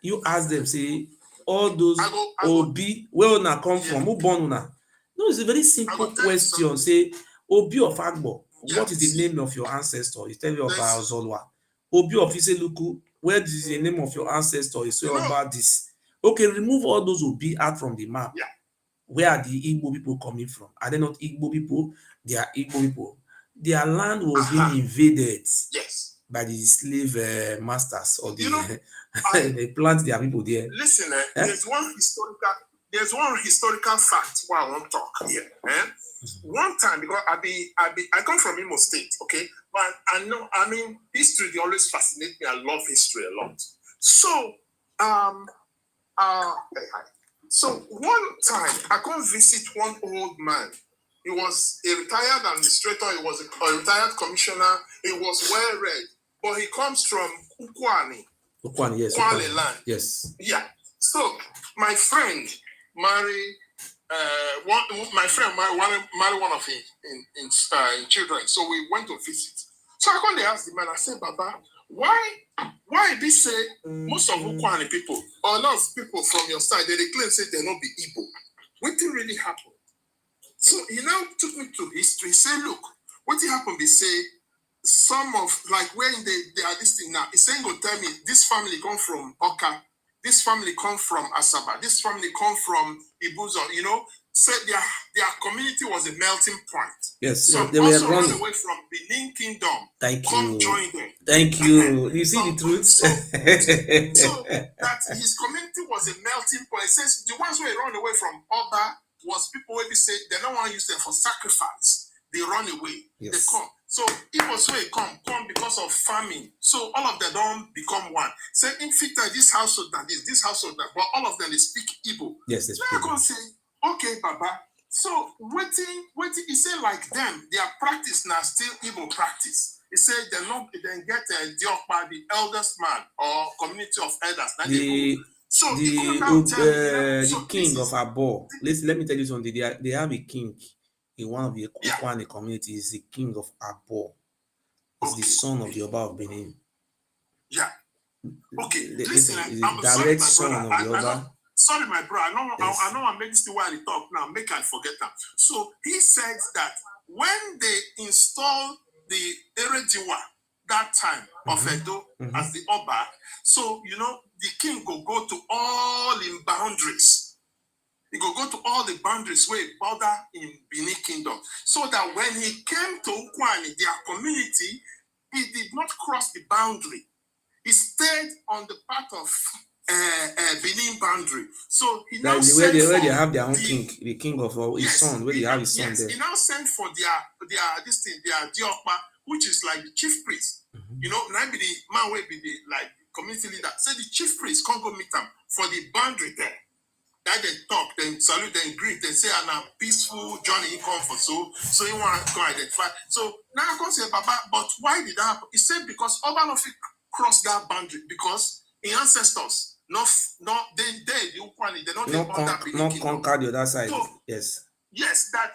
you ask them, say all those Obi where una come from, who born una? No, it's a very simple question. Say Obi of Agbo, what is the name of your ancestor? You tell you about Zolwa. Obi of Iseluku, where is the name of your ancestor? You say about this. Okay, remove all those Obi out from the map. Where are the Igbo people coming from? Are they not Igbo people? They are Igbo people. Their land was being invaded by the slave masters or the they plant their people there. Listen, there's one historical fact why I want to talk here. One time, because I come from Imo State, okay, but I know, I mean, history they always fascinate me. I love history a lot. So, so one time I come visit one old man. He was a retired administrator. He was a retired commissioner. He was well read, but he comes from Ukwani. Yes. Kwale land. Yes. Yeah. So my friend married one of his children. So we went to visit. So I come to ask the man. I said, Baba, why this say most of Ukwani people or a lot of people from your side they claim say they not be Igbo? What did really happen? So he now took me to history. Say, look, what happened? They say some of like when they are this thing now. He's saying, go tell me this family come from Oka, this family come from Asaba, this family come from Ibuzo. You know, so their community was a melting point. Yes, so they were also running run away from Benin Kingdom. Thank come you. Join them. Thank you. You see the truth. So that his community was a melting point. It says the ones who run away from Oba was people where they say they don't want to use them for sacrifice. They run away. Yes. They come. So it was where it come because of famine. So all of them don't become one. Say in Fita, this household that this household that, but all of them they speak Igbo. Yes, they so speak. I can say, okay, Baba. So waiting, he said like them, their practice now still Igbo practice. He said they get Diokpa, the eldest man or community of elders. The king of Abo. Let me tell you something. They have a king in one of the Yeah. Ukwane community is the king of Abo. He's the son of the Oba of Benin. Yeah. Okay. Listen, Listen, he's I'm the sorry, direct my son brother. of the I Oba. know, sorry, my brother. Yes. I know I'm making this while I talk now. Make I forget that. So he said that when they installed the Erediwa that time of Edo as the Oba, so the king will go to all in boundaries. He will go to all the boundaries where he border in Benin Kingdom. So that when he came to Ukwani, their community, he did not cross the boundary. He stayed on the part of Benin boundary. So he now That's where they have their own king, the king of his son, where they have his son there. He now sent for their Diokpa, which is like the chief priest. Now be the man will be the like community leader. Say the chief priest can't go meet them for the boundary there. That they talk, then salute, then greet, then say, "And a peaceful journey he come for." So he want to identify. So now I can say, Baba, but why did that happen? He said because Obanofi crossed that boundary because his ancestors, not the Ukwani, they not conquer the other side. So, yes, that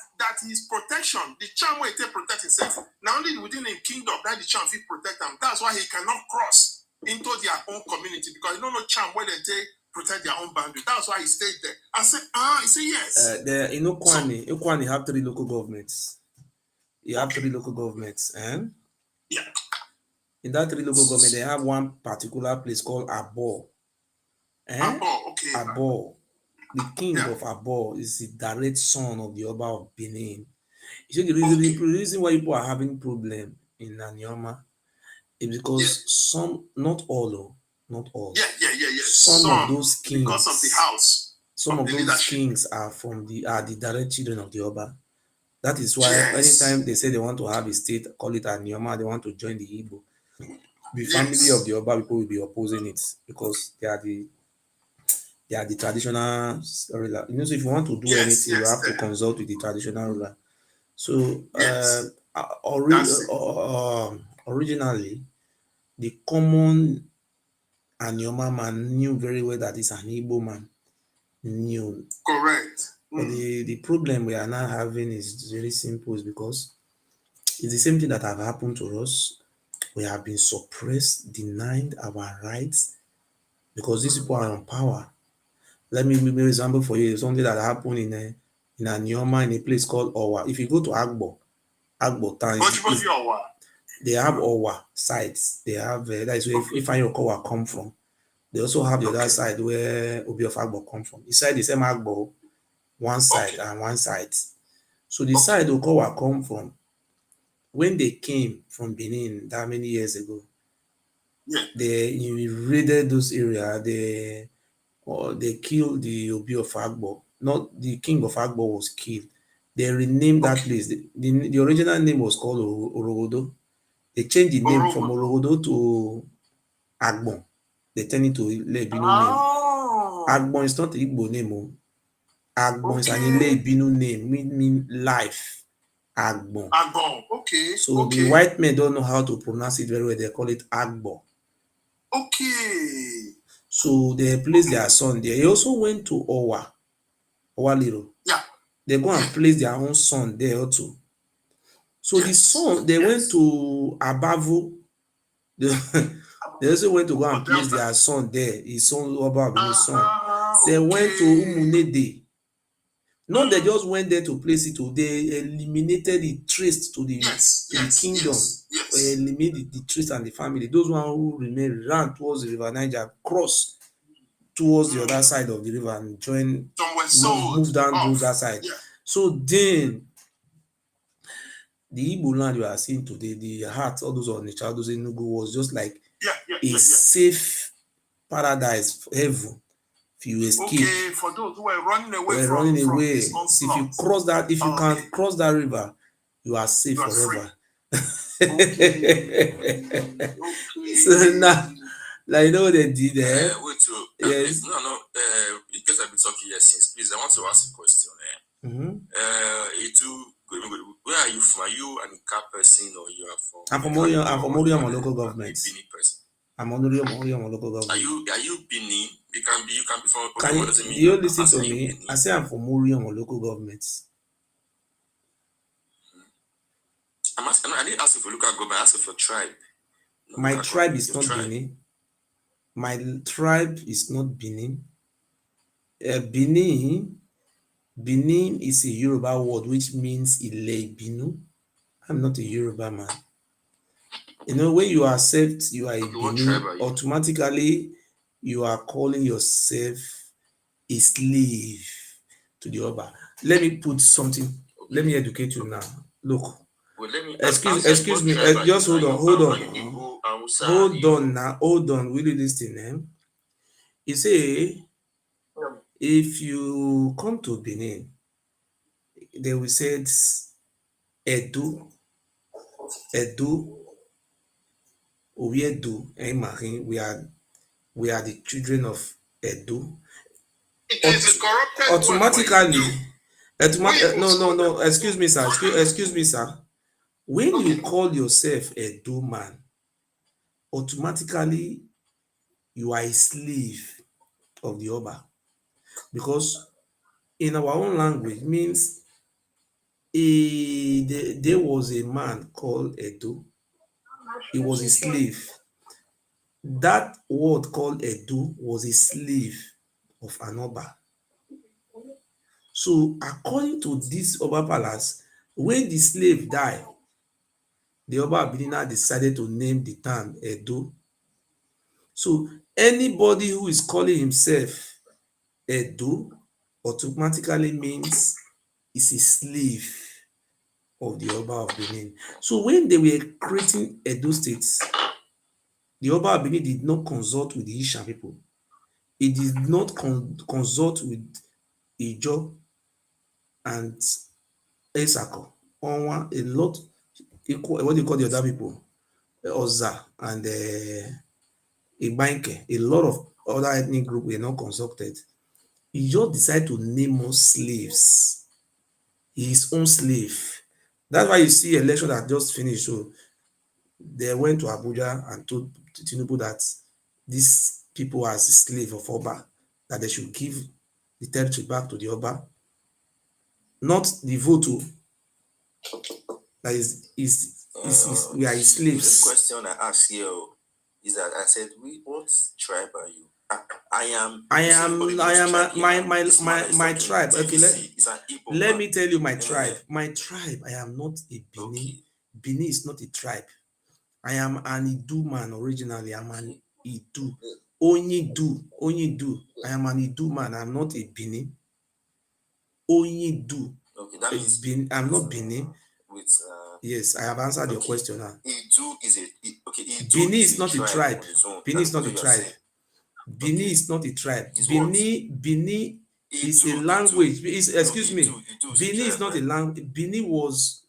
his protection, the charm where he protect himself. Not only within his kingdom, that the charm he protect them. That's why he cannot cross into their own community because you don't know charm where they take protect their own boundary. That's why he stayed there. I said, he said yes. In Ukwani have 3 local governments. You have 3 local governments. Yeah. In that 3 local governments, they have one particular place called Abo. Abo, okay. Abo. The king of Abo is the direct son of the Oba of Benin. You see, the reason why people are having problem in Nanyoma is because some, not all. Yeah. Some of those kings, because of the house, some of those leadership. Kings are the direct children of the Oba. That is why anytime they say they want to have a state, call it Anioma, they want to join the Igbo. The family of the Oba people will be opposing it because they are the traditional ruler. So if you want to do anything, you have to consult with the traditional ruler. So originally, the common Anioma man knew very well that it's an Igbo man. Knew. Correct. But the problem we are now having is very simple, is because it's the same thing that have happened to us. We have been suppressed, denied our rights because these people are on power. Let me give an example for you. Something that happened in Anioma in a place called Owa. If you go to Agbo town, they have Owa sites. They have that is where Ifeanyi Okowa come from. They also have the other side where Obi of Agbo come from. Inside the same Agbo, one side and one side. So the side Okowa come from, when they came from Benin that many years ago, they raided those areas. They killed the Obi of Agbo. Not the king of Agbo was killed. They renamed that place. The original name was called Orogodo. They changed the name from Orogodo to Agbon. They turned it to Ile-Ibinu name. Agbon is not the Igbo name. Agbon is an Ile-Ibinu name, mean life. Agbon. Okay. So the white men don't know how to pronounce it very well. They call it Agbo. Okay. So they placed their son there. He also went to Owa Little. Yeah. They go and place their own son there also. So the son, they went to Abavu. They also went to go and place their son there. His son, Oba, son. They went to Umunede. Not they just went there to place it. They eliminated the trace to the kingdom. Eliminated the trace and the family. Those one who remained ran towards the river Niger, crossed towards the other side of the river and moved down to that side. So then, the Igbo land you are seeing today, the heart, all those on the child, those Enugu was just like a safe paradise, heaven. If you escape, for those who were running away, So if you cross that, if you can cross that river, you are safe forever. So now, like, you know what they did there? Yes. No. Because I've been talking here since. Please, I want to ask a question. Where are you from? Are you an Ika person or you are from? I'm from Oriom local government. Benin person. I'm on Oriom local government. Are you Benin? You can be from. Do you listen to me? I say I'm from Oriom local government. I'm asking. I didn't ask you for local government. I asked you for tribe. My Local tribe government, is your not tribe. Benin. My tribe is not Benin. Benin is a Yoruba word which means Ile Binu. I'm not a Yoruba man. You know, when you accept you are a Okay, what tribe Benin, are you? automatically you are calling yourself a slave to the Oba. Let me put something, let me educate you now. Look, Well, let me excuse what me, tribe are just you? hold on, Are you Igbo, Hausa, hold on Igbo? now, hold on, will you listen? You say, if you come to Benin, they will say Edu, Edu, Oviedu, and Marin, we are the children of Edu. It is a corrupted word for Automatically, you. We no, excuse me, sir, excuse me, sir. When you Okay. call yourself a do man, automatically you are a slave of the Oba. Because in our own language means there was a man called Edo. He was a slave. That word called Edo was a slave of an Oba. So according to this Oba palace, when the slave died, the Oba Abidina decided to name the town Edo. So anybody who is calling himself Edo automatically means is a slave of the Oba of Benin. So when they were creating Edo states, the Oba of Benin did not consult with the Ishan people. He did not consult with Ijo and Esako. Onwa, a lot, what do you call the other people? Oza and Igbanke. A lot of other ethnic groups were not consulted. He just decided to name us slaves, his own slave. That's why you see election that just finished. So they went to Abuja and told Tinubu that these people are slave of Oba, that they should give the territory back to the Oba, not the vote. That is we are his The slaves. question I asked here is that I said, what tribe are you? I am My tribe. Okay, is an Igbo let man. me tell you my tribe. My tribe, I am not a Benin. Okay. Benin is not a tribe. I am an Idu man originally. I'm an Idu. Onyidu. I am an Idu man. I'm not a Benin. Onyidu. Okay, that means I'm not Benin. with Yes, I have answered your okay. question now. Idu is Idu Benin is is not a tribe tribe. on its own. Benin is That's not what a you are tribe. saying. Benin Okay. is not a tribe. Is what? Benin is a language. Excuse me. Benin is not a language. Benin was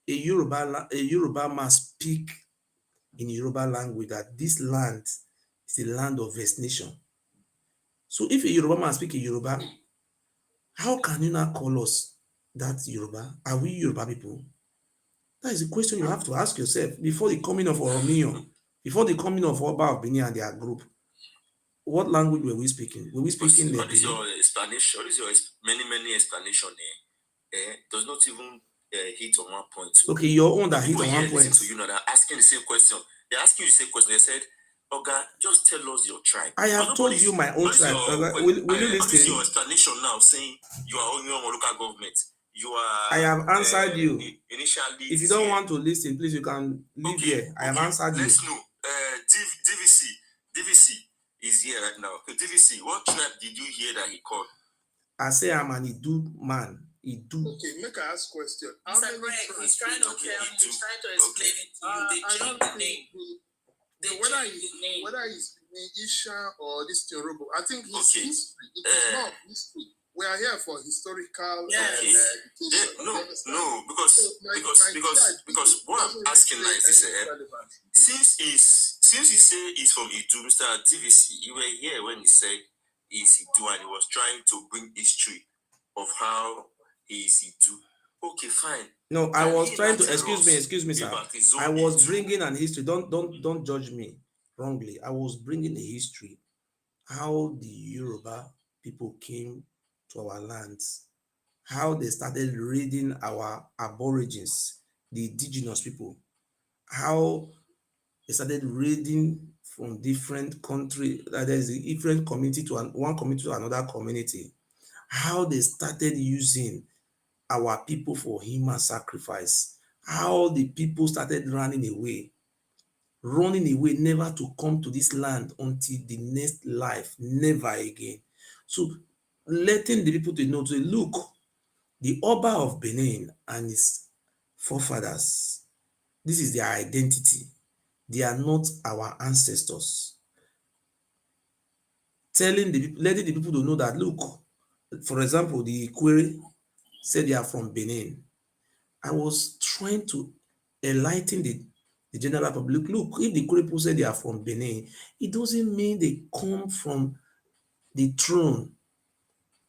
a Yoruba man speak in Yoruba language that this land is a land of vast nation. So if a Yoruba man speak in Yoruba, how can you not call us that Yoruba? Are we Yoruba people? That is a question you have to ask yourself before the coming of Oromiyan, before the coming of Oba of Benin and their group. What language were we speaking? Were we speaking the What is Benin? your explanation? What is your many explanation does not even hit on one point. So Okay, your own the that hit people on here one point. listen to you now, they're asking the same question. They're asking you the same question. They said, Oga, just tell us your tribe. I have told you my own tribe. Will you what is your listen? explanation now saying you are only on local government? You are I have answered you. initially. If you don't want to listen, please you can leave here. I have answered you. Let's know. DVC is here right now. Okay, DVC, what tribe did you hear that he called? I say I'm an Idu man. Idu. Okay, make I ask question. He's trying to explain it to you. They changed the name. Whether it's Isha or this Yoruba, I think his history. It is not history. We are here for historical. No, because what I'm asking now is this: since he say he's from Idu, Mr. DVC, you were here when he said he's Idu and he was trying to bring history of how he is Idu. Okay, fine. No, I was trying to excuse me, sir. I was bringing an history. Don't judge me wrongly. I was bringing a history how the Yoruba people came to our lands, how they started raiding our aborigines, the indigenous people, how they started raiding from different country, that there's a different community to one community to another community, how they started using our people for human sacrifice, how the people started running away, never to come to this land until the next life, never again. So letting the people to know, to look, the Oba of Benin and his forefathers, this is their identity. They are not our ancestors. Telling the people, letting the people to know that, look, for example, the Ikwere said they are from Benin. I was trying to enlighten the general public. Look, if the Ikwere people say they are from Benin, it doesn't mean they come from the throne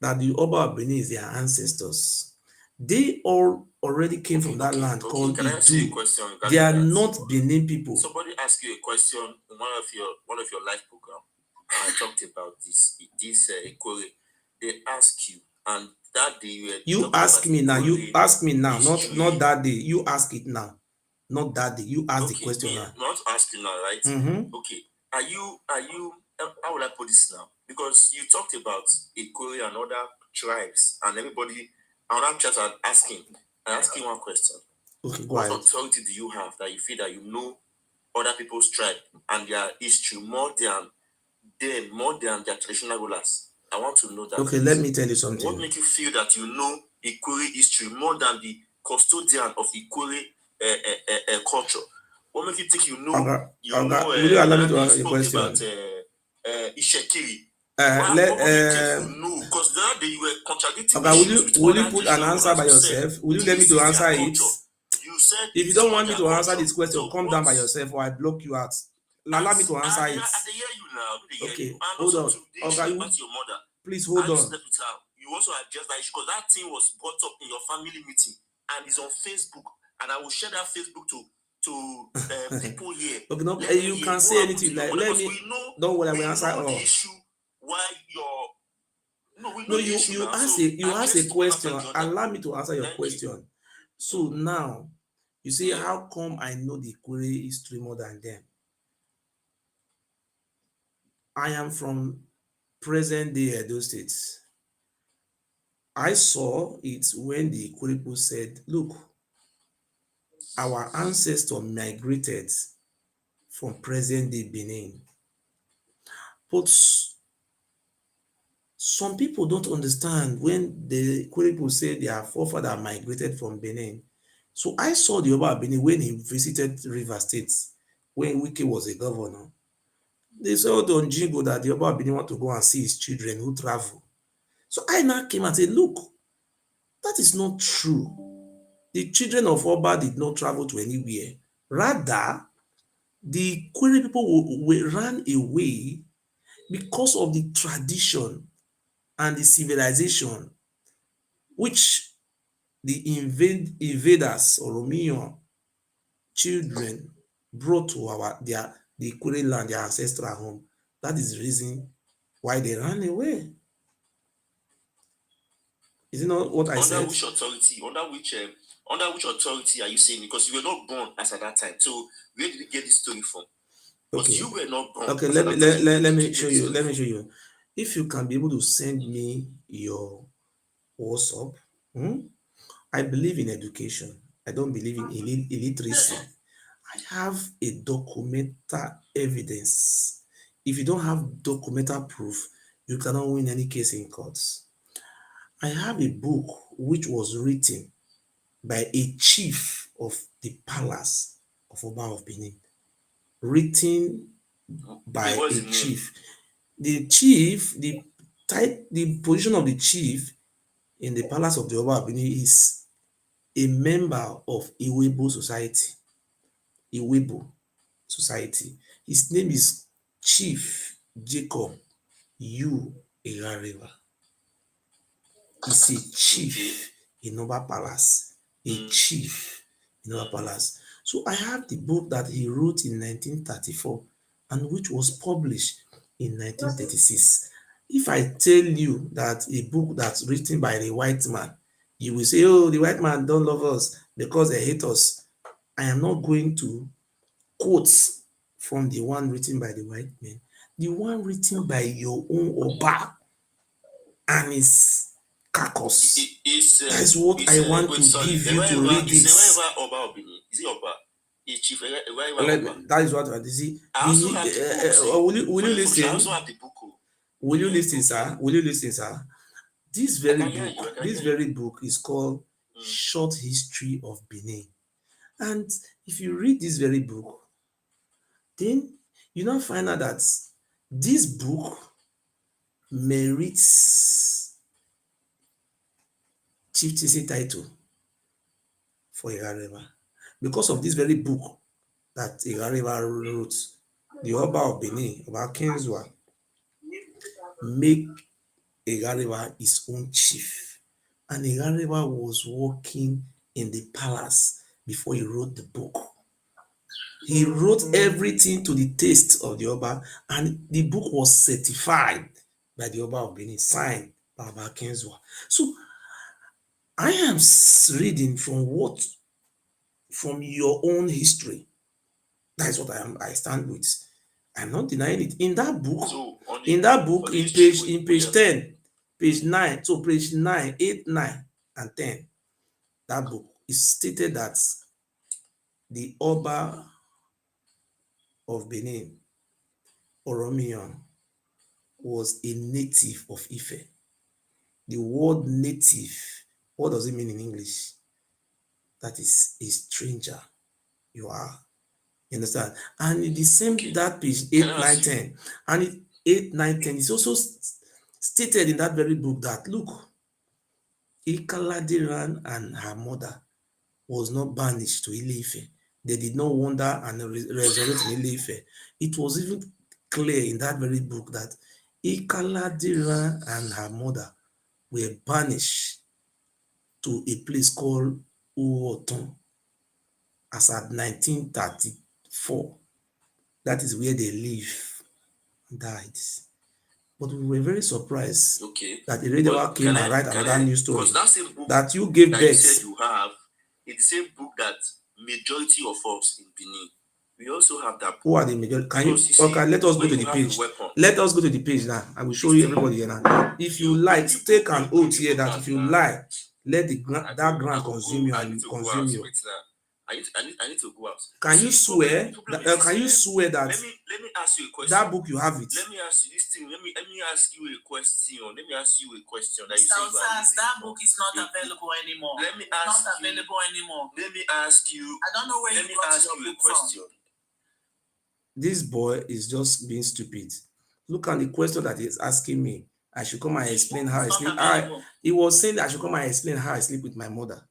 that the Oba of Benin is their ancestors. They all already came from that land called Can I ask you a Idu. question? They are not Benin people. Somebody asked you a question in one of your live program. I talked about this Ikore. They ask you, and that day you ask me now. You ask me now, not that day. You ask it now, not that day. You ask the question now. Not asking now, right? Okay. Are you? How will I put this now? Because you talked about Ikore and other tribes, and everybody, another tribes are asking. I'm asking one question. Okay, go what ahead. authority do you have that you feel that you know other people's tribe and their history more than their traditional rulers? I want to know that. Okay, let me tell you something. What makes you feel that you know Ikore history more than the custodian of Ikore culture? What makes you think you know? Will you allow me to answer the question? About Ishekiri. What makes you know? Because the other day you were contradicting. Will you put an answer by yourself? Will you let me to answer it? You said if you don't want me to answer this question, so come down by yourself or I block you out. Allow me to answer it. I hear you now. Okay, hold on. Okay, your mother. Please hold on. You also address that issue because that thing was brought up in your family meeting and it's on Facebook, and I will share that Facebook to people here. Okay, no, you can say anything. Like, let me. Don't worry, I will answer all. The issue why your you ask a question. Allow me to answer your question. So now, you see, how come I know the Ikore history more than them? I am from present day Edo State. I saw it when the Ikore people said, look, our ancestors migrated from present day Benin. But some people don't understand when the Ikore people say their forefathers migrated from Benin. So I saw the Oba of Benin when he visited River State, when Wike was a governor. They said on Jingo that the Oba of Benin want to go and see his children who travel. So I now came and said, look, that is not true. The children of Oba did not travel to anywhere. Rather, the Ikore people ran away because of the tradition and the civilization which the invaders or Romeo children brought to the Ikore land, their ancestral home. That is the reason why they ran away. Is it not what I said? Under which authority are you saying? Because you were not born as at that time. So where did you get this story from? Because you were not born. Okay, let me show you. Let me show you. If you can be able to send me your WhatsApp. I believe in education. I don't believe in illiteracy. I have a documented evidence. If you don't have documented proof, you cannot win any case in courts. I have a book which was written by a chief of the palace of Oba of Benin. Written by a chief. The chief, the position of the chief in the palace of the Oba of Benin is a member of Iwebo society. Iwebo society. His name is Chief Jacob U. Egareva. He's a chief in Oba Palace. A chief in Oba Palace. So I have the book that he wrote in 1934 and which was published in 1936. If I tell you that a book that's written by a white man, you will say, oh, the white man don't love us because they hate us. I am not going to quote from the one written by the white men, the one written by your own Oba and his carcass. That is what I want to give you to read this. Oba of Benin? Is it Oba? Is Chief Oba? That is what I want to see. I also have the book. Will you listen? I also have the book. Will you listen, sir? Will you listen, sir? This very book is called Short History of Benin. And if you read this very book, then you now find out that this book merits chieftaincy title for Igareva. Because of this very book that Igareva wrote, the Oba of Benin, Oba Kenzwa, make Igareva his own chief. And Igareva was working in the palace before he wrote the book. He wrote everything to the taste of the Oba, and the book was certified by the Oba of Benin, signed by Oba Kenzwa. So I am reading from your own history. That is what I stand with. I'm not denying it. In that book, in page 10, page 9, so page 9, 8, 9, and 10, that book is stated that the Oba of Benin, Oromiyan, was a native of Ife. The word native, what does it mean in English? That is a stranger. You are. You understand? And in the same, that page 8, 9, 10, and 8, 9, 10 is also stated in that very book that, look, Ikaladiran and her mother was not banished to Ile-Ife. They did not wander and resurrect in Ile-Ife. It was even clear in that very book that Ikaladiran and her mother were banished to a place called Uoton as at 1934. That is where they live and died. But we were very surprised that the radio came and write another news story that you gave birth. You said you have, it's the same book that majority of us in Benin, we also have that book. Who are the majority? Can you? Okay, let us go to the page. Let us go to the page now. I will show you everybody here now. If you like, take an oath here that if you lie, let that ground consume you and consume you. I need to go out. Can you swear? Can you swear that? Let me ask you a question. That book you have it. Let me ask you this thing. Let me ask you a question. Let me ask you a question. That you that book is not available anymore. Let me ask not available anymore. Let me ask you. I don't know where let you me got ask your you a book question. from. This boy is just being stupid. Look at the question that he's asking me. I should come and explain how I sleep. He was saying that I should come and explain how I sleep with my mother.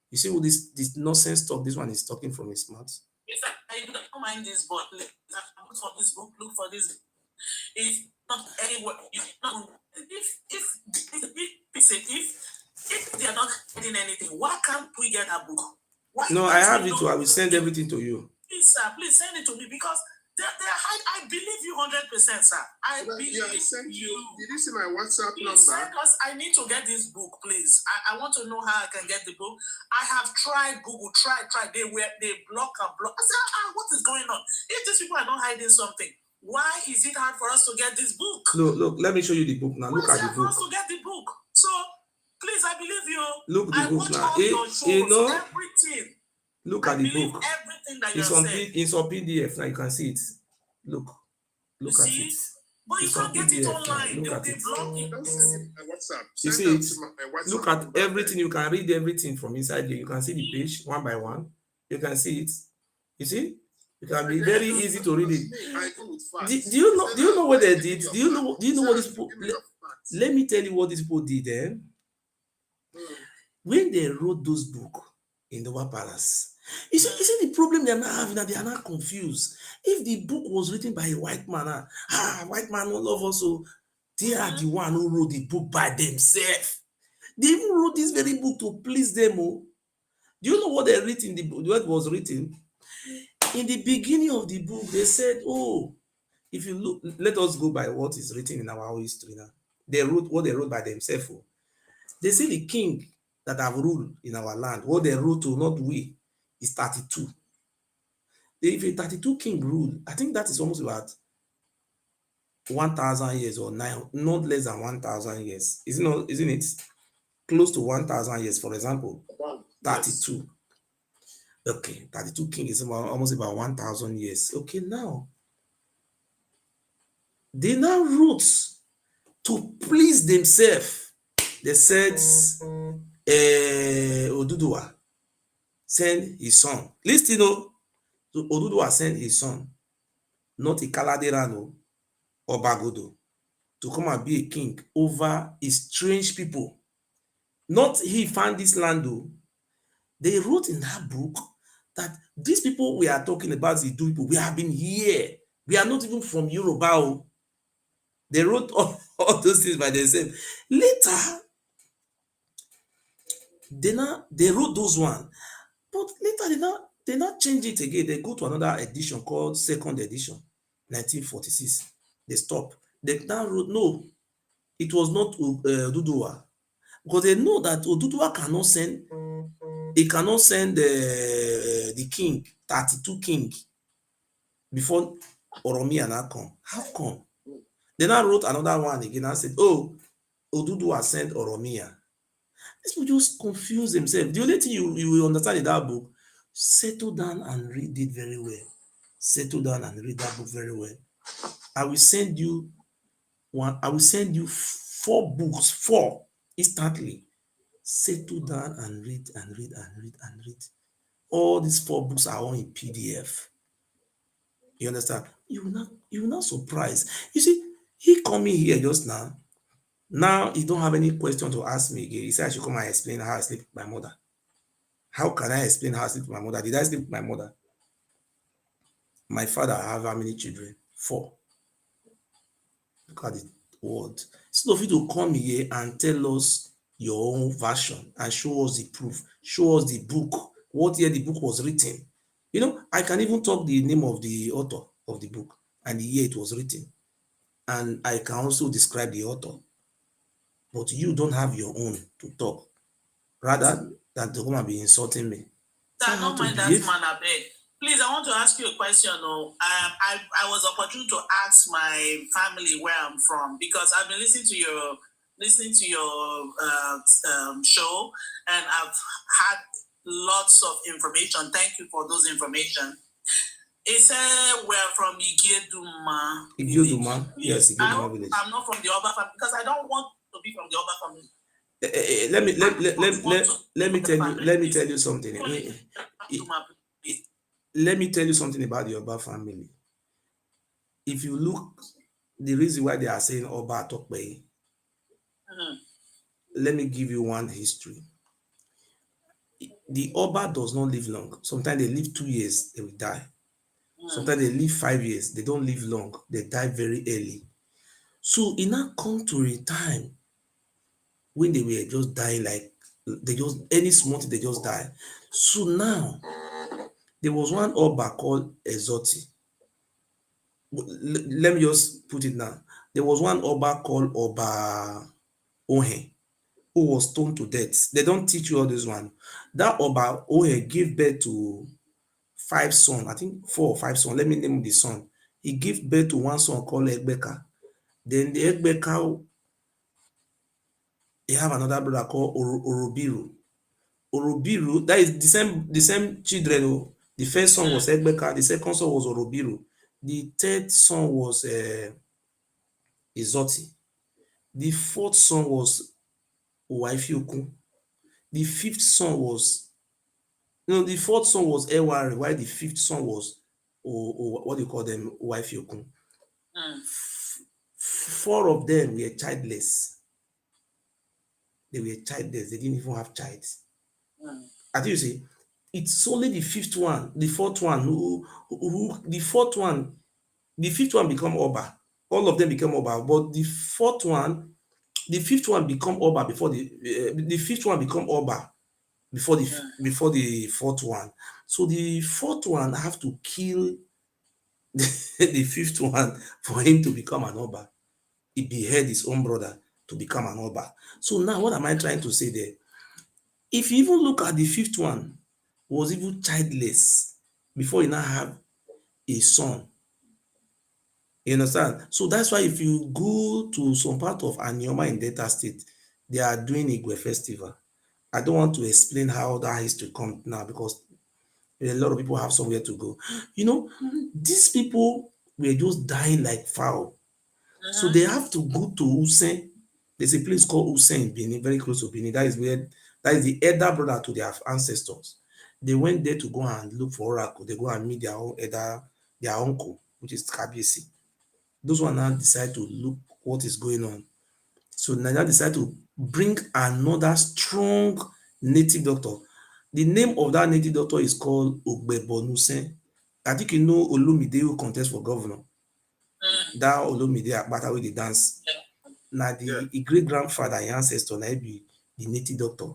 You see what this nonsense talk this one is talking from his mouth? If I don't mind this book, look for this book, look for this. If not anywhere, if they are not getting anything, why can't we get a book? Why no, I have it too. I will send everything to you. Please, sir, please send it to me because I believe you 100%, sir. I believe you. Did you see my WhatsApp please number? Because I need to get this book, please. I want to know how I can get the book. I have tried Google, tried. They block. I said, what is going on? If these people are not hiding something, why is it hard for us to get this book? Look, let me show you the book now. Look at the book. For us to get the book. So please, I believe you. Look the book now. Everything. Look at the book. Everything that it's on PDF now. You can see it. Look at it. But you can't get it online. Look at it. Don't send it my WhatsApp. You see it? Look at everything. You can read everything from inside there. You can see the page one by one. You can see it. You see? It can be very easy to read it. Do you know what they did? Do you know what this book? Let me tell you what this book did then. When they wrote those books in the War Palace, you see the problem they are not having, that they are not confused. If the book was written by a white man, white man will love us, so they are the one who wrote the book by themselves. They even wrote this very book to please them. Oh. Do you know what they wrote in the book? What was written? In the beginning of the book, they said, oh, if you look, let us go by what is written in our history now. They wrote what they wrote by themselves. Oh. They say the king that have ruled in our land, what they wrote to, not we. is 32. If a 32 king rule, I think that is almost about 1,000 years or nine, not less than 1,000 years. Isn't it? Close to 1,000 years, for example. 32. Yes. Okay, 32 king is almost about 1,000 years. Okay, now they now wrote to please themselves. They said, Oduduwa send his son. Listen, so Oduduwa sent his son, not Ikaladerano or Bagodo, to come and be a king over a strange people. Not he found this land, though. They wrote in that book that these people we are talking about, the Idu people, we have been here. We are not even from Yoruba. They wrote all those things by themselves. Later, they wrote those one, but later they not change it again. They go to another edition called second edition, 1946. They stop. They now wrote, no, it was not Oduduwa, because they know that Oduduwa cannot send. He cannot send the king, 32 king, before Oromia now come. How come? They now wrote another one again and said, oh, Oduduwa sent Oromia. These people just confuse themselves. The only thing you will understand in that book, settle down and read it very well. Settle down and read that book very well. I will send you 4 books, 4 instantly. Settle down and read and read and read and read. All these 4 books are all in PDF. You understand? You will not surprise. You see, he coming here just now. Now he don't have any question to ask me again. He said I should come and explain how I sleep with my mother. How can I explain how I sleep with my mother? Did I sleep with my mother? My father have how many children? 4. Look at the word. Instead of you to come here and tell us your own version and show us the proof, show us the book, what year the book was written. You know, I can even talk the name of the author of the book and the year it was written. And I can also describe the author. But you don't have your own to talk, rather than to come and be insulting me. I don't mind that man, I beg. Please, I want to ask you a question. I was opportune to ask my family where I'm from, because I've been listening to your show, and I've had lots of information. Thank you for those information. It said we're from Igeduma. Igeduma? Yes, Igeduma village. I'm not from the Oba family, because I don't want to be from the Oba family. Let me tell you something. Let me tell you something about the Oba family. If you look, the reason why they are saying Oba Tokpei, let me give you one history. The Oba does not live long. Sometimes they live 2 years, they will die. Sometimes they live 5 years, they don't live long, they die very early. So it now come to a time when they were just dying, like any small thing, they just die. So now there was one Oba called Exoti. Let me just put it now. There was one Oba called Oba Ohe, who was stoned to death. They don't teach you all this one. That Oba Ohe gave birth to 5 sons, I think 4 or 5 sons. Let me name the son. He gave birth to one son called Egbeka. Then the Egbeka, they have another brother called Orobiru. Orobiru, that is the same children. The first son was Egbeka, the second son was Orobiru. The third son was Izoti. The fourth son was Owaifioku. The fifth son was, the fourth son was Ewari, while the fifth son was, what do you call them, Owaifioku. 4 of them were childless. They were childless. They didn't even have child. I think you see, it's only the fifth one, the fourth one, the fifth one become Oba. All of them become Oba, but the fifth one become Oba before the fifth one become Oba before the fourth one. So the fourth one have to kill the fifth one for him to become an Oba. He behead his own brother to become an Oba. So now what am I trying to say there? If you even look at the fifth one, was even childless before he now have a son. You understand? So that's why if you go to some part of Anioma in Delta State, they are doing Igwe festival. I don't want to explain how that history come now because a lot of people have somewhere to go. You know, these people were just dying like fowl. So they have to go to Usen. There's a place called Usen in Benin, very close to Benin. That is the elder brother to their ancestors. They went there to go and look for oracle. They go and meet their own elder, their uncle, which is Kabisi. Those one now decide to look what is going on. So Nigeria decide to bring another strong native doctor. The name of that native doctor is called Ogbebonusen. I think you know Olumide who contest for governor. That Olumide Akpata wey dey dance. Na the great grandfather, him ancestor, na be the native doctor.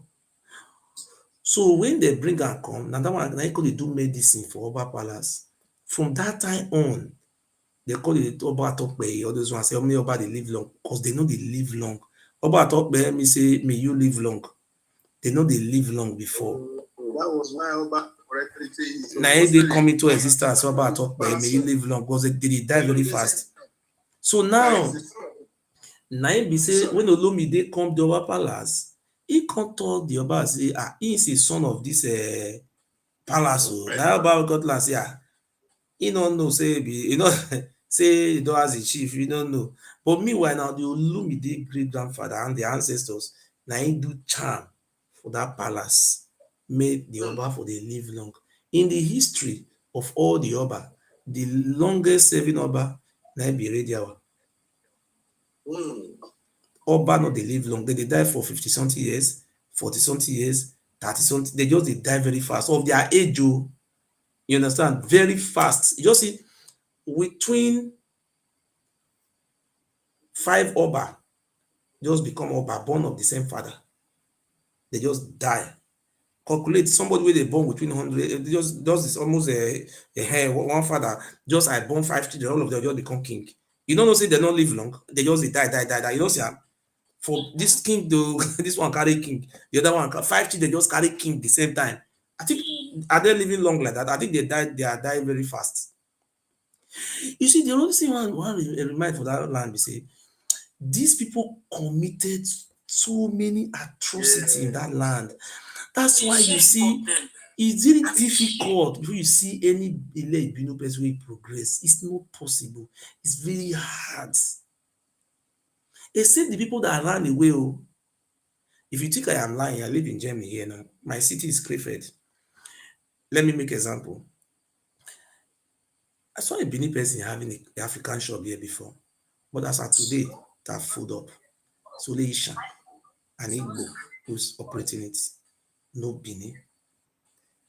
So when they bring am come, na that one na him come dey do medicine for Oba Palace. From that time on, they call it Oba Atokpe. All those ones say, "Omni Oba dey live long," because they know they live long. Oba Atokpe me say, "May you live long." They know they live long before. That was why Oba correctly says. Na they come into existence. Oba Atokpe, may you live long, because they die very fast. So now, na him be say when Olumide come the Oba Palace, he come talk the Oba say, he is a son of this palace. Na Oba got land say, he no know say be say he don as a chief, he no know. But meanwhile now the Olumide great grandfather and the ancestors na him do charm for that palace, make the Oba for dey live long. In the history of all the Oba, the longest serving Oba na him be Rediawa. Oba no dey live long, they dey die for 50 something years, 40 something years, 30 something. They just dey die very fast of their age. Oh, you understand? Very fast. You just see between 5 Oba just become Oba, born of the same father. They just die. Calculate somebody wey dey born between 100, just is almost a hair. One father just I born 5 children, all of them just become king. You don't know say they don't live long. They just dey die. You know see am. For this king to this one carry king, the other one 5 children just carry king the same time. I think are they living long like that? I think they are dying very fast. You see, the only thing one remind for that land be say these people committed so many atrocities in that land. That's why you see it's really difficult before you see any Ile Ibino person wey progress. It's not possible. It's very hard. Except the people that ran away. Oh, if you think I am lying, I live in Germany here now. My city is Krefeld. Let me make example. I saw a Benin person having an African shop here before, but as of today, they have food up. So Isha and Igbo who's operating it. No Benin.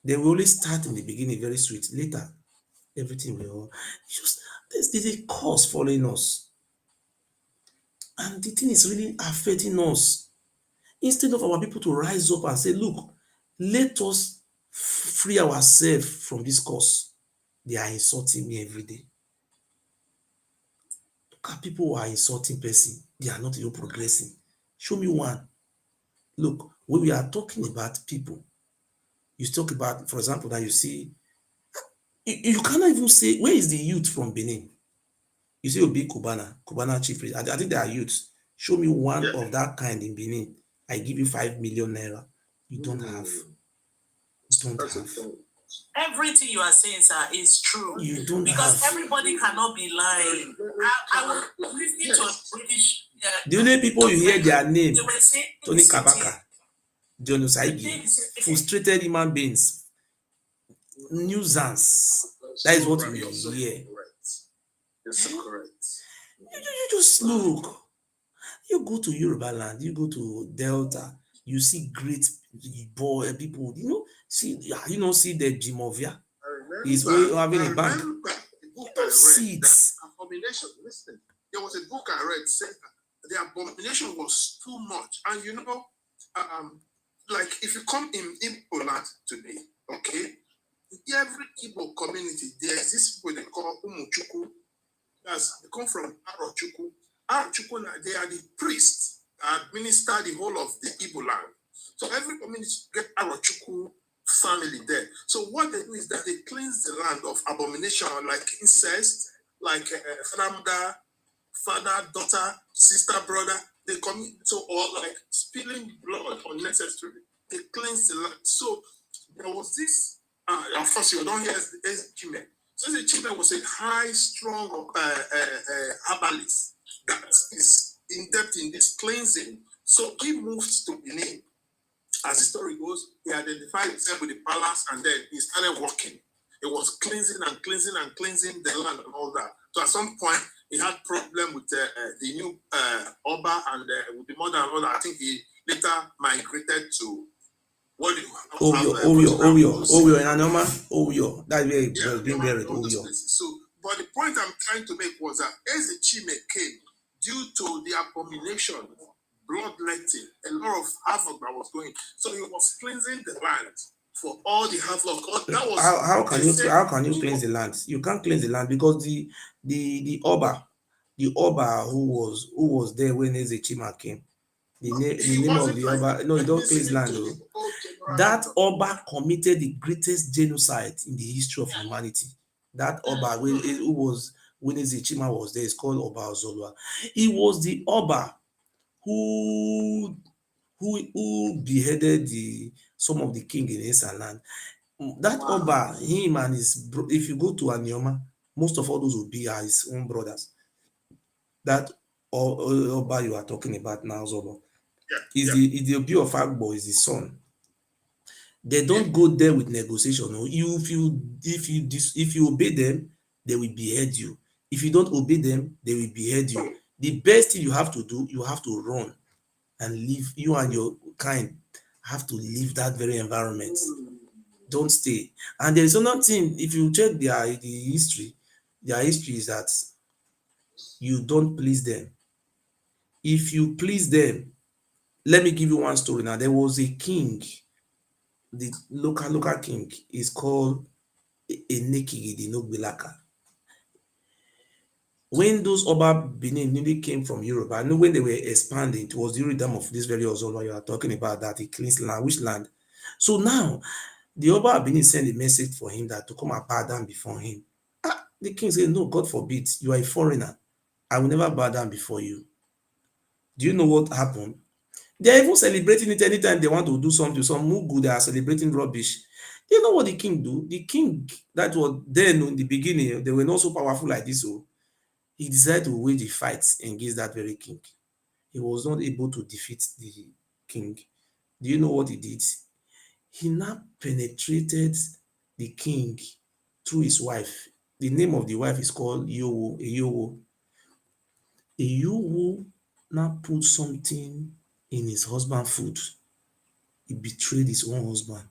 They will only start in the beginning very sweet. Later, everything will just there's a cause following us. And the thing is really affecting us. Instead of our people to rise up and say, look, let us free ourselves from this cause. They are insulting me every day. Look at people who are insulting person. They are not even progressing. Show me one. Look, when we are talking about people, you talk about, for example, that you see, you cannot even say, where is the youth from Benin? You say Obi Kubana chief priest. I think they are youths. Show me one of that kind in Benin. I give you 5 million naira. You don't have. You don't have. Everything you are saying, sir, is true. You don't because have. everybody cannot be lying. I was listening to a British. The only people you hear their name, they were saying Tony Kabaka, genocide, frustrated human beings, nuisance. That is what we hear. It's correct. You just look. You go to Yoruba land, you go to Delta, you see great people, see the Jimovia. He's having a bank. Seeds. Abomination. Listen, there was a book I read saying the abomination was too much. And like if you come in Igbo land today, okay, in every Igbo community, there's this people they call Umuchuku. They come from Arochuku. Arochuku, they are the priests that administer the whole of the Igbo land. So every community get Arochuku family there. So what they do is that they cleanse the land of abomination like incest, like father, daughter, sister, brother. They commit or like spilling blood unnecessarily. They cleanse the land. So there was this. Of course, you don't hear Chime. So the Chime was a high, strong herbalist that is in depth in this cleansing. So he moved to Benin. As the story goes, he identified himself with the palace and then he started walking. It was cleansing and cleansing and cleansing the land and all that. So at some point, he had problem with the new Oba and with the mother and all that. I think he later migrated to what do you Oyo, and Anoma, Oyo. That's where he was being buried, Oyo. So, but the point I'm trying to make was that as Chime came, due to the abomination, bloodletting, a lot of havoc that was going. So he was cleansing the land for all the havoc. That was how can you cleanse the land? You can't cleanse the land because the Oba who was there when Ezechima came. The name of the Oba. No, you don't cleanse land. That Oba committed the greatest genocide in the history of humanity. That Oba who was when Ezechima was there is called Oba Ozolwa. He was the Oba who beheaded some of the king in Eastern land. That Oba, him and his if you go to Anioma, most of all those will be his own brothers. That Oba you are talking about now, Zobo, is the Obi of Agbo, is the son. They don't go there with negotiation. If you obey them, they will behead you. If you don't obey them, they will behead you. The best thing you have to do, you have to run and leave. You and your kind have to leave that very environment. Don't stay. And there is another thing, if you check their history is that you don't please them. If you please them, let me give you one story now. There was a king, the local king is called Enekigi Nogbilaka. When those Oba Benin newly came from Europe, I know when they were expanding, it was during the time of this very Ozolwa you are talking about, that he cleansed land. Which land? So now, the Oba Benin sent a message for him that to come and bow down before him. The king said, no, God forbid, you are a foreigner. I will never bow down before you. Do you know what happened? They are even celebrating it anytime they want to do something. Some Mugu, they are celebrating rubbish. You know what the king do? The king that was then in the beginning, they were not so powerful like this. So he decided to wage a fight against that very king. He was not able to defeat the king. Do you know what he did? He now penetrated the king through his wife. The name of the wife is called Yowo, Eyowo. Eyowo now put something in his husband's food. He betrayed his own husband.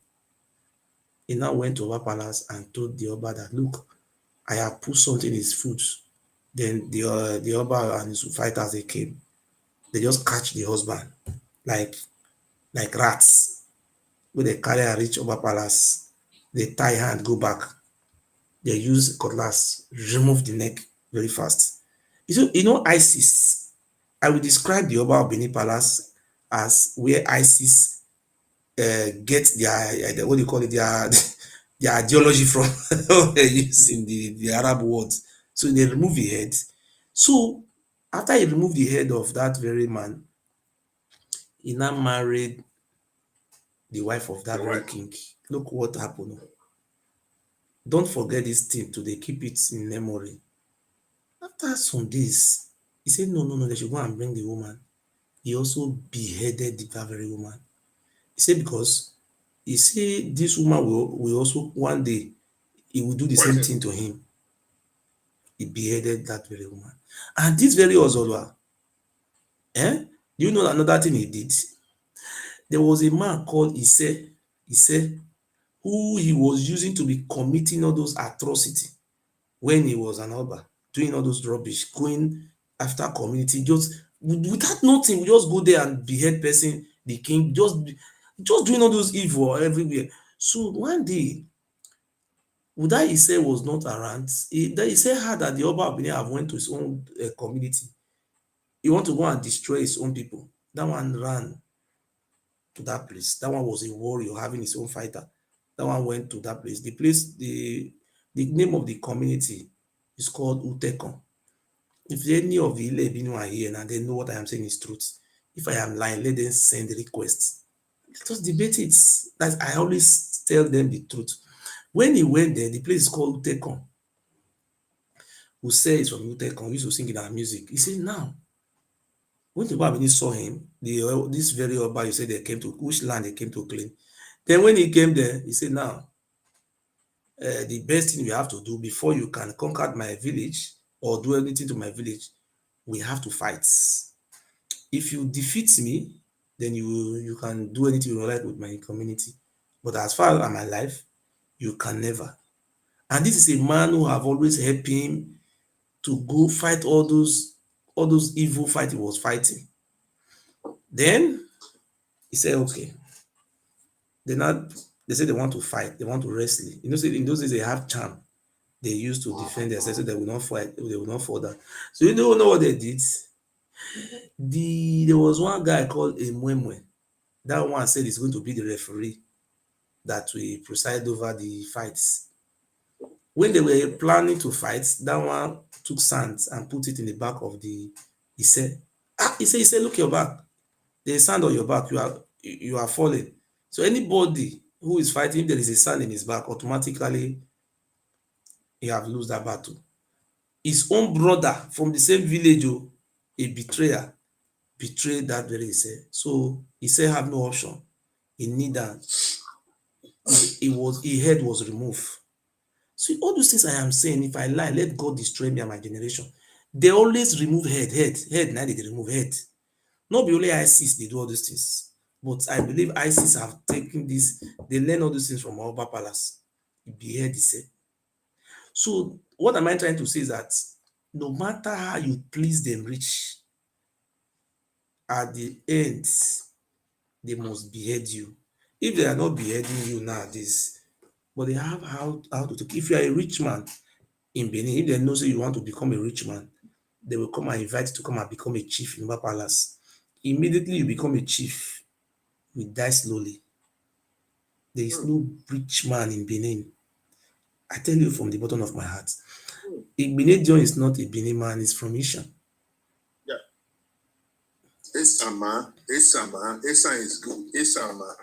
He now went to Oba Palace and told the Oba that, look, I have put something in his food. Then the Oba and his fighters, they came. They just catch the husband like rats. When they carry and reach Oba Palace, they tie hand, go back. They use cutlass, remove the neck very fast. You know ISIS. I will describe the Oba of Benin Palace as where ISIS get their what do you call it, their ideology from using the Arab words. So they remove the head. So after he removed the head of that very man, he now married the wife of that very king. Look what happened. Don't forget this thing today. Keep it in memory. After some days, he said, no, they should go and bring the woman. He also beheaded that very woman. He said, because he said this woman will also, one day, he will do the same thing to him. He beheaded that very woman. And this very Ozolwa, do you know another thing he did? There was a man called Ise, who he was using to be committing all those atrocities when he was an Oba, doing all those rubbish, going after community, just without nothing, we just go there and behead person, the king, just doing all those evil everywhere. So one day, Uda Ise was not around. Ise heard that the Oba of Benin have went to his own community. He want to go and destroy his own people. That one ran to that place. That one was a warrior having his own fighter. That one went to that place. The name of the community is called Utekon. If any of the Ilebinu are here and they know what I am saying is truth, if I am lying, let them send the request. Let us debate it. That I always tell them the truth. When he went there, the place is called Utekon. Who said it's from Utekon, we used to sing in our music. He said, now, when the Babini saw him, this very Oba, you said they came to, which land they came to claim. Then when he came there, he said, now, the best thing you have to do before you can conquer my village or do anything to my village, we have to fight. If you defeat me, then you can do anything you like with my community. But as far as I'm alive, you can never. And this is a man who have always helped him to go fight all those evil fight he was fighting. Then he said, okay. They said they want to fight, they want to wrestle. You know, in those days they have charm. They used to defend themselves so they will not fight, they will not fall down. So you don't know what they did. There was one guy called Emwemwe. That one said he's going to be the referee that will preside over the fights. When they were planning to fight, that one took sand and put it in the back of he said, look your back. There's sand on your back, you are falling. So anybody who is fighting, if there is a sand in his back, automatically he have lost that battle. His own brother from the same village, a betrayer, betrayed that very Ise. So Ise have no option. He need that. His head was removed. So all those things I am saying, if I lie, let God destroy me and my generation. They always remove head. Now they remove head. Not be only ISIS, they do all these things. But I believe ISIS have taken this, they learn all these things from Oba Palace. Behead Ise. So what am I trying to say is that no matter how you please them rich, at the end, they must behead you. If they are not beheading you nowadays, but they have how to take. If you are a rich man in Benin, if they know say you want to become a rich man, they will come and invite you to come and become a chief in Oba Palace. Immediately you become a chief, you die slowly. There is no rich man in Benin. I tell you from the bottom of my heart. Igbenedion is not a Benin man, he's from Isha. Yeah. Esama is good. Esama.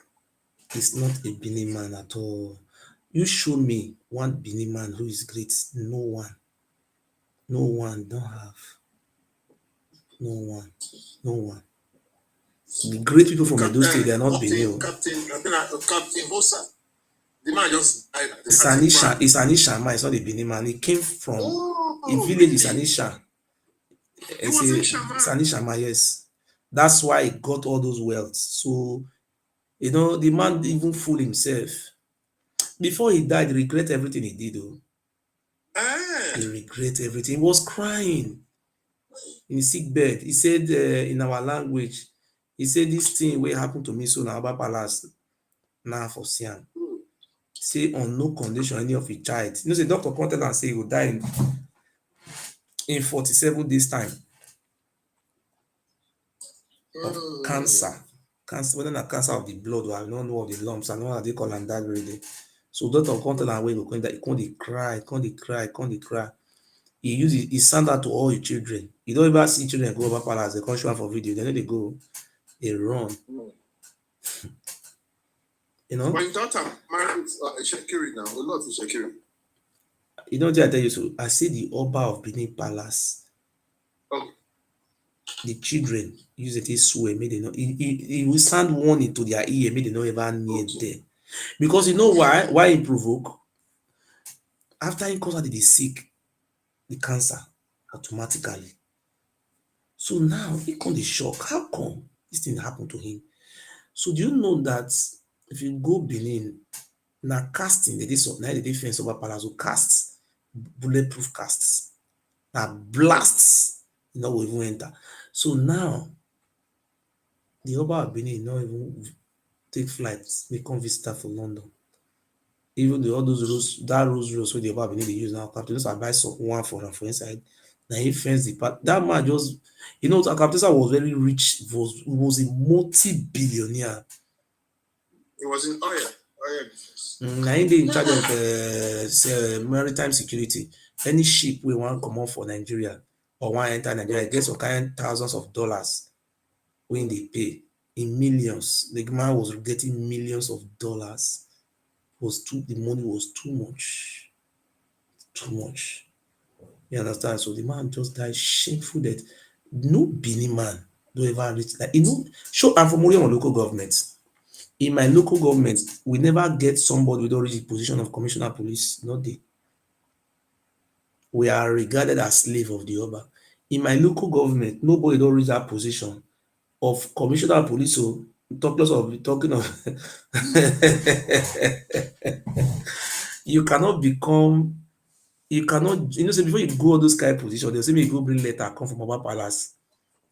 He's not a Benin man at all. You show me one Benin man who is great. No one. No one. Don't have. No one. No one. The great people from Edo State, they are not Benin. Captain Hossa. The man just died. It's Anisha man. It's not a Benin man. He came from a village. It's Anisha. It's Anisha man. Yes. That's why he got all those wealth. So, you know, the man even fooled himself. Before he died, he regret everything he did. He regret everything. He was crying in his sick bed. He said in our language, he said this thing will happen to me so now Oba Palace now for Siam. Say on no condition any of his child. You know, the doctor contacted and say he will die in 47 days time of cancer. Whether not cancer of the blood or I don't know of the lumps, I don't know how they call them that really. So doctor contacted and we go that he can't cry. He used he sent that to all his children. You don't ever see children go over Palace, they come show for video, then they go, they run. You know? My daughter married Shakiri now, a lot of Shakiri. You know what I tell you? So I see the Oba of Benin Palace. Oh. The children use it as swear, may they know. He will send one into their ear, may they not ever near there. Because you know why? Why he provoke? After he cause they sick, the cancer automatically. So now he come the shock. How come this thing happened to him? So do you know that if you go Benin, now casting the defense over Palace will cast bulletproof casts. Now blasts, you know, will even enter. So now the Oba of Benin not even take flights, they come visitor for London. Even all those rules, that rules where the Oba of Benin they use now, Captain just buy one for inside. Now he fence the part. That man just, you know, Captain was very rich, was a multi-billionaire. He was in oil. Now they in charge of maritime security. Any ship we want come off for Nigeria or want enter Nigeria, get some kind thousands of dollars when they pay in millions. The man was getting millions of dollars. The money was too much. Too much. You understand? So the man just died shameful death. No Benin man don't ever reach like show I'm from Orion local government. In my local government, we never get somebody with already position of commissioner police. Not they. We are regarded as slave of the Oba. In my local government, nobody don't reach that position of commissioner police. So talking of you cannot become say before you go all those kind of position, they'll say me go bring letter come from Oba Palace.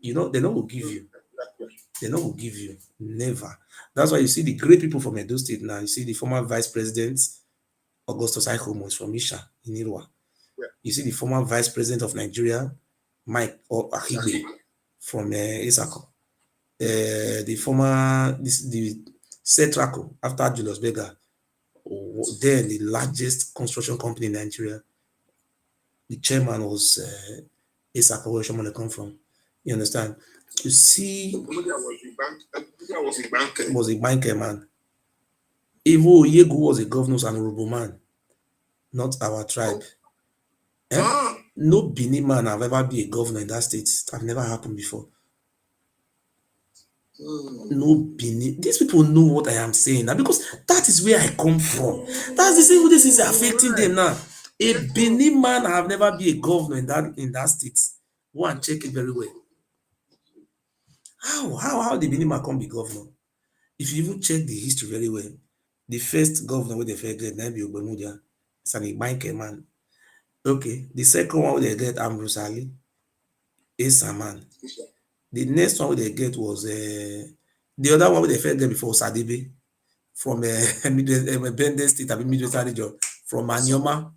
They not will give you. They not will give you. Never. That's why you see the great people from Edo State now. You see the former vice president, Augustus Aikomo is from Isha in Irwa. You see the former vice president of Nigeria, Mike or Ahigbe from Isako. The former the Setraco after Julius Berger, then the largest construction company in Nigeria. The chairman was Isako, where someone come from. You understand? You see, was a banker man. Even Oyegu was a governor and honorable man, not our tribe. No Benin man have ever been a governor in that state. Have never happened before. No Benin. These people know what I am saying now because that is where I come from. That's the same way this is affecting them now. A Benin man have never been a governor in that state. Go and check it very well. How the Benin man come be governor? If you even check the history very well, the first governor with the first get na be Ogbemudia, it's an Igbanke man. Okay, the second one they get Ambrose Ali, is a man. The next one they get was the other one they first get before Sadibe from Benden State, Midwestern region, from Anyoma.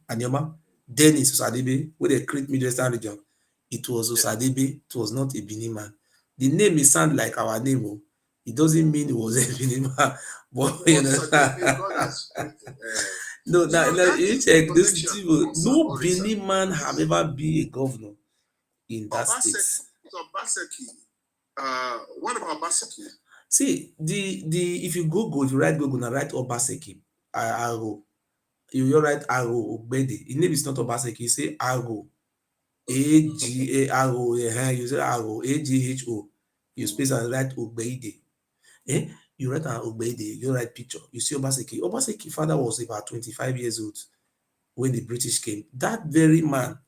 Then it's Sadibe, where they create Midwestern region. It was Osadebe, it was not a Benin man. The name may sound like our name, it doesn't mean it was a Benin man. But you know, no, you check this people. No Benin man have ever been a governor in that state. What about Obaseki? See, if you write Google and write Obaseki, Aro, you write Aro Ogbede. His name is not Obaseki, you say Aro. A-G-A-R-O, you say Aro, A-G-H-O. You space and write Ogbede. You write an Ogbede, you write picture. You see Obaseki. Obaseki father was about 25 years old when the British came. That very man,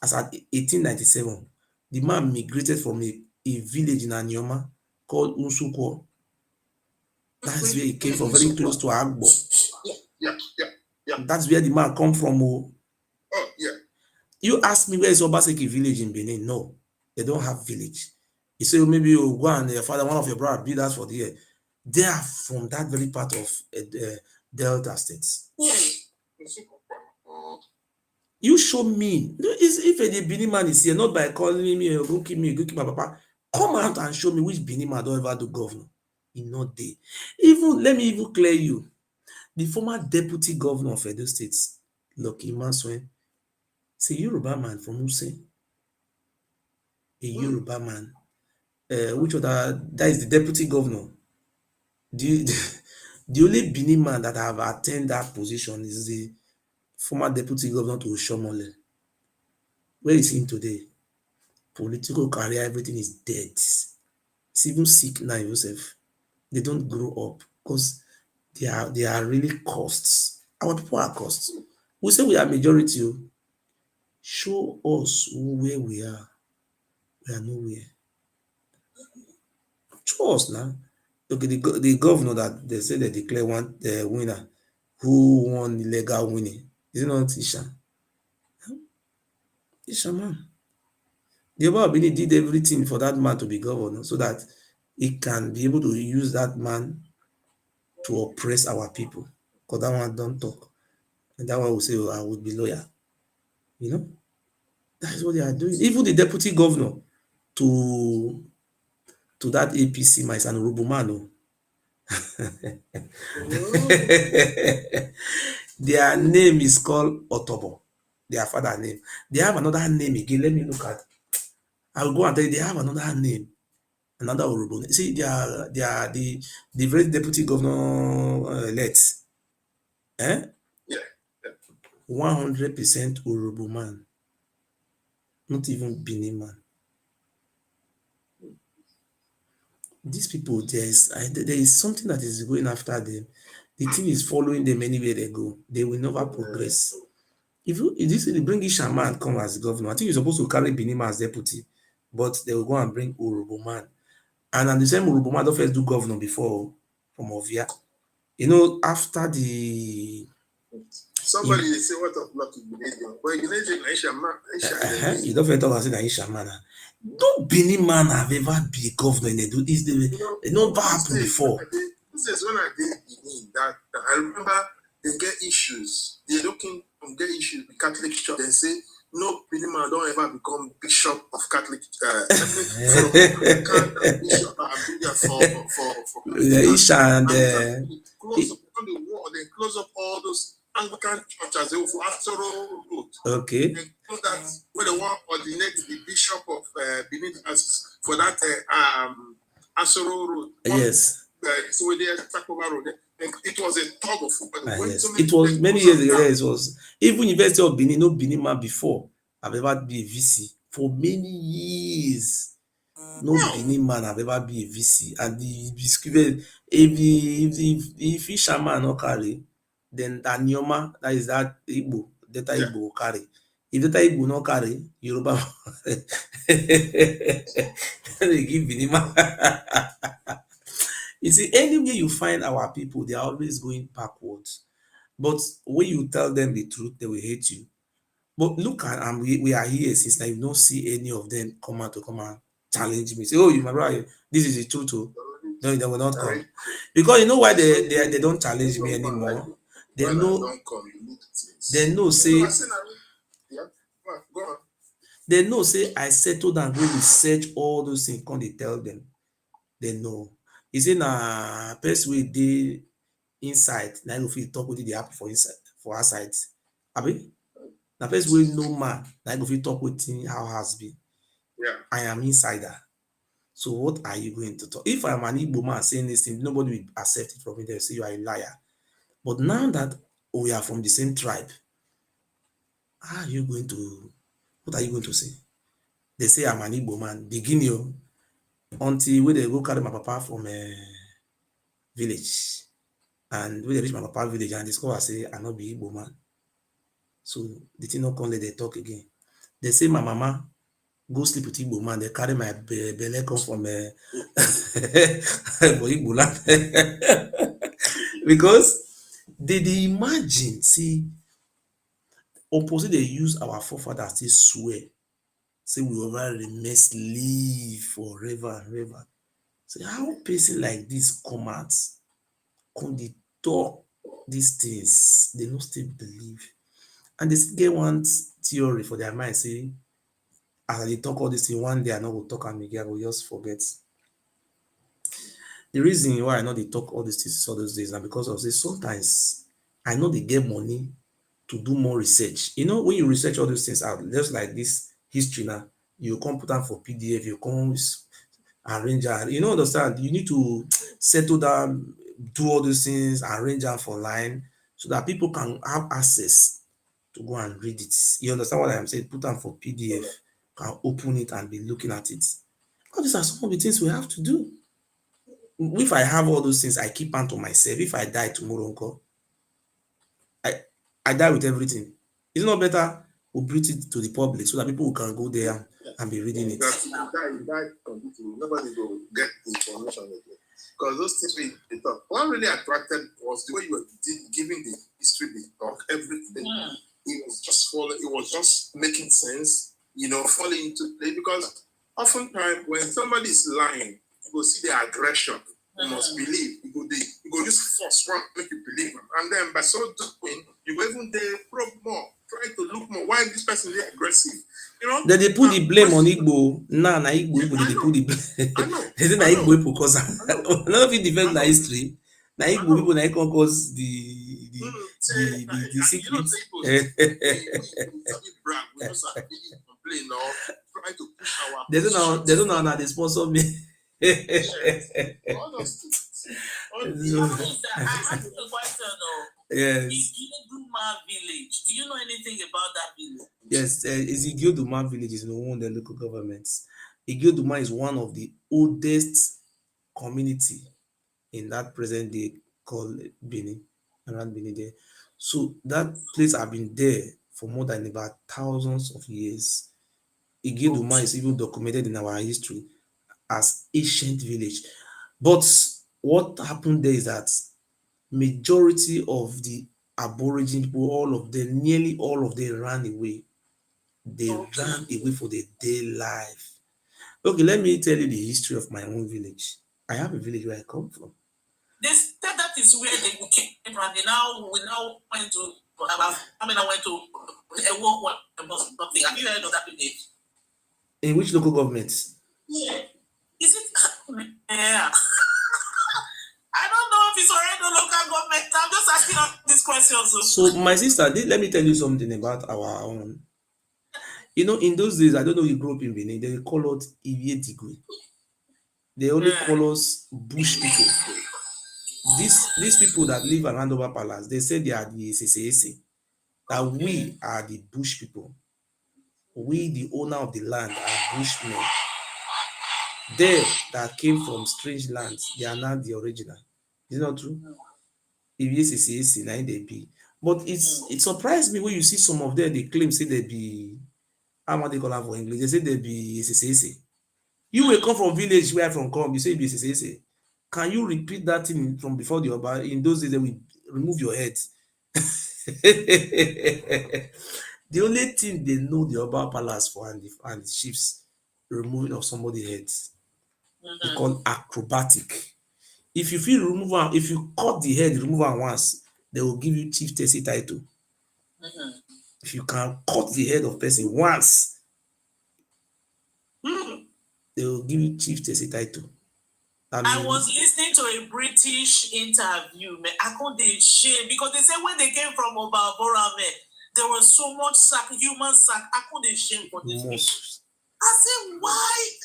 as at 1897, the man migrated from a village in Anyoma called Unsukwo. That's where he came from, very close to Agbo. Yeah. That's where the man come from. Oh, yeah. You ask me where is Obaseki village in Benin? No, they don't have village. You say maybe you go and your father, one of your brother, build us for the year. They are from that very part of Delta states. You show me. If a Benin man is here, not by calling me, go keep me, go keep my papa. Come out and show me which Benin man don't ever do governor. He not there. Let me even clear you. The former deputy governor of Edo State, Lucky Maswen, is a Yoruba man from Use. A Yoruba man. Which other? That is the deputy governor. The only Benin man that have attained that position is the former deputy governor to Oshomole. Where is he today? Political career, everything is dead. He's even sick now himself. They don't grow up because they are really costs. Our people are costs. We say we are majority. Show us where we are. We are nowhere. Show us now. Okay, the governor that they say they declare one the winner who won illegal winning. Is it not Isha? Isha man. The Oba Benin did everything for that man to be governor so that he can be able to use that man to oppress our people. Because that one don't talk. And that one will say, I would be lawyer. That is what they are doing. Even the deputy governor to that APC man is an honorable man. Their name is called Otobo. Their father name. They have another name again. Let me look at. I'll go and tell you. They have another name. Another Urubu. See, they are the very deputy governor elect. Yeah. 100% Urubu man. Not even Benin man. These people, there is something that is going after them. The thing is following them anywhere they go. They will never progress. If you bring Isha man come as governor, I think you're supposed to carry Benin man as deputy, but they will go and bring Urubu man. And the same Urubu man don't first do governor before from Ovia. You know, after the Somebody they say what of luck in Benin, but in Benin, Aisha, you don't first talk and say that Isha man. No Benin man have ever been a governor in Edo. It never happened before. This is when I did Benin that I remember they get issues. They're looking to get issues with Catholic Church. They say no Benin man don't ever become bishop of Catholic bishop for Isha and close up on the wall, they close up all those Anglican churches for Asoro Road. Okay. They close that where they want to ordinate the bishop of Benin for that Asoro Road. Yes. So when they attack over road, it was a tug of war. Yes. It was many years ago. It was even University of Benin, no Benin man before. I've ever been a VC for many years. No Benin man have ever been a VC. And if Fisherman no carry, then Tanyoma, that is that Igbo, Data Igbo will carry. If Data Igbo no carry, Yoruba they give Benin man. You see, anywhere you find our people, they are always going backwards. But when you tell them the truth, they will hate you. But look at we are here since now. You don't see any of them come and challenge me. Say, oh, you my brother, this is the truth. Too. No, they will not come. Because you know why they don't challenge me anymore? They know say they know say I settled and go research all those things. Can they tell them? They know. Is it na person wey dey inside na go fit talk wetin dey happen for inside for outside? Abi? Na person wey know man na go fit talk wetin how house be. Yeah. I am insider. So what are you going to talk? If I'm an Igbo man saying this thing, nobody will accept it from me. They'll say you are a liar. But now that we are from the same tribe, what are you going to say? They say I'm an Igbo man. Begin you until when they go carry my papa from a village. And when they reach my papa village and discover say I not be Igbo man. So the thing not come let they talk again. They say my mama go sleep with Igbo man. They carry my belly come from for Igbo land. Because they imagine, see, opposite they use our forefathers, they swear, say we will remain slave forever and ever. So how person like this come out, come they talk these things, they don't still believe. And they still get one theory for their mind, say, as they talk all this thing, one day I know we'll talk and again, I will just forget. The reason why I know they talk all these things all those days are because of this. Sometimes I know they get money to do more research. You know, when you research all those things out, just like this history now, you come put them for PDF, you come arrange it. You know, understand? You need to settle down, do all those things, arrange them for line so that people can have access to go and read it. You understand what I'm saying? Put them for PDF, can open it and be looking at it. All these are some of the things we have to do. If I have all those things, I keep on to myself. If I die tomorrow, uncle, I die with everything. Is it not better we bring it to the public so that people can go there and be reading it? Nobody will get the information again. Because those things we talk. What really attracted was the way you were giving the history, the talk, everything. It was just following, it was just making sense, falling into play. Because oftentimes when somebody is lying, you go see the aggression. You must believe. You go just force one, make you believe. And then by so doing, you go even probe more, try to look more. Why this person is aggressive? Then they put the blame on Igbo. Nah, na Igbo, they put the blame. They say na Igbo because none of it defends the history. Now Igbo people now can cause the secret. They don't know how they sponsor me. Yes. Igeduma village. Do you know anything about that village? Yes, Igeduma village is one of the local governments. Igeduma is one of the oldest community in that present day called Benin, around Benin there. So that place have been there for more than about thousands of years. Igeduma is even documented in our history as ancient village. But what happened there is that majority of the Aborigine people, nearly all of them ran away. They ran away for their day life. Okay, let me tell you the history of my own village. I have a village where I come from. They said that is where they came from. We now went to a war something. Have you heard of that village? In which local government? Yeah. Is it? Yeah. I don't know if it's already a local government. I'm just asking all these questions. So my sister, let me tell you something about our own. You know, in those days, I don't know if you grew up in Benin, they call us Ivietigwe. They only call us bush people. These people that live around Over Palace, they say they are the SSAC, that we are the bush people. We, the owner of the land, are bushmen. They that came from strange lands, they are not the original. Is it not true? If yes, SSAC, now they be. But it surprised me when you see some of them, they claim say they be, how they call them for English? They say they be SSAC. You will come from village where I from come, you say be SSAC. Can you repeat that thing from before the Oba? In those days, they will remove your head. The only thing they know the Oba Palace for and the chiefs removing of somebody's heads. It's called acrobatic. If you feel remove one, if you cut the head, remove one once, they will give you chieftaincy title. If you can cut the head of person once, they will give you chieftaincy title. I was listening to a British interview. I couldn't shame because they said when they came from Obaborame, there was so much human sac. I couldn't shame for this. I said, why?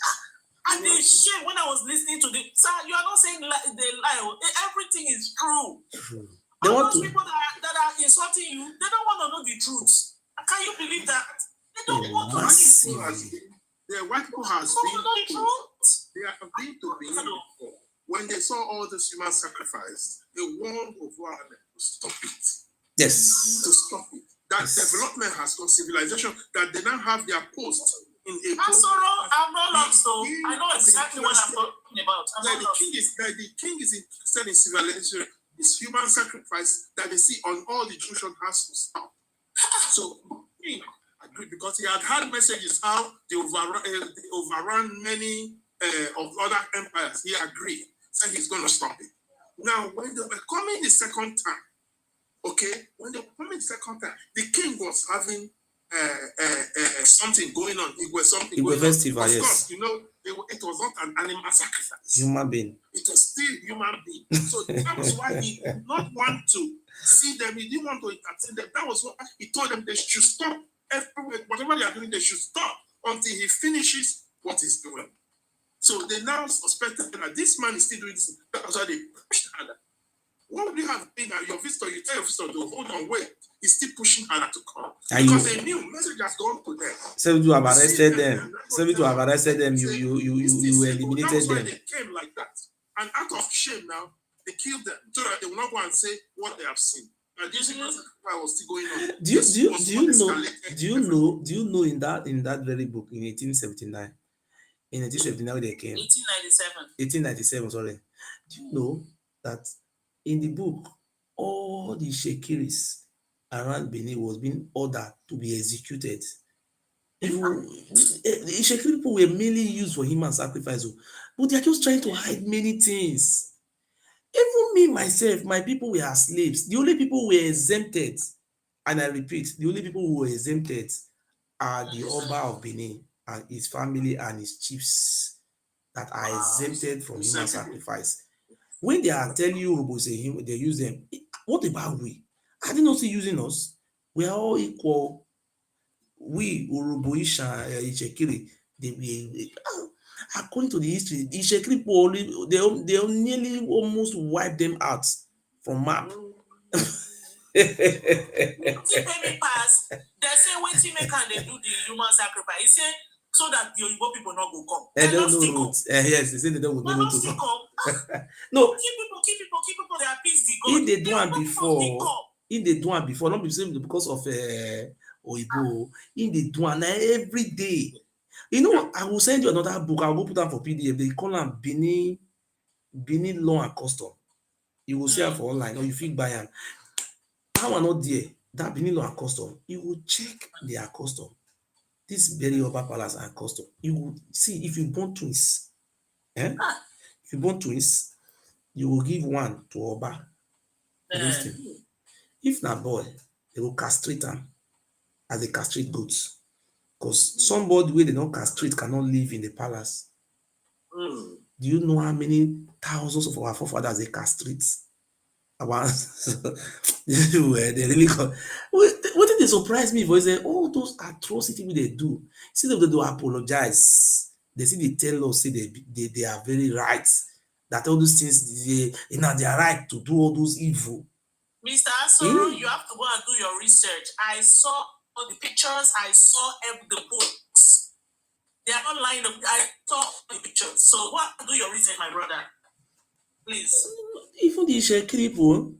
And they shame when I was listening to the. Sir, you are not saying they lie. Everything is true. They want those people that are insulting you, they don't want to know the truth. Can you believe that? They don't want to know the truth. The white people has been to be when they saw all this human sacrifice, they warned of one to stop it. Yes. To stop it. That development has come, civilization, that they now have their post in a post. I'm not lost, so I know exactly what I'm talking about. The king is interested in civilization. This human sacrifice that they see on all the Jewish has to stop. So he agreed because he had messages how they overrun many of other empires. He agreed, said he's going to stop it. Now, when they were coming the second time, the king was having something going on. It was something going festival, on. Of yes. course, you know, it was not an animal sacrifice. Human being. It was still human being. So that was why he did not want to see them. He didn't want to entertain them. That was why he told them they should stop everywhere. Whatever they are doing, they should stop until he finishes what he's doing. So they now suspected that this man is still doing this. That's why they pushed harder. What would you have been at your visitor? You tell your visitor to hold on, wait. He's still pushing harder to come. Because they knew message has gone to them. Some people have arrested them. Some people have arrested them. You eliminated That's why them. they came like that. And out of shame now, they killed them so that they will not go and say what they have seen. And this was still going on. Do you know in that very book in 1879? In 1879 they came. 1897, sorry. Do you know that in the book, all the Shekiris around Benin was being ordered to be executed. The Shekiri people were mainly used for human sacrifice, but they are just trying to hide many things. Even me, myself, my people were slaves. The only people who were exempted, and I repeat, the only people who were exempted are the Oba of Benin and his family and his chiefs that are exempted from human sacrifice. When they are telling you Urobo is a human, they use them. What about we? Are they not still using us? We are all equal. We, Urobo, Isha, Ishekiri, according to the history, the Ishekiri people only, they nearly almost wipe them out from map. Maybe pass. They say waiting make and they do the human sacrifice. He say so that the Yoruba people not go come. They don't know roads. Yes, they say they don't know road to come. come. No, keep people. They are peace the God. if they do one before, not be saying because of Oibo. If they do one every day. You know, I will send you another book. I will go put that for PDF. They call them Benin Law and Custom. You will see it for online, or you feel buy them. That one not there. That Benin Law and Custom. You will check their custom. This very Oba Palace and custom. You will see if you born twins. If you born twins, you will give one to Oba. If not boy, they will castrate them as they castrate goats. Because somebody where they don't castrate cannot live in the palace. Do you know how many thousands of our forefathers they castrate? They really what did they surprise me for? Say all those atrocities they do. See them they do apologize. They see they tell us say they are very right. That all those things they are right to do all those evil. Mr. Asoro, you have to go and do your research. I saw all the pictures, I saw the books. They are not lying. I saw the pictures. So what do your research, my brother? Please. Even the Ishekiri people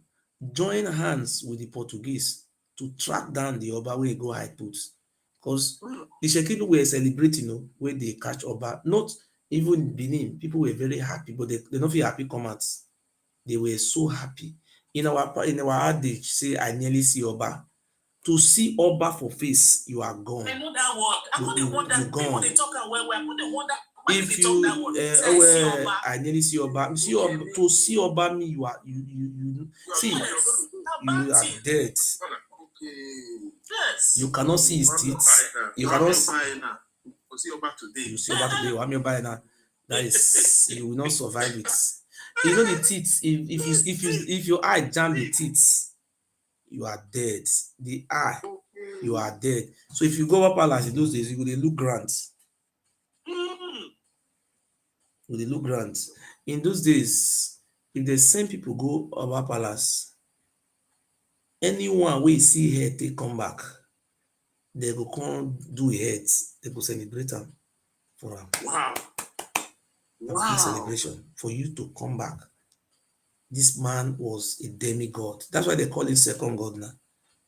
join hands with the Portuguese to track down the Oba where they go hide put. Because the Ishekiri people were celebrating, where they catch Oba. Not even in Benin, people were very happy, but they don't feel happy comments. They were so happy. In our adage, say I nearly see Oba. To see Oba for face, you are gone. I know that word. I couldn't wonder people they talk well. I couldn't wonder if you I nearly see Oba. To see Oba me, you are you see you are dead. Yes. You cannot see his teeth. You cannot see Oba today. You see Oba today. I'm your buyer now. That is, you will not survive it. You know the teeth. If your eye jam the teeth, you are dead. The eye, you are dead. So if you go up palace in those days, you will look grand. You will look grand. In those days, if the same people go over palace, anyone we see head they come back, they go come do a head. They go celebrate them for them. Wow. Celebration for you to come back. This man was a demigod. That's why they call him second god now.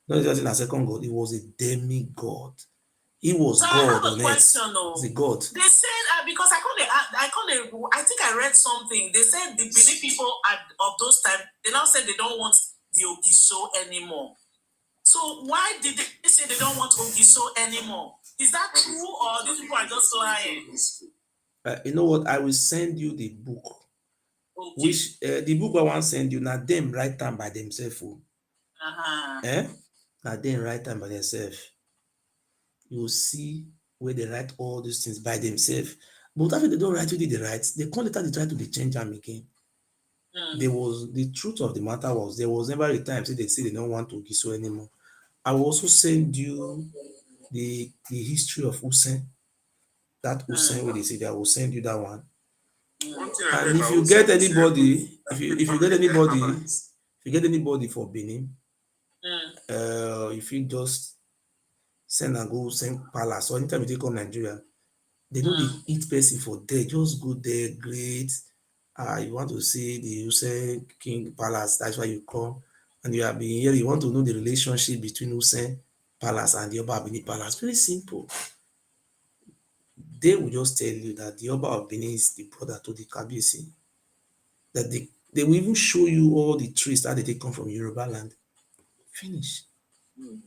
Not just a second god, he was a demigod. He was so God on earth. The God. They said because I think I read something. They said the Benin people of those times, they now said they don't want the Ogiso anymore. So why did they say they don't want Ogiso anymore? Is that true or these people are just lying? You know what? I will send you the book. Okay. Which the book I want to send you, now them write time by themselves. Now them write time by themselves. You will see where they write all these things by themselves. But after they don't write what they write, they call later they try to change them again. There was the truth of the matter was there was never a time they say they don't want to Ogiso anymore. I will also send you the history of Usen. That Usen where they say that I will send you that one. And if you get anybody, if you get anybody for Benin, if you just send and go send palace or anytime you come Nigeria, they know they eat person for there. Just go there, great. You want to see the Hussein King Palace, that's why you come. And you have been here, you want to know the relationship between Hussein Palace and the Oba of Benin Palace. Very simple. They will just tell you that the Oba of Benin is the brother to the Kabiyesi. That they will even show you all the trees that they come from Yoruba land. Finish. You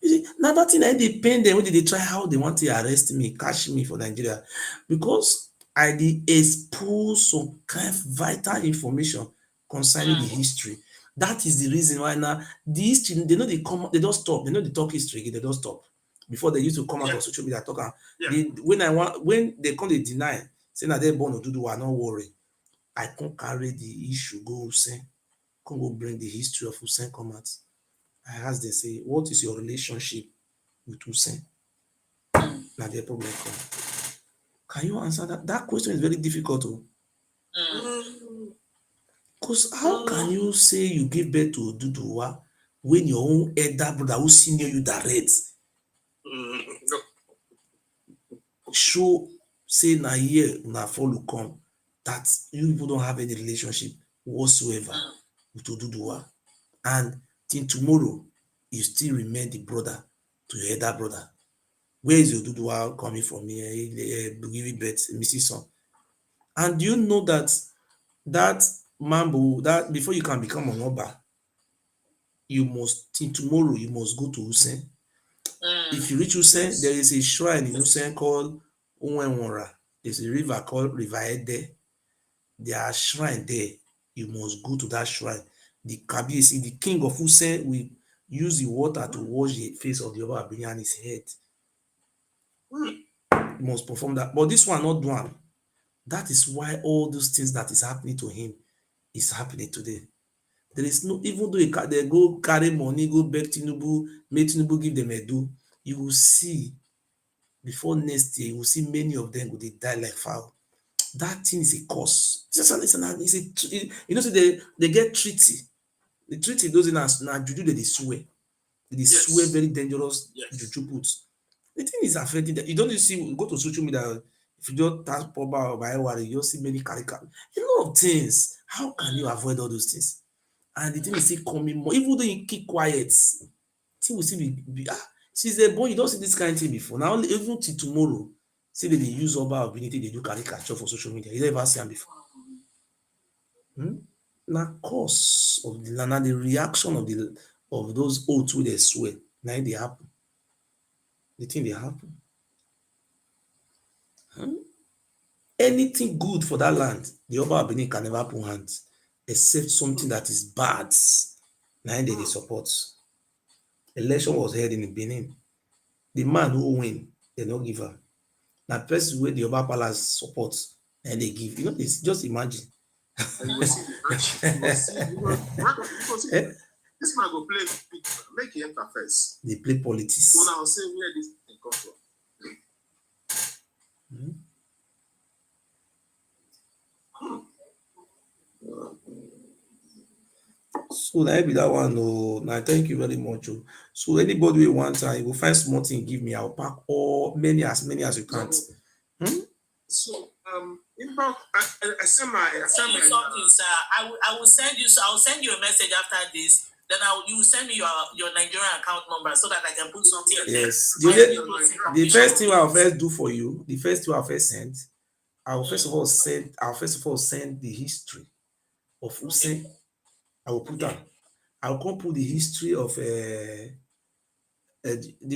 see, now that thing I depend them when they try how they want to arrest me, catch me for Nigeria. Because I did expose some kind of vital information concerning the history. That is the reason why now the history, they know they come, they don't stop. They know they talk history, they don't stop. Before they used to come out on social media talk. When they come they deny, saying that they're born Oduduwa, not worry. I can't carry the issue, go Hussein, can't go bring the history of Hussein come out. I ask them, say, what is your relationship with Hussein? Now the problem come. Can you answer that? That question is very difficult. Because how can you say you give birth to Oduduwa when your own elder brother who senior you direct show say na here una follow come that you people don't have any relationship whatsoever with Oduduwa, and till tomorrow you still remain the brother to your elder brother? Where is your Oduduwa coming from here? Giving birth, missing son. And do you know that mambo, that before you can become an Oba, you must, till tomorrow, you must go to Hussein. If you reach Hussein, there is a shrine in Hussein called Unwenwora. There's a river called River Ede. There are shrine there. You must go to that shrine. The Kabiyesi, the king of Hussein, will use the water to wash the face of the Oba Abini and his head. You must perform that. But this one not done. That is why all those things that is happening to him is happening today. There is no, even though they go carry money, go beg Tinubu, make Tinubu give them a do, you will see before next year, you will see many of them go they die like fowl. That thing is a curse. You know, so they get treaty. The treaty doesn't now juju they swear. They swear very dangerous juju puts. The thing is affecting that. You don't see, go to social media, if you just tap Poba or Biowari, you'll see many caricatures. A lot of things. How can you avoid all those things? And the thing is still coming more, even though you keep quiet, thing will still be since they're born, you don't see this kind of thing before. Now, even till tomorrow, see that they use Oba Obiniti, they do caricature for social media. You never see them before. Now, cause of the reaction of those oaths who they swear, now they happen. The thing they happen. Anything good for that land, the Oba Obiniti can never put hands, except something that is bad. Now they support. Election was held in Benin. The man who win, they don't give her. Now, person where the Oba Palace support, and they give. You know, it's just imagine. And you will see the action. You will see, this man go play, make him enter first. They play politics. So now say where this thing come from. So that be that one. No, now thank you very much. So anybody who wants, you will find small thing, give me. I'll pack all many as you can. So in fact, I send my something, sir. I will send you. So I'll send you a message after this. Then you will send me your Nigerian account number so that I can put something. Yes. The first thing I'll first do for you. The first thing I'll first send. I'll first of all send the history of Hussein. I will put that. I'll come put the history of the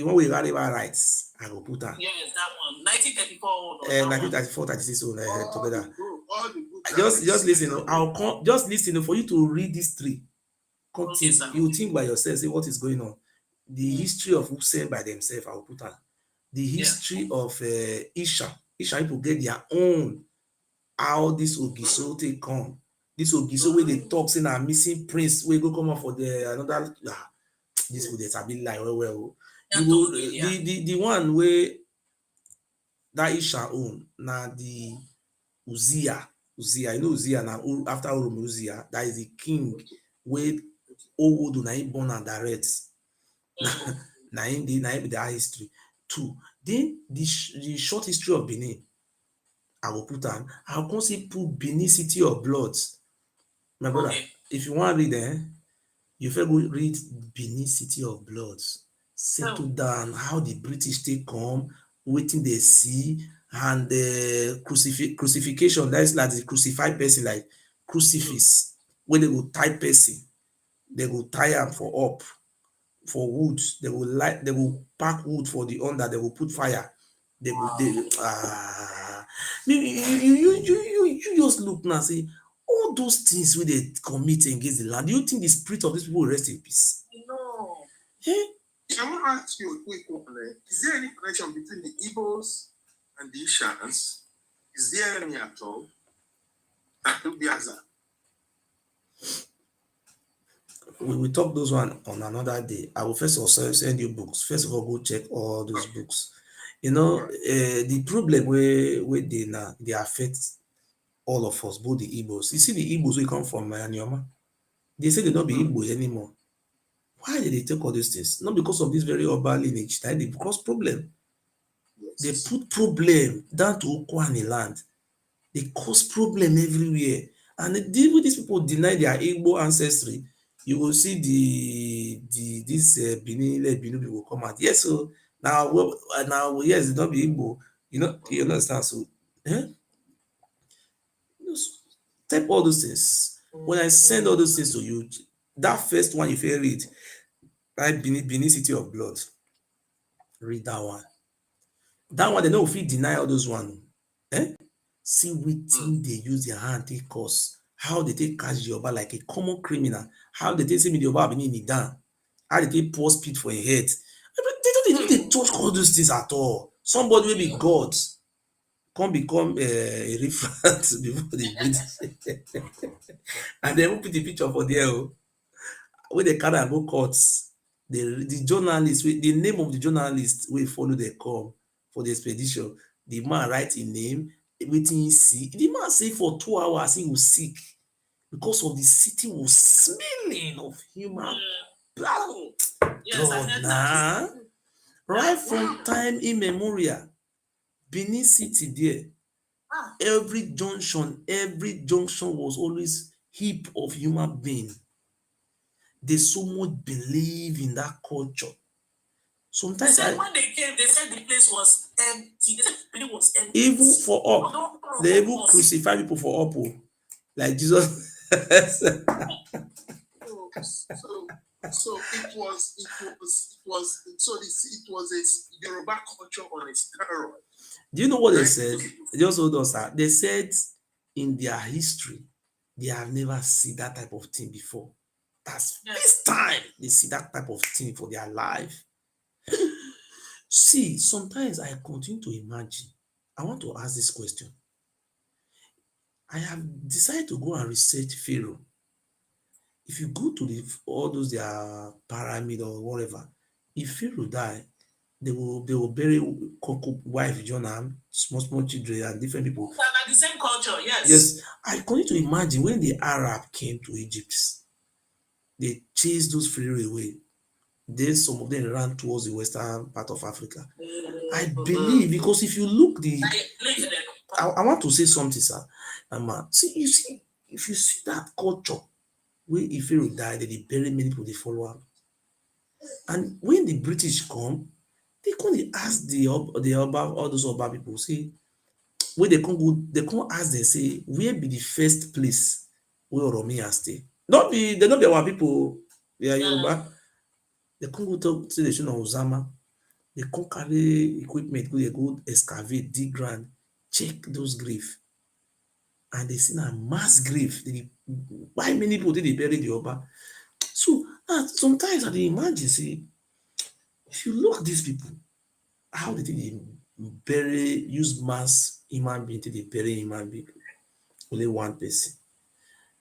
one with Radical rights. I will put that. Yes, that one. 1934. 1934, 36 together. Just listen. I'll come. Just listen for you to read these three. You think by yourself. Say what is going on. The history of Hussein by themselves. I will put that. The history of Isha. Isha people get their own. How this Ogiso take come. This Ogiso where they talk saying a missing prince we go come up for the another this would have been like well. The one where that Isha own now the Uzziah, you know Uzziah now after Uzziah, that is the king where Owodo na him born and direct. Na him be that history. Two. Then the short history of Benin. I will put on. I'll constantly put Benin City of Blood. My brother, if you want to read you first go read Benin City of Blood. Settle down how the British take come, waiting they see, and the crucifixion. That is like the crucified person, like crucifix, where they will tie person, they will tie them for up, for wood. They will pack wood for the under. They will put fire. You just look now and say all those things where they commit against the land. Do you think the spirit of these people will rest in peace? No. I want to ask you a quick one. Is there any connection between the Igbos and the Ishans? Is there any at all? We will talk those one on another day. I will first of all send you books. First of all, go check all those books. You know, the problem where they now they affect all of us, both the Igbos. You see the Igbos we come from Anyoma. They say they don't be Igbos anymore. Why did they take all these things? Not because of this very urban lineage, that they cause problem. They put problem down to Okwani land. They cause problem everywhere. And these people deny their Igbo ancestry. You will see this Benin people come out. Yes, so now yes, it not be Igbo. You understand? So type all those things. When I send all those things to you, that first one if you read, right? Benin City of Blood. Read that one. That one they no fit deny all those one. See wetin they use their hand take cause, how they take catch the Yoruba like a common criminal, how they take say me the Yoruba Benin kneel down, how they take pour spit for him head. They don't talk all those things at all. Somebody will be God, come become a reference before the British. And then we put the picture for there. When they carry am go courts, the journalist, the name of the journalist wey follow dem come for the expedition, the man write im name, wetin he see. The man say for 2 hours he was sick because of the city was smelling of human blood. Yes, I heard that. Right from time immemorial, Benin City there, every junction was always heap of human being. They so much believe in that culture. Sometimes They said when they came, they said the place was empty. They said the place was empty. Even for up, they even crucify people for up, like Jesus. So it was a Yoruba culture on its steroid. Do you know what they said? Just hold on, sir. They said in their history, they have never seen that type of thing before. That's first time they see that type of thing for their life. See, sometimes I continue to imagine. I want to ask this question. I have decided to go and research Pharaoh. If you go to all those their pyramid or whatever, if Pharaoh die, they will bury wife, Jonah, small children and different people. And at the same culture, yes. Yes, I continue to imagine when the Arab came to Egypt, they chased those Pharaoh away. Then some of them ran towards the western part of Africa. I believe, because if you look I want to say something, sir. See, if you see that culture, where if Pharaoh died, they bury many people, they follow up. And when the British come, they come ask the Oba, all those Oba people, say, where they come ask them, say, where be the first place where Oromia stay? They not be our people, they are Yoruba. They come go talk to the nation of Uzama. They come carry equipment, they go excavate, dig ground, check those graves. And they see a mass grave. Why many people did they bury the Oba? So sometimes I imagine, see, if you look at these people, how did they use mass human being till they bury human being? Only one person.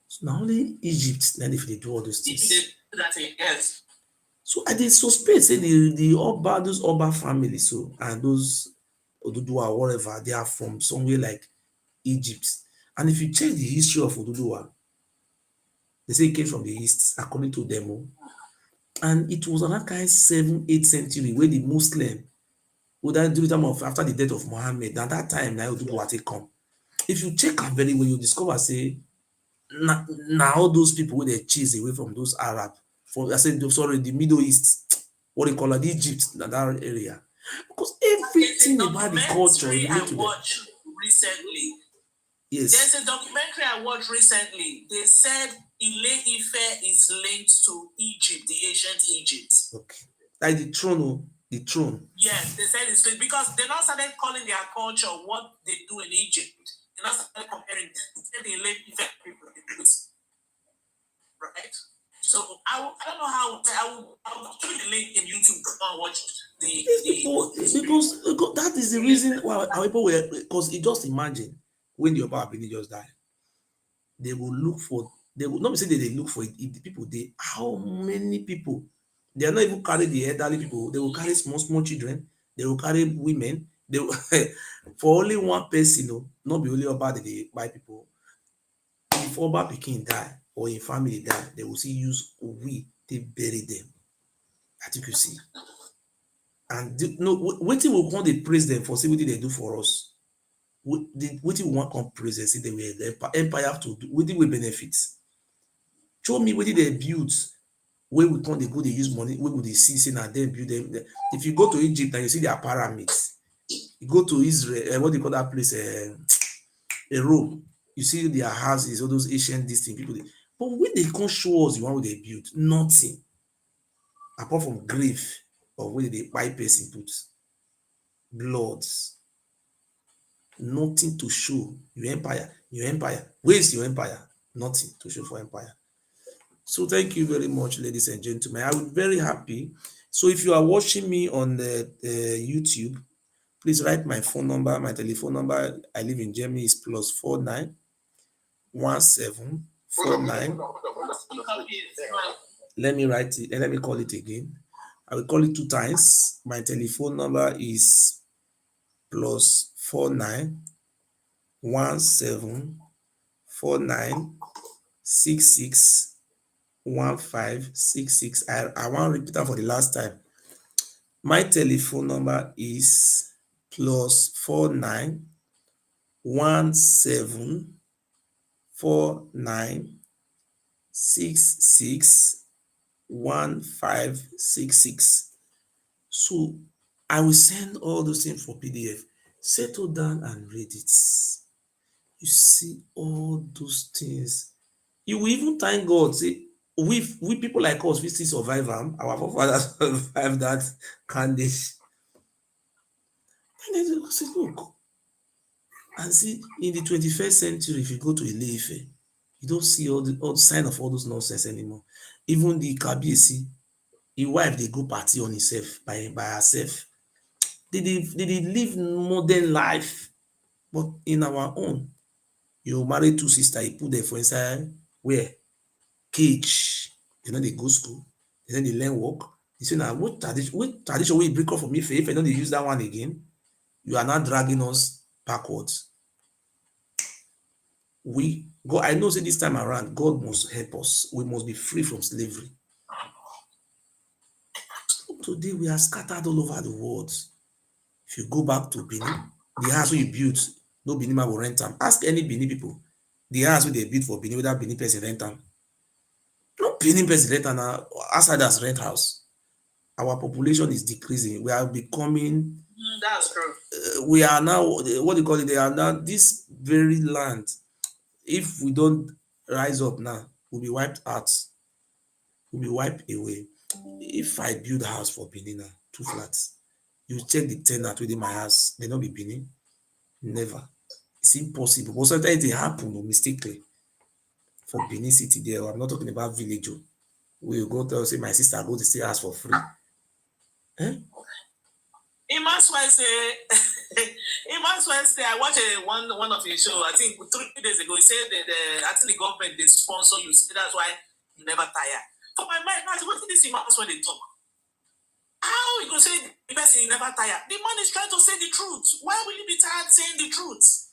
So now only Egypt, then if they do all those things. Yes. So I did suspect say the Oba, those Oba families, so and those Oduduwa or whatever, they are from somewhere like Egypt. And if you check the history of Oduduwa, they say it came from the east, according to them. And it was another kind 7th, 8th century where the Muslim would do the time of after the death of Muhammad. At that time, now Oduduwa take come. If you check them very well, you discover say now all those people where they chase away from those Arab, the Middle East, what they call it, Egypt, that area. Because everything about the culture I watched recently. Yes. There's a documentary I watched recently. They said Ile-Ife is linked to Egypt, the ancient Egypt. Okay. Like the throne. Yes, they said it's linked because they now started calling their culture what they do in Egypt. They now started comparing the Ile-Ife people. Right? So I don't know how I will show you the link in YouTube and watch because that is the reason why our people were, because you just imagine when the Oba Benin just died. they will look for, they will not be saying that they look for it. If the people, they, how many people, they are not even carry the elderly people, they will carry small children, they will carry women, they will, for only one person, no, not be only about the buy people. If Oba Pikin die or in family die, they will see use we, they bury them. I think you see. And wetin we come dey praise them for, say wetin they do for us. Wetin we want come praise them, say they were the empire to do, wetin we benefit. Show me wetin they build, where we come dey go dey use money, wey we dey see say na dem build them. If you go to Egypt and you see their pyramids, you go to Israel, what do you call that place, Rome, you see their houses, all those ancient distinct people. But when they come show us the one wey they build, nothing apart from grave of where they buy person put bloods, nothing to show your empire. Where is your empire? Nothing to show for empire. So thank you very much, ladies and gentlemen. I would be very happy. So if you are watching me on the YouTube, please write my phone number. My telephone number, I live in Germany, is +49 17 49. Let me write it and let me call it again. I will call it 2 times. My telephone number is +49 17 49 66 1566. I want to repeat that for the last time. My telephone number is +49 17 49 66 1566. So I will send all those things for PDF. Settle down and read it. You see all those things. You will even thank God. Say, we people like us, we still survive them. Our forefathers survived that candice. And then you say, look, and see, in the 21st century, if you go to Ile-Ife, you don't see all the sign of all those nonsense anymore. Even the Kabiyesi, his wife, they go party on himself by herself. They live modern life, but in our own, you marry 2 sisters, you put them for inside where cage. They know they go school, they know they learn work. You say now, what tradition will break up for me? If I know they use that one again, you are not dragging us backwards. I know say this time around, God must help us. We must be free from slavery. Today we are scattered all over the world. If you go back to Benin, the house where you built, no Benin man will rent them. Ask any Benin people, the house where they built for Benin, whether Benin person rent them. No Benin person rent them, outsiders rent house. Our population is decreasing. We are becoming. That's true. We are now, what do you call it? They are now this very land. If we don't rise up now, we'll be wiped out. We'll be wiped away. If I build a house for Benin now, 2 flats, you check the tenant within my house, they not be Benin. Never. It's impossible. But sometimes it happen mistakenly for Benin City there. I'm not talking about village. We will go to say my sister go to stay house for free. Imas Wednesday, I watched one of your show, I think 3 days ago. He said that actually the government they sponsor you, so that's why you never tire. For my mind, what did this Imas when they talk? How you go say the person never tire? The man is trying to say the truth. Why will you be tired saying the truth?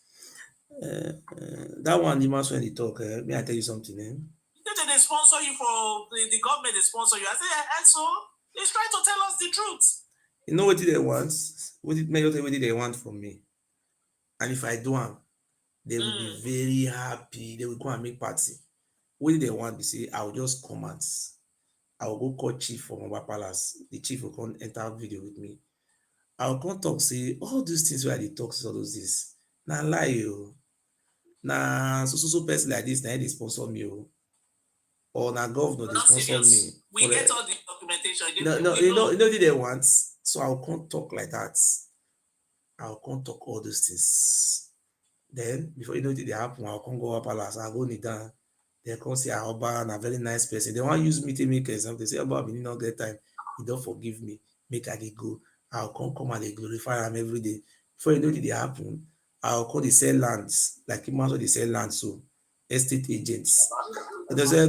That one, Imas when they talk, may I tell you something? They sponsor you for the government, they sponsor you. I say, and so he's trying to tell us the truth. You know what they want? What they want from me? And if I do them, they will be very happy. They will go and make party. What they want? They say, I will just comment. I will go call chief from our palace. The chief will come enter video with me. I will come talk, say, all these things where they talk, all those things. Now lie you. Now so person like this, now they sponsor me. Or now governor they sponsor me. We get all the documentation. No, you know what they want. So I'll come talk like that. I'll come talk all those things. Then before you know it, they happen, I'll come go up palace. I'll go kneel down. They come say Oba, a very nice person. They want to use me to make something. They say Oba, we need not get time. He don't forgive me. Make I go. I'll come and they glorify him every day. Before you know it, they happen, I'll call the sell lands like him also they sell land. So estate agents. They say,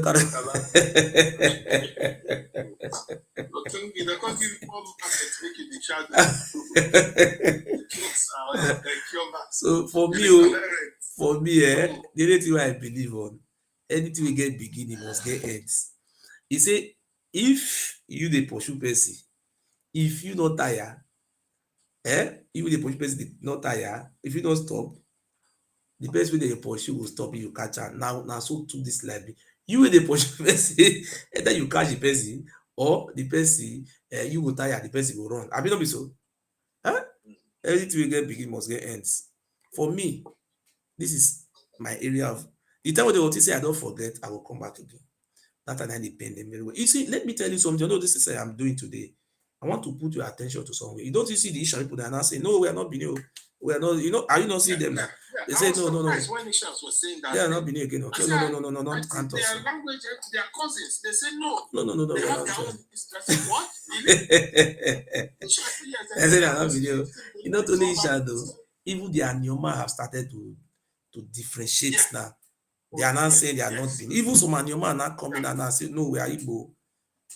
Looking, they can't give you all markets, make you the child. So for me, the only thing I believe on, anything we get beginning must get ends. He say, if you dey pursue person, if you not tire, if dey pursue person dey not tire, if you don't stop, the person wey dey pursue will stop you catch am. Now so to this life be. You wey dey pursue person, either you catch the person or the person, you go tire, the person go run. Abi no be so? Everything we get begin must get ends. For me, this is my area of the time when they will say I don't forget, I will come back again. That time I depend them very well. You see, let me tell you something. You know, this is what I'm doing today. I want to put your attention to somewhere. You don't see the Isha people that are now saying, no, we are not Benin. We are not, you know, are you not seeing them now? They say, no. When Ishans was saying that, they are not Benin again. Okay, no, don't count us. Their language, their cousins, they say no. No. They have their own. I said, what? Really? I said, they are not Benin. You know, only Isha though. Even the Anyoma have started to differentiate now. They are not saying they are not Benin. Even some Anyoma are not coming and now saying, no, we are Igbo.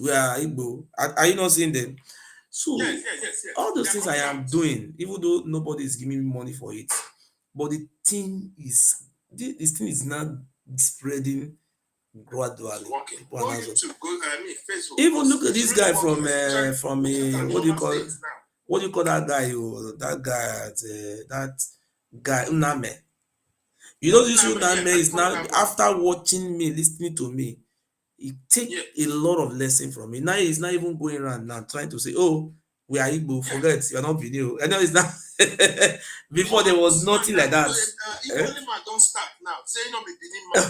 We are Igbo. Are you not seeing them? So all those things I am doing, even though nobody is giving me money for it, but the thing is, this thing is not spreading gradually. Even look at this guy from what do you call that guy? That guy Uname. You know this Uname is now, after watching me, listening to me, he take a lot of lesson from me. Now he's not even going around now trying to say, oh, we are Igbo, forget, you're not video. I know it's not. Before there was nothing like that. Igbo man don't start now, saying no be Benin man.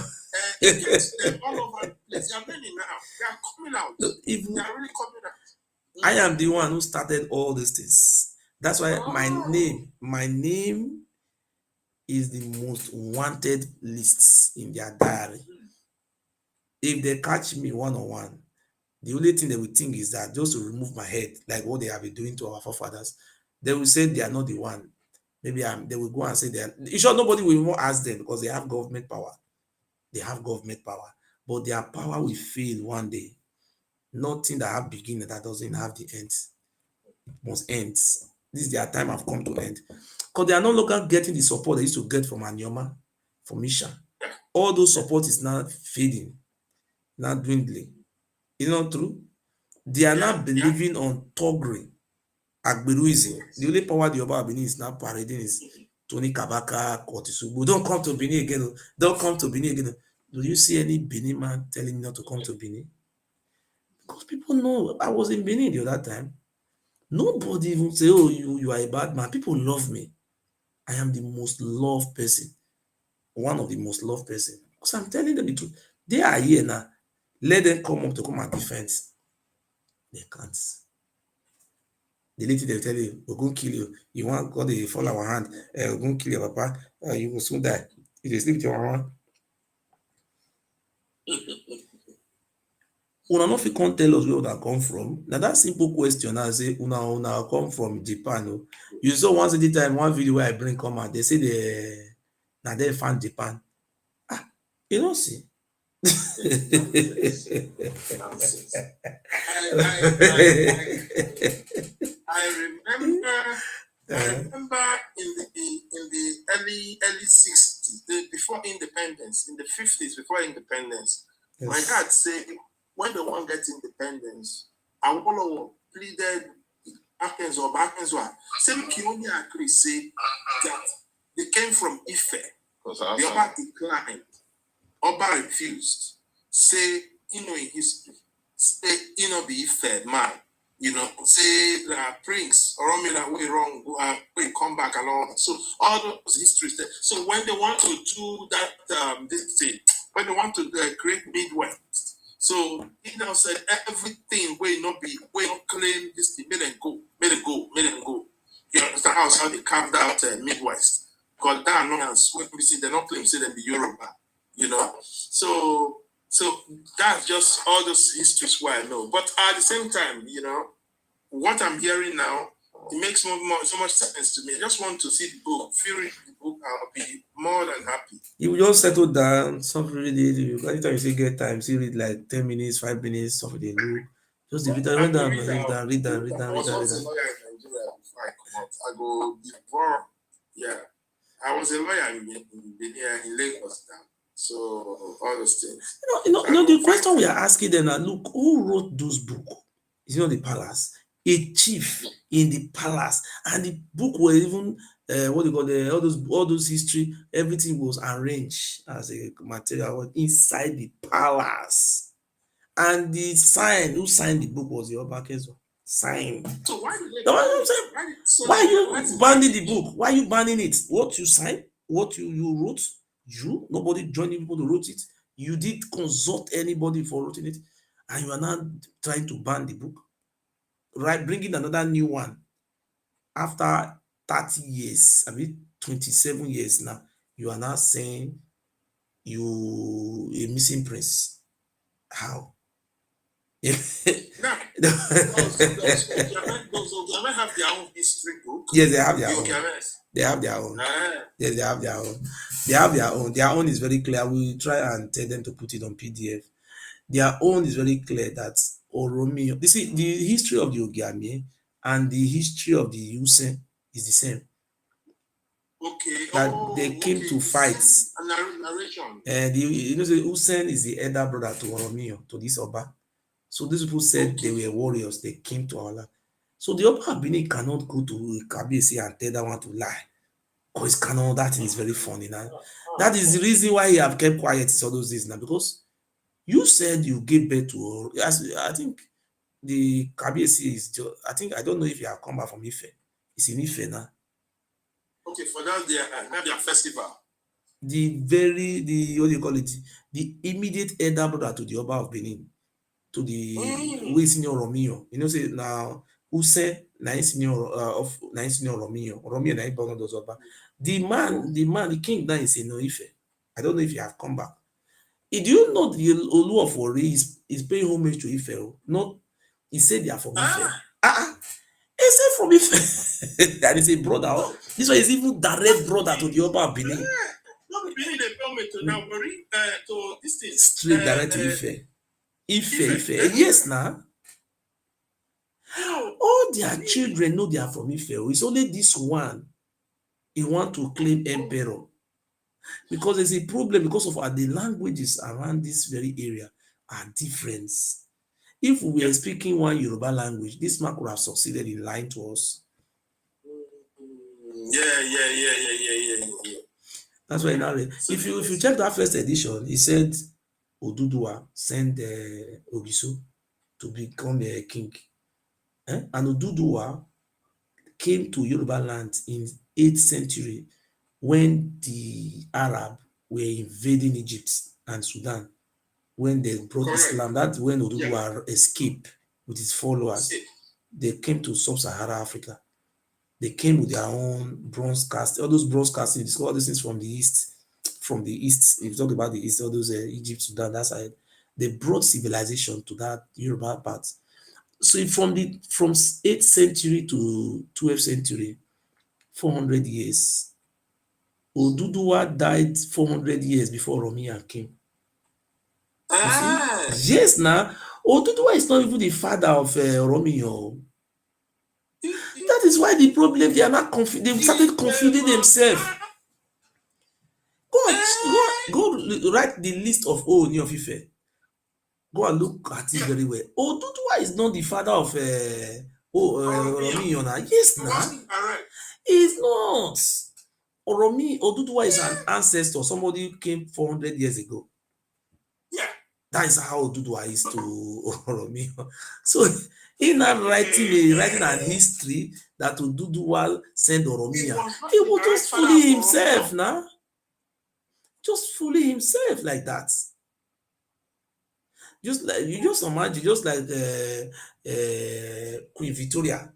They're all over the place. They are many now. They are coming out. No, they are really coming out. I am the one who started all these things. That's why my name is the most wanted lists in their diary. If they catch me one-on-one, the only thing they will think is that just to remove my head, like what they have been doing to our forefathers, they will say they are not the one. Maybe they will go and say they are. You sure nobody will even ask them because they have government power. They have government power, but their power will fail one day. Nothing that have beginning that doesn't have the end. It must end. This is their time have come to end. Because they are no longer getting the support they used to get from Anyoma, from Misha. All those support is now fading, now dwindling. Is not true? They are now believing on Togri, Agberuism. The only power the Oba Benin is now parading is Tony Kabaka, Kortisubu. Don't come to Benin again. Don't come to Benin again. Do you see any Benin man telling me not to come to Benin? Because people know I was in Benin the other time. Nobody even say, oh, you are a bad man. People love me. I am the most loved person. One of the most loved person. Because I'm telling them the truth. They are here now. Let them come up to come and defend. They can't. The lady they tell you, we're going to kill you. You want God to fall our hand. We're going to kill your papa. You will soon die. If you sleep with your mama. Una no fit come tell us where una come from. Now that simple question, I say una come from Japan. Oh. You saw once at the time one video where I bring come out. They say they found Japan. You don't see. I remember in the early 60s, before independence, in the 50s, before independence, yes. My dad said when they want to get independence, Awolowo pleaded Arkansas. Same Kioni Akri say that they came from Ife. The Oba declined. Oba refused. Say, in history, say, be Ife man. Say Prince or Romila way wrong, we come back and all. So all those histories. So when they want to do that, this thing, when they want to create Midwest, so he now said everything will not claim this thing, made them go. You understand how they carved out Midwest? Because that annoyance, when we see they're not claiming, say them be Yoruba, So that's just all those histories where I know. But at the same time, what I'm hearing now, it makes so much sense to me. I just want to see the book, read the book, I'll be more than happy. You will just settle down, something really. Anytime you say get time, see read like 10 minutes, 5 minutes, something they look. Just the video, read down, read down. I was also a lawyer in Nigeria before I come out. I go before, yeah. I was a lawyer in Benin, in Lagos now. So all those things. The question we are asking them now, look, who wrote those books? It's not the palace. A chief in the palace, and the book were even what do you call all those history, everything was arranged as a material inside the palace. And the sign, who signed the book was the Obakezo. Sign. So why did No, I'm saying, why are you banning the book? Why are you banning it? What you signed, what you wrote, nobody joined people to wrote it. You did consult anybody for writing it, and you are now trying to ban the book, right? Bringing another new one after 30 years, 27 years now. You are now saying you a missing prince. How? Now, those have their own history book. Yes, they have their own. Yes. They have their own. Yes, they have their own. They have their own. Their own is very clear. We will try and tell them to put it on PDF. Their own is very clear that Oromio. You see, the history of the Ogiamie and the history of the Usen is the same. Okay. That they came to fight. Narration. And the Usen is the elder brother to Oromio, to this Oba. So these people said they were warriors. They came to our land. So the Oba of Benin cannot go to Kabiyesi and tell that one to lie. Because canon, that thing is very funny now. That is the reason why he have kept quiet all those days now. Because you said you gave birth to, I think the Kabiyesi is just, I don't know if you have come back from Ife. It's in Ife now. Okay, for that, their festival. What do you call it? The immediate elder brother to the Oba of Benin, to the way senior Romeo. Say now, who said nine senior Romeo? Romeo na one of those Oba. The king now is in Ife. I don't know if you have come back. Do you know the Olu of Ori is paying homage to Ife? Not, he said they are from Ife. He said from Ife. That is a brother. This one is even direct brother to the Oba of Benin. Not Benin, they pay homage to now, to this thing. Straight direct to Ife. Ife. Yes, now. All their children know they are from Ife. It's only this one. He want to claim emperor. Because there's a problem because of the languages around this very area are different. If we were speaking one Yoruba language, this man could have succeeded in lying to us. Yeah. That's why now, if you check that first edition, he said Oduduwa sent Ogiso to become a king. And Oduduwa came to Yoruba land in 8th century when the Arab were invading Egypt and Sudan. When they brought Islam, that's when Oduduwa escaped with his followers. They came to sub-Saharan Africa. They came with their own bronze cast. All those bronze castings, you discover these things from the east. If you talk about the east, all those Egypt, Sudan, that side, they brought civilization to that Yoruba part. So from 8th century to 12th century, 400 years. Oduduwa died 400 years before Oromiyan came. Yes, now Oduduwa is not even the father of Oromiyan. That is why the problem, they are not they've started confusing themselves. Go write the list of Ooni of Ife. Go and look at it very well. Oduduwa is not the father of Oromiyan. Yes, now he's not. Oduduwa is an ancestor. Somebody who came 400 years ago. Yeah. That is how Oduduwa is to Oromiyan. So in that writing an history that Oduduwa sent Oromiyan, he will just fully himself now. Just fully himself like that. Just like you just imagine, just like Queen Victoria.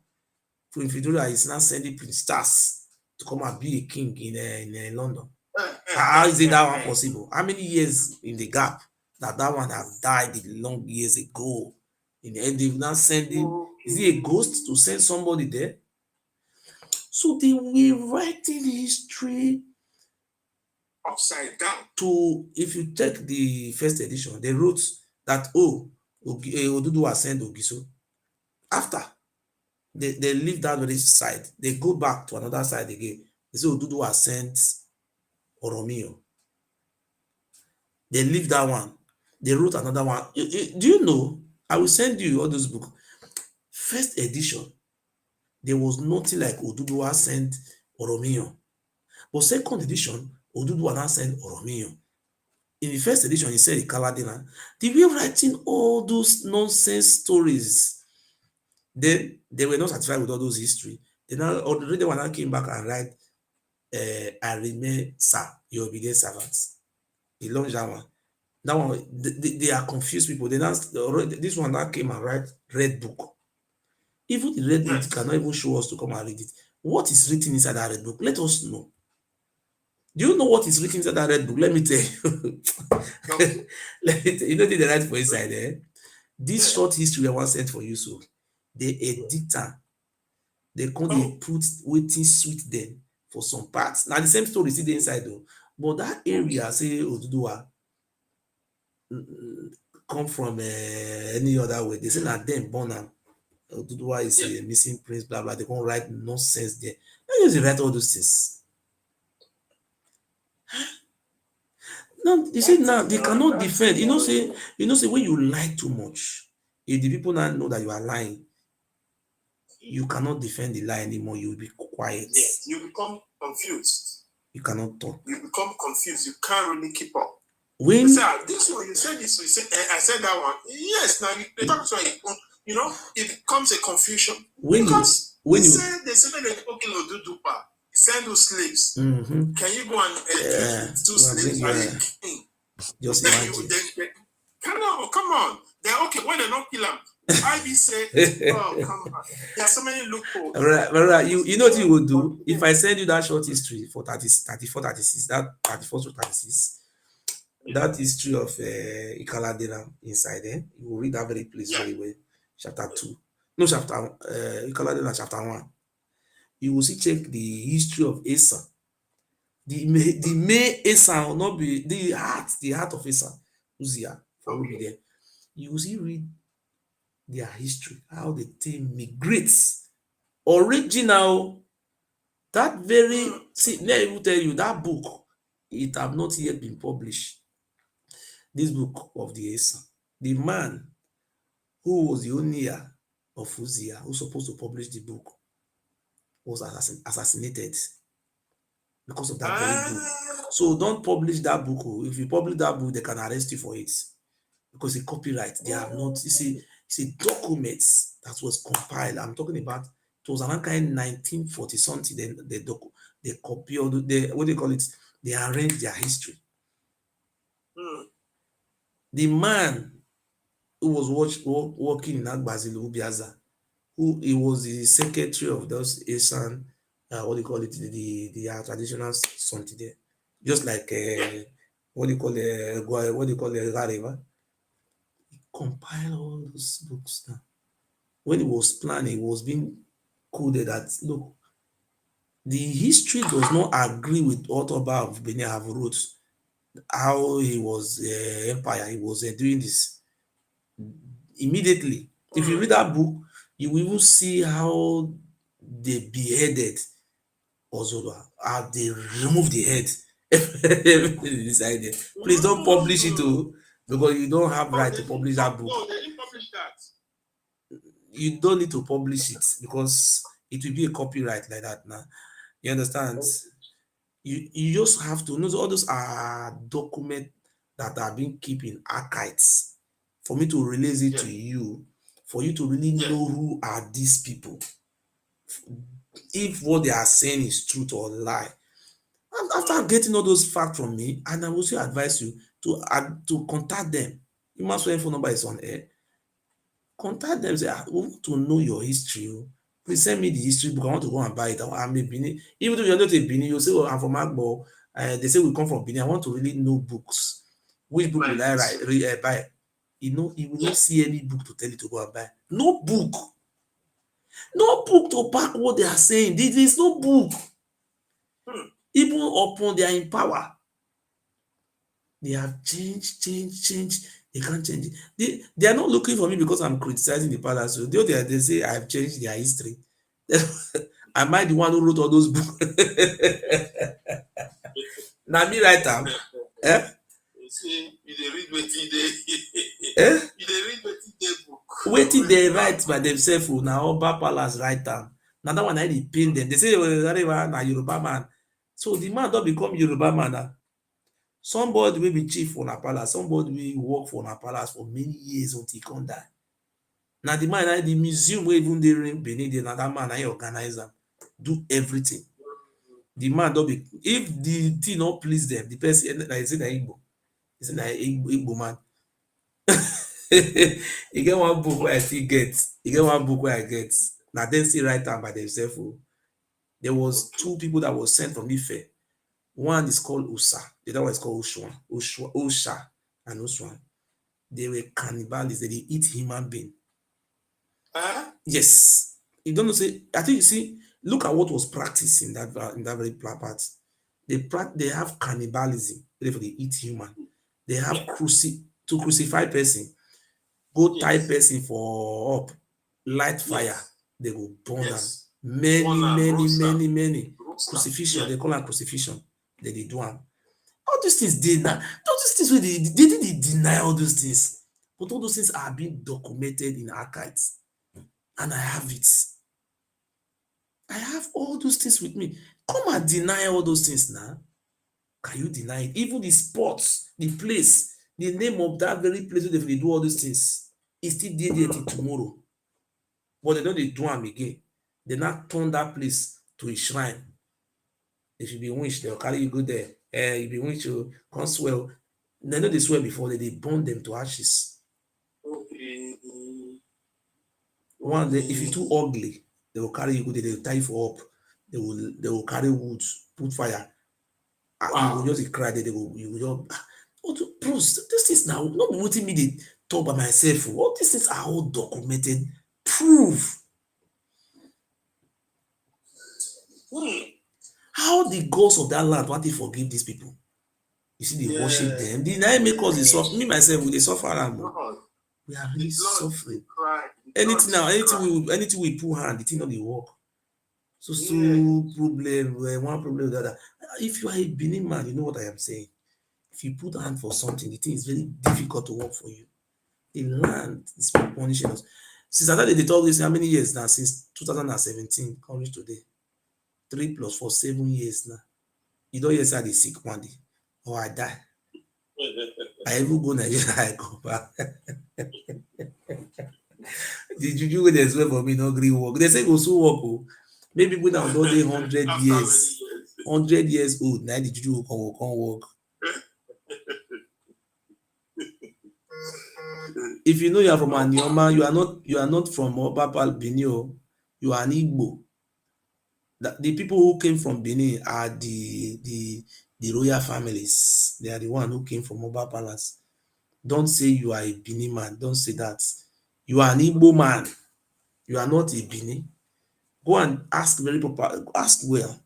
Queen Victoria is now sending Prince Charles to come and be a king in London. How is it that one possible? How many years in the gap that one have died long years ago? In the end, they've now sending. Is he a ghost to send somebody there? So they were writing history upside down. If you check the first edition, they wrote that Oduduwa sent Ogiso. After they leave that very side, they go back to another side again. They say Oduduwa sent Oromio. They leave that one. They wrote another one. Do you know? I will send you all those books. First edition, there was nothing like Oduduwa sent Oromio. But second edition, Oduduwa now sent Oromio. In the first edition, he said Ikaladina. They were writing all those nonsense stories. Then they were not satisfied with all those history. They now already one now came back and write I remain sir, your obedient servants. He launched that one. That one, they are confused people. They now this one now came and write red book. Even the red book cannot even show us to come and read it. What is written inside that red book? Let us know. Do you know what is written inside that red book? Let me tell you. Let me tell you. You know the right for inside there. This short history I once sent for you, so they edit am. They come put waiting sweet them for some parts. Now the same story still dey inside though, but that area say Oduduwa come from any other way. They say na them born am. Oduduwa is a missing prince, blah blah. They can't write nonsense there. They just write all those things. Now you see now they cannot defend. You know say when you lie too much, if the people now know that you are lying, you cannot defend the lie anymore. You will be quiet. Yes, you become confused. You cannot talk. You become confused. You can't really keep up. When you say, this one, you said this, you said, I said that one. Yes, now you talk to it becomes a confusion. When they say okay, Oduduwa, send those slaves. Mm-hmm. Can you go and two slaves are king? Just imagine. Come on. They're okay when they don't kill them. I be say, oh come on. There are so many loopholes. Right. You know what you would do if I send you that short history for 34, 36, that 34 to 36. That history of Ikaladina inside there, you will read that very place very well. Chapter 2. No, Ikaladina chapter 1. You will see check the history of Asa. The main Asa will not be the heart of Asa. Uzziah will be there. You will see read their history, how the team migrates. Original, that very let me tell you that book, it have not yet been published. This book of the Asa, the man who was the owner of Uzziah, who's supposed to publish the book, was assassinated because of that very book. So don't publish that book. If you publish that book, they can arrest you for it because the copyright they have not. You see, documents that was compiled. I'm talking about it was around kind 1940 something. Then they copy or what do you call it? They arrange their history. The man who was working in Agbazilu Ubiaza, he was the secretary of those Asian, what do you call it, the traditional something there, just like what do you call it, Gareva. He compiled all those books now. When he was planning, he was being coded that look, the history does not agree with what Oba of Benin have wrote. How he was empire, he was doing this immediately. If you read that book, you will even see how they beheaded Ozoda, how they removed the head. Inside there. Please don't publish it too, because you don't have right to publish that book. No, they didn't publish that. You don't need to publish it because it will be a copyright like that now. You understand? Okay. You just have to know all those are documents that are being kept in archives for me to release it to you, for you to really know who are these people, if what they are saying is truth or lie. And after getting all those facts from me, and I will also advise you to contact them. You must know phone number is on air. Contact them. Say, we want to know your history. Please send me the history book. I want to go and buy it. I'm a Benin. Even though you're not a Benin, you say, "Oh, I'm from Agbo." They say we come from Benin. I want to really know books. Which book will I buy? You will not see any book to tell you to go and buy. No book. No book to back what they are saying. There is no book. Even upon they are in power. They have changed. They can't change it. They are not looking for me because I'm criticizing the palace. So they say I have changed their history. Am I the one who wrote all those books? Now me write them. Eh? You see, you dey read wetin dey. Eh? You dey read wetin dey book. Wetin they write by themselves o, na Oba Palace write am. Na that one na dey pain them. They say na Yoruba man. So the man don become Yoruba man na. Somebody wey be chief for una palace, somebody wey work for una palace for many years until he come die. Na the man na the museum wey even dey Benin dey, na that man na him organize am, do everything. The man don be, if the thing no please them, the person like say na Igbo, he say na Igbo man. E get one book wey I still get. E get one book wey I get. Na dem still write am by themselves o. There was two people that was sent from Ife. One is called Usa, the other one is called Osha and Oswan. They were cannibals. They eat human being. Yes. You don't know. Say, I think you see. Look at what was practiced in that very part. They have cannibalism. Therefore, they eat human. They have to crucify person. Go tie person for up, light fire. They will burn them. Many crucifixion. They call them crucifixion. They do them. All these things all these things where they didn't deny all those things, but all those things are being documented in archives, and I have it. I have all those things with me. Come and deny all those things now. Can you deny it? Even the spots, the place, the name of that very place where they do all those things is still there till tomorrow. But they don't do them again. They now turn that place to a shrine. If you be witch, they'll carry you go there. If you witch, you can't swear. They know they swear before they burn them to ashes. One day, if you're too ugly, they will carry you go there, they will tie you for up. They will carry wood, put fire. You will just cry there, you will just bros, this is now not waiting me they talk by myself. All these things are all documented, proof. How the gods of that land want to forgive these people? You see, they worship them. The nine make us they suffer. Me myself, we they suffer. We are really suffering. Anything we put hand, the thing not they work. So problem, one problem with the other. If you are a Benin man, you know what I am saying. If you put hand for something, the thing is very difficult to work for you. The land is punishing us. Since I started they talk this how many years now? Since 2017, coming today. 3 + 4, 7 years now. You don't hear say I dey sick one day or I die. I even go Nigeria, I go back. The juju wey dey swear for me no gree work. They say go so work o. Maybe people now don dey 100 years, 100 years old. Now the juju will come work. If you know you are from Anioma, you are not from Oba Benin. You are an Igbo. The people who came from Benin are the royal families. They are the one who came from Oba Palace. Don't say you are a Benin man. Don't say that. You are an Igbo man. You are not a Benin. Go and ask very proper. Ask well.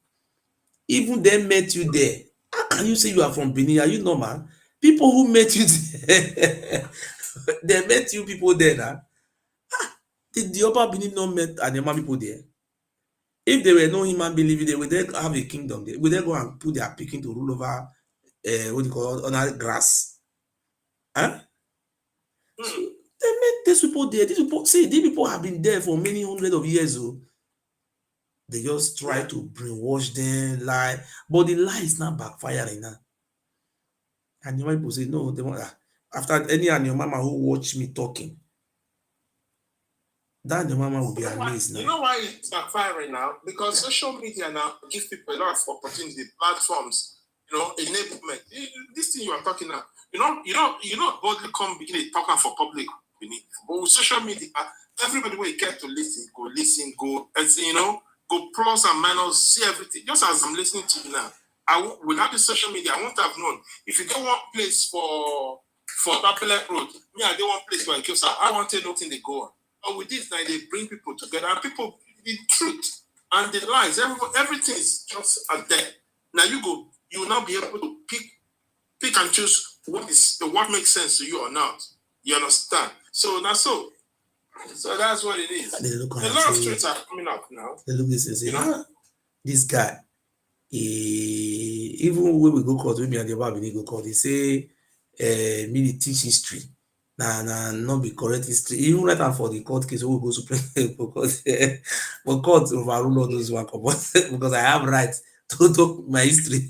Even they met you there. How can you say you are from Benin? Are you normal? People who met you there, they met you people there now. Did the Oba Benin not met Anema people there? If they were no human being living there, would they have a kingdom there? Would they go and put their picking to rule over what do you call on grass? Huh? So they met these people there. These people have been there for many hundreds of years. Oh. They just try to brainwash them, lie. But the lie is not backfiring now. And your people say, no, they want after any and your mama who watch me talking. That the mama will be amazed now. You know why it's backfiring now? Because social media now give people a lot of opportunity, platforms, enablement. This thing you are talking about, you don't boldly come begin talking for public. But with social media, everybody will get to listen, go, go plus and minus, see everything. Just as I'm listening to you now, without the social media, I wouldn't have known. If you get one place for Popular Road, me, I get one place where I want to know nothing they go on. But with this, now they bring people together, and people, the truth and the lies, everything is just there. Now you will now be able to pick and choose what makes sense to you or not. You understand? So that's so. So that's what it is. They look A lot of streets are coming up now. They look this and say, this guy, even when we go court, we and the Bible go court, they say, me teach history. Nah, not be correct history. Even right now for the court case, we go Supreme Court, but court overrule all those one because I have rights to talk my history.